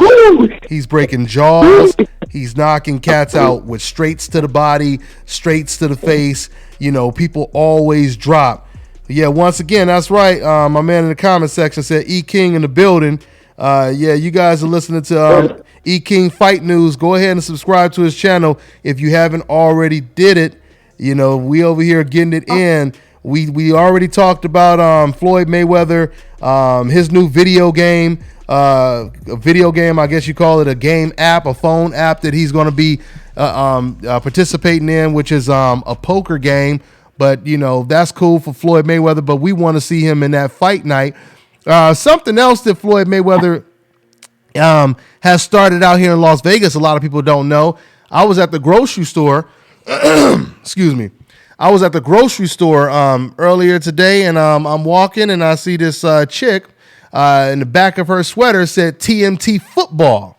jaws. He's knocking cats out with straights to the body, straights to the face. You know, people always drop. Yeah, once again, that's right. My man in the comment section said E. King in the building. Yeah, you guys are listening to E. King Fight News. Go ahead and subscribe to his channel if you haven't already did it. You know, we over here getting it in. We already talked about Floyd Mayweather, his new video game, I guess you call it a game app, a phone app that he's going to be participating in, which is a poker game. But, you know, that's cool for Floyd Mayweather, but we want to see him in that fight night. Something else that Floyd Mayweather has started out here in Las Vegas, a lot of people don't know. I was at the grocery store. Excuse me. I was at the grocery store earlier today, and I'm walking, and I see this chick in the back of her sweater said TMT football.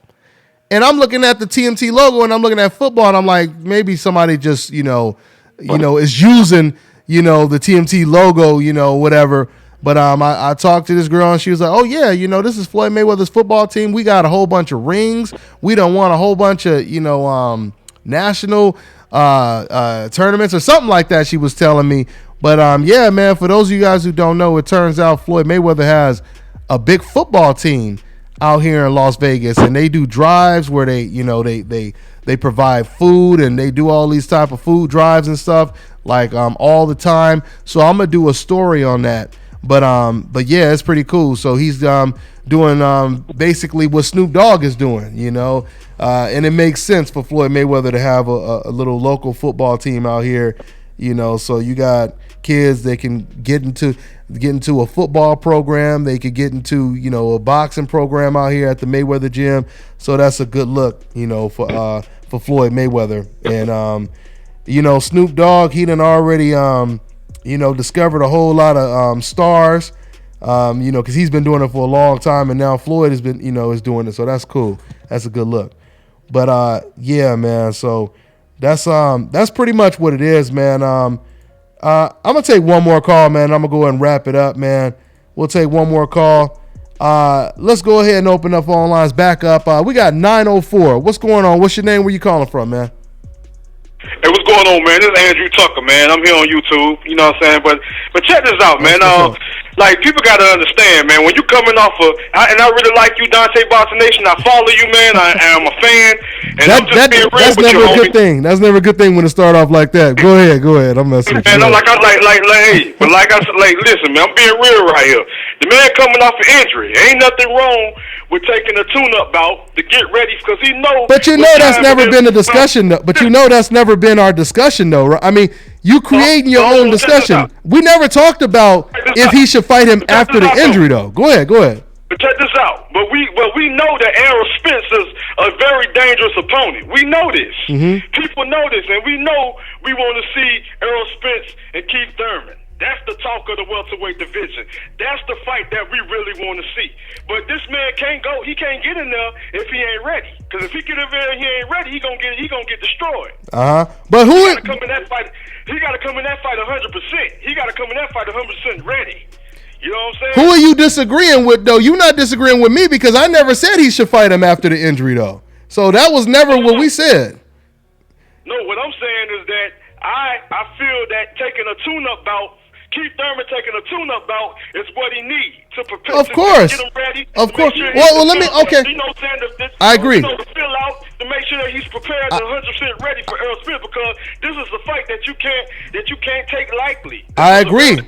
And I'm looking at the TMT logo, and I'm looking at football, and I'm like, maybe somebody just, you know, is using, you know, the TMT logo, you know, whatever. But I talked to this girl, and she was like, oh, yeah, you know, this is Floyd Mayweather's football team. We got a whole bunch of rings. We don't want a whole bunch of, you know, national tournaments or something like that, she was telling me. But yeah, man, for those of you guys who don't know, it turns out Floyd Mayweather has a big football team out here in Las Vegas, and they do drives where they, you know, they provide food, and they do all these type of food drives and stuff like all the time. So I'm gonna do a story on that. But yeah, it's pretty cool. So he's doing basically what Snoop Dogg is doing, you know, and it makes sense for Floyd Mayweather to have a little local football team out here, you know. So you got kids that can get into a football program, they could get into, you know, a boxing program out here at the Mayweather gym. So that's a good look, you know, for Floyd Mayweather. And you know, Snoop Dogg, he done already you know, discovered a whole lot of stars, you know, because he's been doing it for a long time, and now Floyd has been, you know, is doing it. So that's cool. That's a good look. But yeah, man. So That's pretty much what it is, man. I'm gonna take one more call, man. I'm gonna go ahead and wrap it up, man. We'll take one more call. Let's go ahead and open up phone lines back up. We got 904. What's going on? What's your name? Where you calling from, man? Hey, what's going on, man? This is Andrew Tucker, man. I'm here on YouTube. You know what I'm saying? But check this out, man. Like, people got to understand, man, when you coming off of, and I really like you, Dante Boxing Nation. I follow you, man. I am a fan. And I'm just being real that's with never you, a good thing. That's never a good thing when it start off like that. Go ahead. I'm messing with you. Man, hey, but like I said, like, listen, man, I'm being real right here. The man coming off an injury. Ain't nothing wrong with taking a tune-up bout to get ready because he knows. But you know that's never been a discussion, though. But you know that's never been our discussion, though. Right? I mean, you creating your own discussion. We never talked about if he should fight him after the injury, though. Go ahead. But check this out. But we know that Errol Spence is a very dangerous opponent. We know this. Mm-hmm. People know this, and we know we want to see Errol Spence and Keith Thurman. That's the talk of the welterweight division. That's the fight that we really want to see. But this man can't go. He can't get in there if he ain't ready. Because if he get in there and he ain't ready, he gonna get destroyed. But who? He got to come in that fight. He got to come in that fight 100%. He got to come in that fight 100% ready. You know what I'm saying? Who are you disagreeing with, though? You're not disagreeing with me because I never said he should fight him after the injury, though. So that was never what we said. No, what I'm saying is that I feel that taking a tune-up bout, Keith Thurman taking a tune-up bout is what he needs to prepare. Of course. To get him ready. Of course. Sure Well, let me. Okay. You know what I'm saying? I agree. To fill out to make sure that he's prepared and 100% ready for Errol Spence because this is a fight that you can't take lightly. I agree.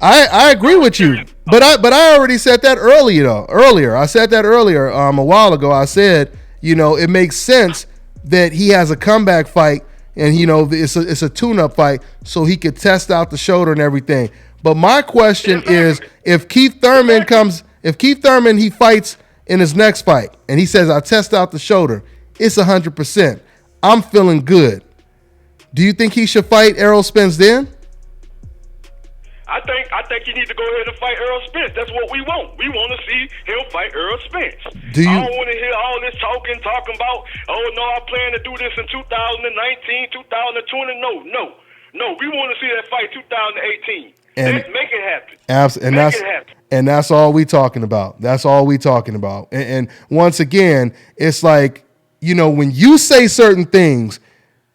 I agree with you. But I already said that earlier. I said that earlier a while ago. I said, it makes sense that he has a comeback fight and it's a tune-up fight so he could test out the shoulder and everything. But my question is, if Keith Thurman he fights in his next fight and he says I test out the shoulder, it's 100%. I'm feeling good. Do you think he should fight Errol Spence then? I think you need to go ahead and fight Errol Spence. That's what we want. We want to see him fight Errol Spence. I don't want to hear all this talking about, oh, no, I plan to do this in 2019, 2020. No. We want to see that fight 2018. And make it happen. And that's all we talking about. That's all we talking about. And once again, it's like, when you say certain things,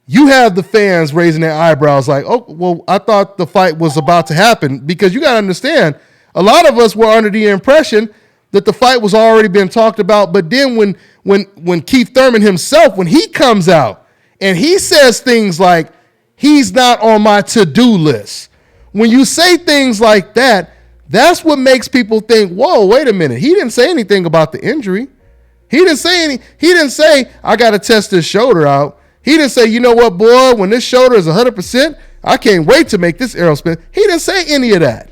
you have the fans raising their eyebrows like, oh, well, I thought the fight was about to happen. Because you got to understand, a lot of us were under the impression that the fight was already being talked about. But then when Keith Thurman himself, when he comes out and he says things like, he's not on my to-do list. When you say things like that, that's what makes people think, whoa, wait a minute. He didn't say anything about the injury. He didn't say, I got to test this shoulder out. He didn't say, you know what, boy, when this shoulder is 100%, I can't wait to make this Errol Spence. He didn't say any of that.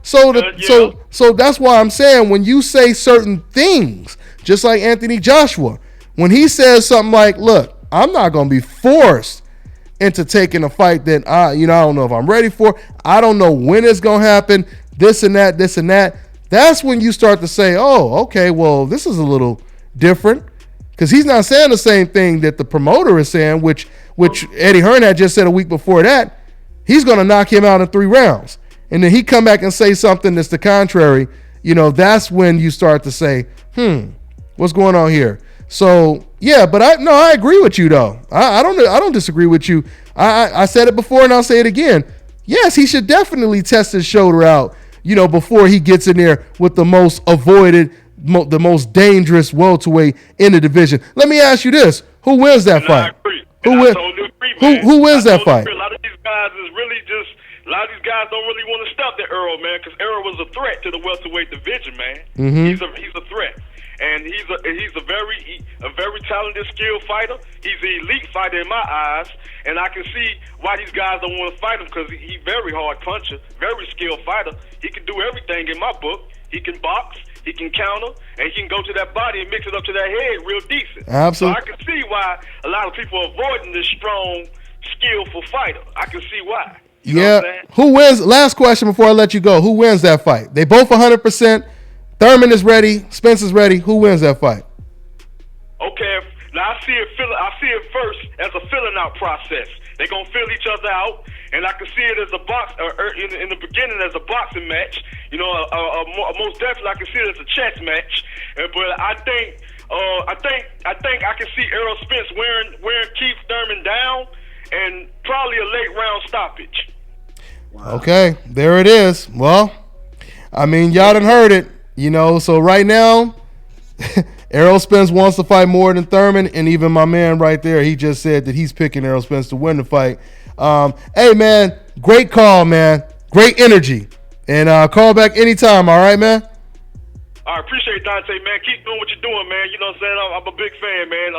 So that's why I'm saying when you say certain things, just like Anthony Joshua, when he says something like, look, I'm not going to be forced into taking a fight that I don't know if I'm ready for. I don't know when it's going to happen, this and that. That's when you start to say, oh, okay, well, this is a little different. Because he's not saying the same thing that the promoter is saying, which Eddie Hearn had just said a week before that. He's going to knock him out in 3 rounds. And then he come back and say something that's the contrary. That's when you start to say, what's going on here? So, yeah, but I agree with you, though. I don't disagree with you. I said it before and I'll say it again. Yes, he should definitely test his shoulder out, before he gets in there with the most avoided, the most dangerous welterweight in the division. Let me ask you this: who wins that fight? Who wins that fight? A lot of these guys don't really want to stop that Errol, man, because Errol was a threat to the welterweight division, man. Mm-hmm. He's a threat, and he's a very talented, skilled fighter. He's an elite fighter in my eyes, and I can see why these guys don't want to fight him because he's very hard puncher, very skilled fighter. He can do everything in my book. He can box. He can counter, and he can go to that body and mix it up to that head real decent. Absolutely. So I can see why a lot of people are avoiding this strong, skillful fighter. I can see why. You know what I'm saying? Who wins? Last question before I let you go. Who wins that fight? They both 100%. Thurman is ready. Spence is ready. Who wins that fight? Okay, Now I see it first as a filling out process. They're gonna fill each other out, and I can see it as a box in the beginning as a boxing match. You know, most definitely I can see it as a chess match. But I think I can see Errol Spence wearing Keith Thurman down, and probably a late round stoppage. Wow. Okay, there it is. Well, I mean, y'all done heard it, you know. So right now, Errol Spence wants to fight more than Thurman, and even my man right there, he just said that he's picking Errol Spence to win the fight. Hey, man, great call, man. Great energy. And call back anytime, all right, man? I appreciate Dante, man. Keep doing what you're doing, man. You know what I'm saying? I'm a big fan, man.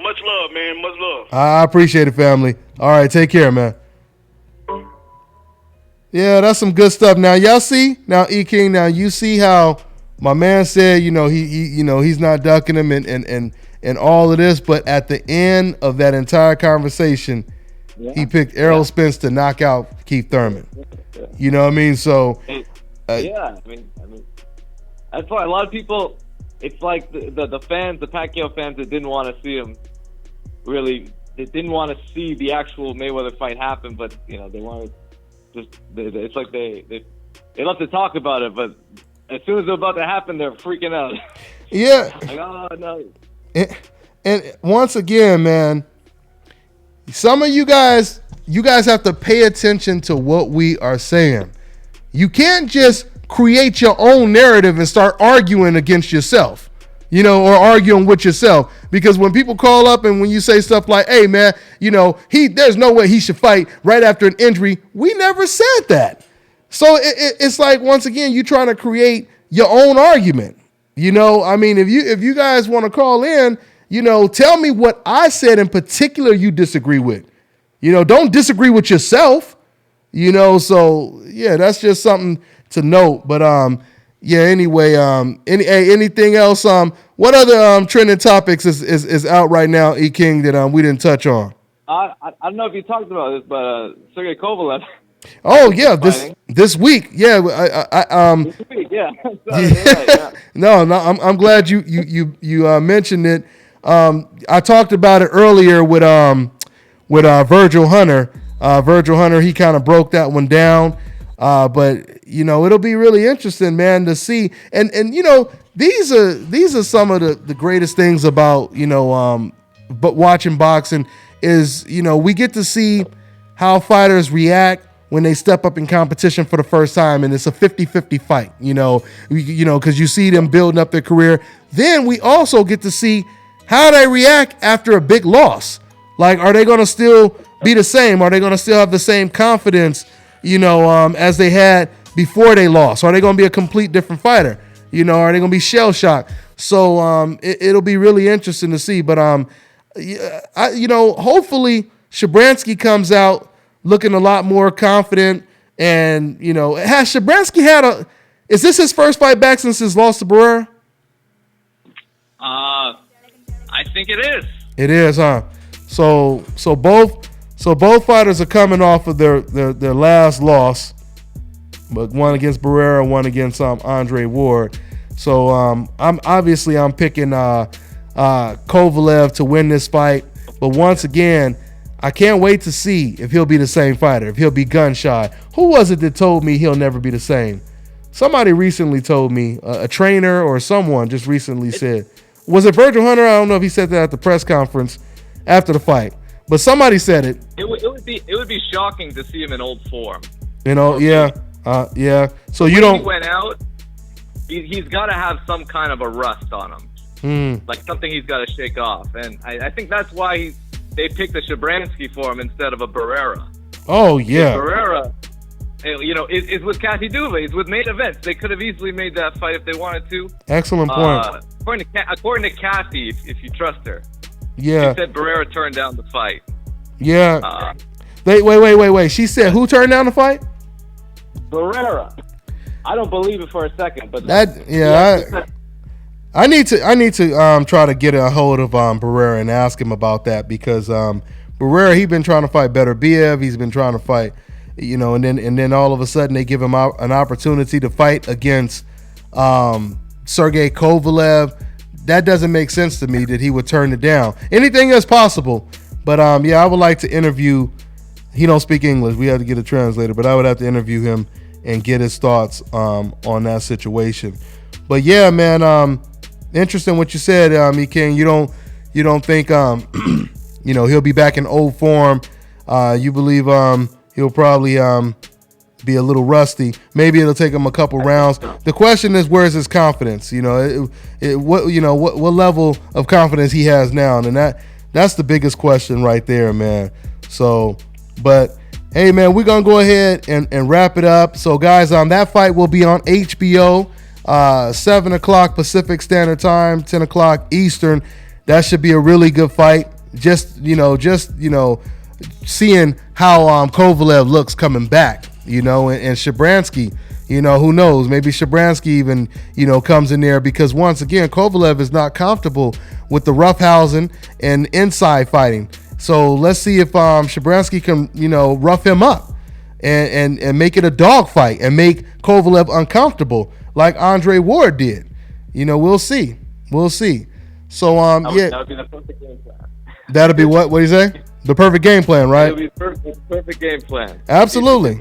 Much love, man. Much love. I appreciate it, family. All right, take care, man. Yeah, that's some good stuff. Now, y'all see? Now, E. King, now you see how my man said, you know, he's not ducking him and all of this, but at the end of that entire conversation, he picked Errol Spence to knock out Keith Thurman. You know what I mean? So, I mean, that's why a lot of people. It's like the fans, the Pacquiao fans that didn't want to see him. Really, they didn't want to see the actual Mayweather fight happen, but you know they wanted. It's like they love to talk about it, but as soon as it's about to happen, they're freaking out. Yeah. Like, oh no. And once again, man, some of you guys have to pay attention to what we are saying. You can't just create your own narrative and start arguing against yourself, you know, or arguing with yourself. Because when people call up and when you say stuff like, hey, man, you know, there's no way he should fight right after an injury. We never said that. So it's like, once again, you trying to create your own argument. You know, I mean, if you guys want to call in, you know, tell me what I said in particular you disagree with. You know, don't disagree with yourself. You know, so yeah, that's just something to note. But yeah, anyway, anything else? What other trending topics is out right now, E. King, that we didn't touch on? I don't know if you talked about this, but Sergey Kovalev. Oh yeah, this week, yeah. This week, yeah. Sorry, right, yeah. No, I'm glad you mentioned it. I talked about it earlier with Virgil Hunter. Virgil Hunter, he kind of broke that one down. But you know, it'll be really interesting, man, to see. And you know, these are some of the greatest things about, you know, but watching boxing is, you know, we get to see how fighters react when they step up in competition for the first time, and it's a 50-50 fight, you know, because you see them building up their career. Then we also get to see how they react after a big loss. Like, are they going to still be the same? Are they going to still have the same confidence, you know, as they had before they lost? Are they going to be a complete different fighter? You know, are they going to be shell shocked? So it'll be really interesting to see. But you know, hopefully Shabransky comes out looking a lot more confident. And you know, has Shabransky had is this his first fight back since his loss to Barrera? I think it is. It is, huh? So both fighters are coming off of their last loss, but one against Barrera, one against Andre Ward. So I'm picking Kovalev to win this fight. But once again, I can't wait to see if he'll be the same fighter, if he'll be gun shy. Who was it that told me he'll never be the same? Somebody recently told me, a trainer or someone just recently said. Was it Virgil Hunter? I don't know if he said that at the press conference after the fight, but somebody said it. It would be shocking to see him in old form. You know, yeah. So you when don't. He went out. He's got to have some kind of a rust on him, like something he's got to shake off, and I think that's why they picked a Shabransky for him instead of a Barrera. Oh yeah, Barrera, you know, is with Kathy Duva. He's with main events. They could have easily made that fight if they wanted to. Excellent point. According to Kathy, if you trust her, yeah, she said Barrera turned down the fight. Yeah. Wait. She said who turned down the fight? Barrera. I don't believe it for a second, but I need to try to get a hold of Barrera and ask him about that, because Barrera, he's been trying to fight Better Biev. He's been trying to fight, you know, and then all of a sudden they give him an opportunity to fight against Sergey Kovalev. that doesn't make sense to me that he would turn it down. Anything is possible, but I would like to interview. He don't speak English. We have to get a translator, but I would have to interview him and get his thoughts on that situation. But yeah, man, interesting what you said, E-King. You don't think he'll be back in old form. You believe he'll probably be a little rusty. Maybe it'll take him a couple rounds. The question is, where's his confidence? What level of confidence he has now, and that's the biggest question right there, man. So, but hey, man, we're gonna go ahead and wrap it up. So, guys, that fight will be on HBO, 7 o'clock Pacific Standard Time, 10 o'clock Eastern. That should be a really good fight. Just seeing how Kovalev looks coming back. And Shabransky, who knows? Maybe Shabransky even, comes in there, because once again, Kovalev is not comfortable with the roughhousing and inside fighting. So let's see if Shabransky can, rough him up and make it a dog fight and make Kovalev uncomfortable like Andre Ward did. We'll see. We'll see. So that would be the perfect game plan. That'll be what? What do you say? The perfect game plan, right? It'll be perfect game plan. Absolutely.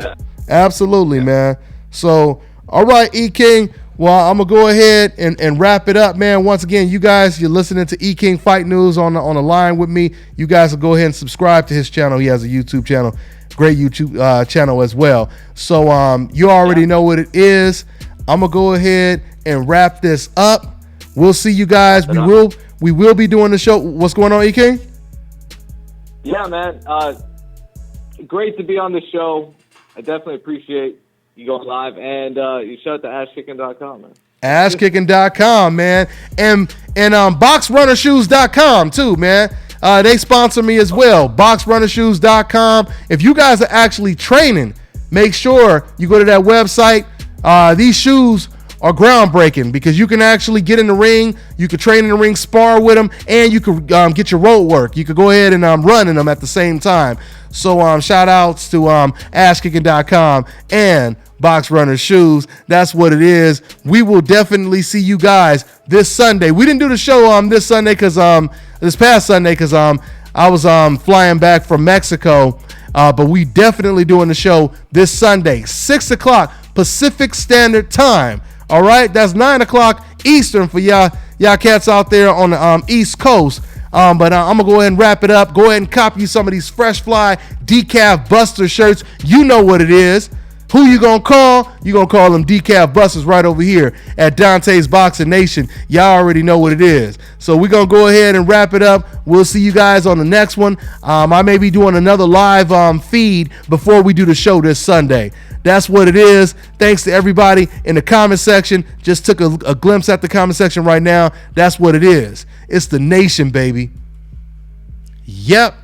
Absolutely, man. So, all right, E-King. Well, I'm going to go ahead and wrap it up, man. Once again, you guys, you're listening to E-King Fight News on the line with me. You guys will go ahead and subscribe to his channel. He has a YouTube channel, great YouTube channel as well. So, you already know what it is. I'm going to go ahead and wrap this up. We'll see you guys. We will be doing the show. What's going on, E-King? Yeah, man. Great to be on the show. I definitely appreciate you going live. And you shout out to AshKicking.com, man. AshKicking.com, man. And BoxRunnerShoes.com, too, man. They sponsor me as well. BoxRunnerShoes.com. If you guys are actually training, make sure you go to that website. These shoes are groundbreaking because you can actually get in the ring, you can train in the ring, spar with them, and you can get your road work. You could go ahead and run in them at the same time. So shout outs to AshKicking.com and Box Runner Shoes. That's what it is. We will definitely see you guys this Sunday. We didn't do the show this Sunday this past Sunday because I was flying back from Mexico. But we definitely doing the show this Sunday, 6 o'clock Pacific Standard Time. All right, that's 9 o'clock Eastern for y'all cats out there on the East Coast. But I'm gonna go ahead and wrap it up. Go ahead and copy some of these Fresh Fly Decaf Buster shirts. You know what it is. Who you gonna call? You gonna call them Decaf Busters right over here at Dante's Boxing Nation. Y'all already know what it is. So we're gonna go ahead and wrap it up. We'll see you guys on the next one. I may be doing another live feed before we do the show this Sunday. That's what it is. Thanks to everybody in the comment section. Just took a glimpse at the comment section right now. That's what it is. It's the nation, baby. Yep.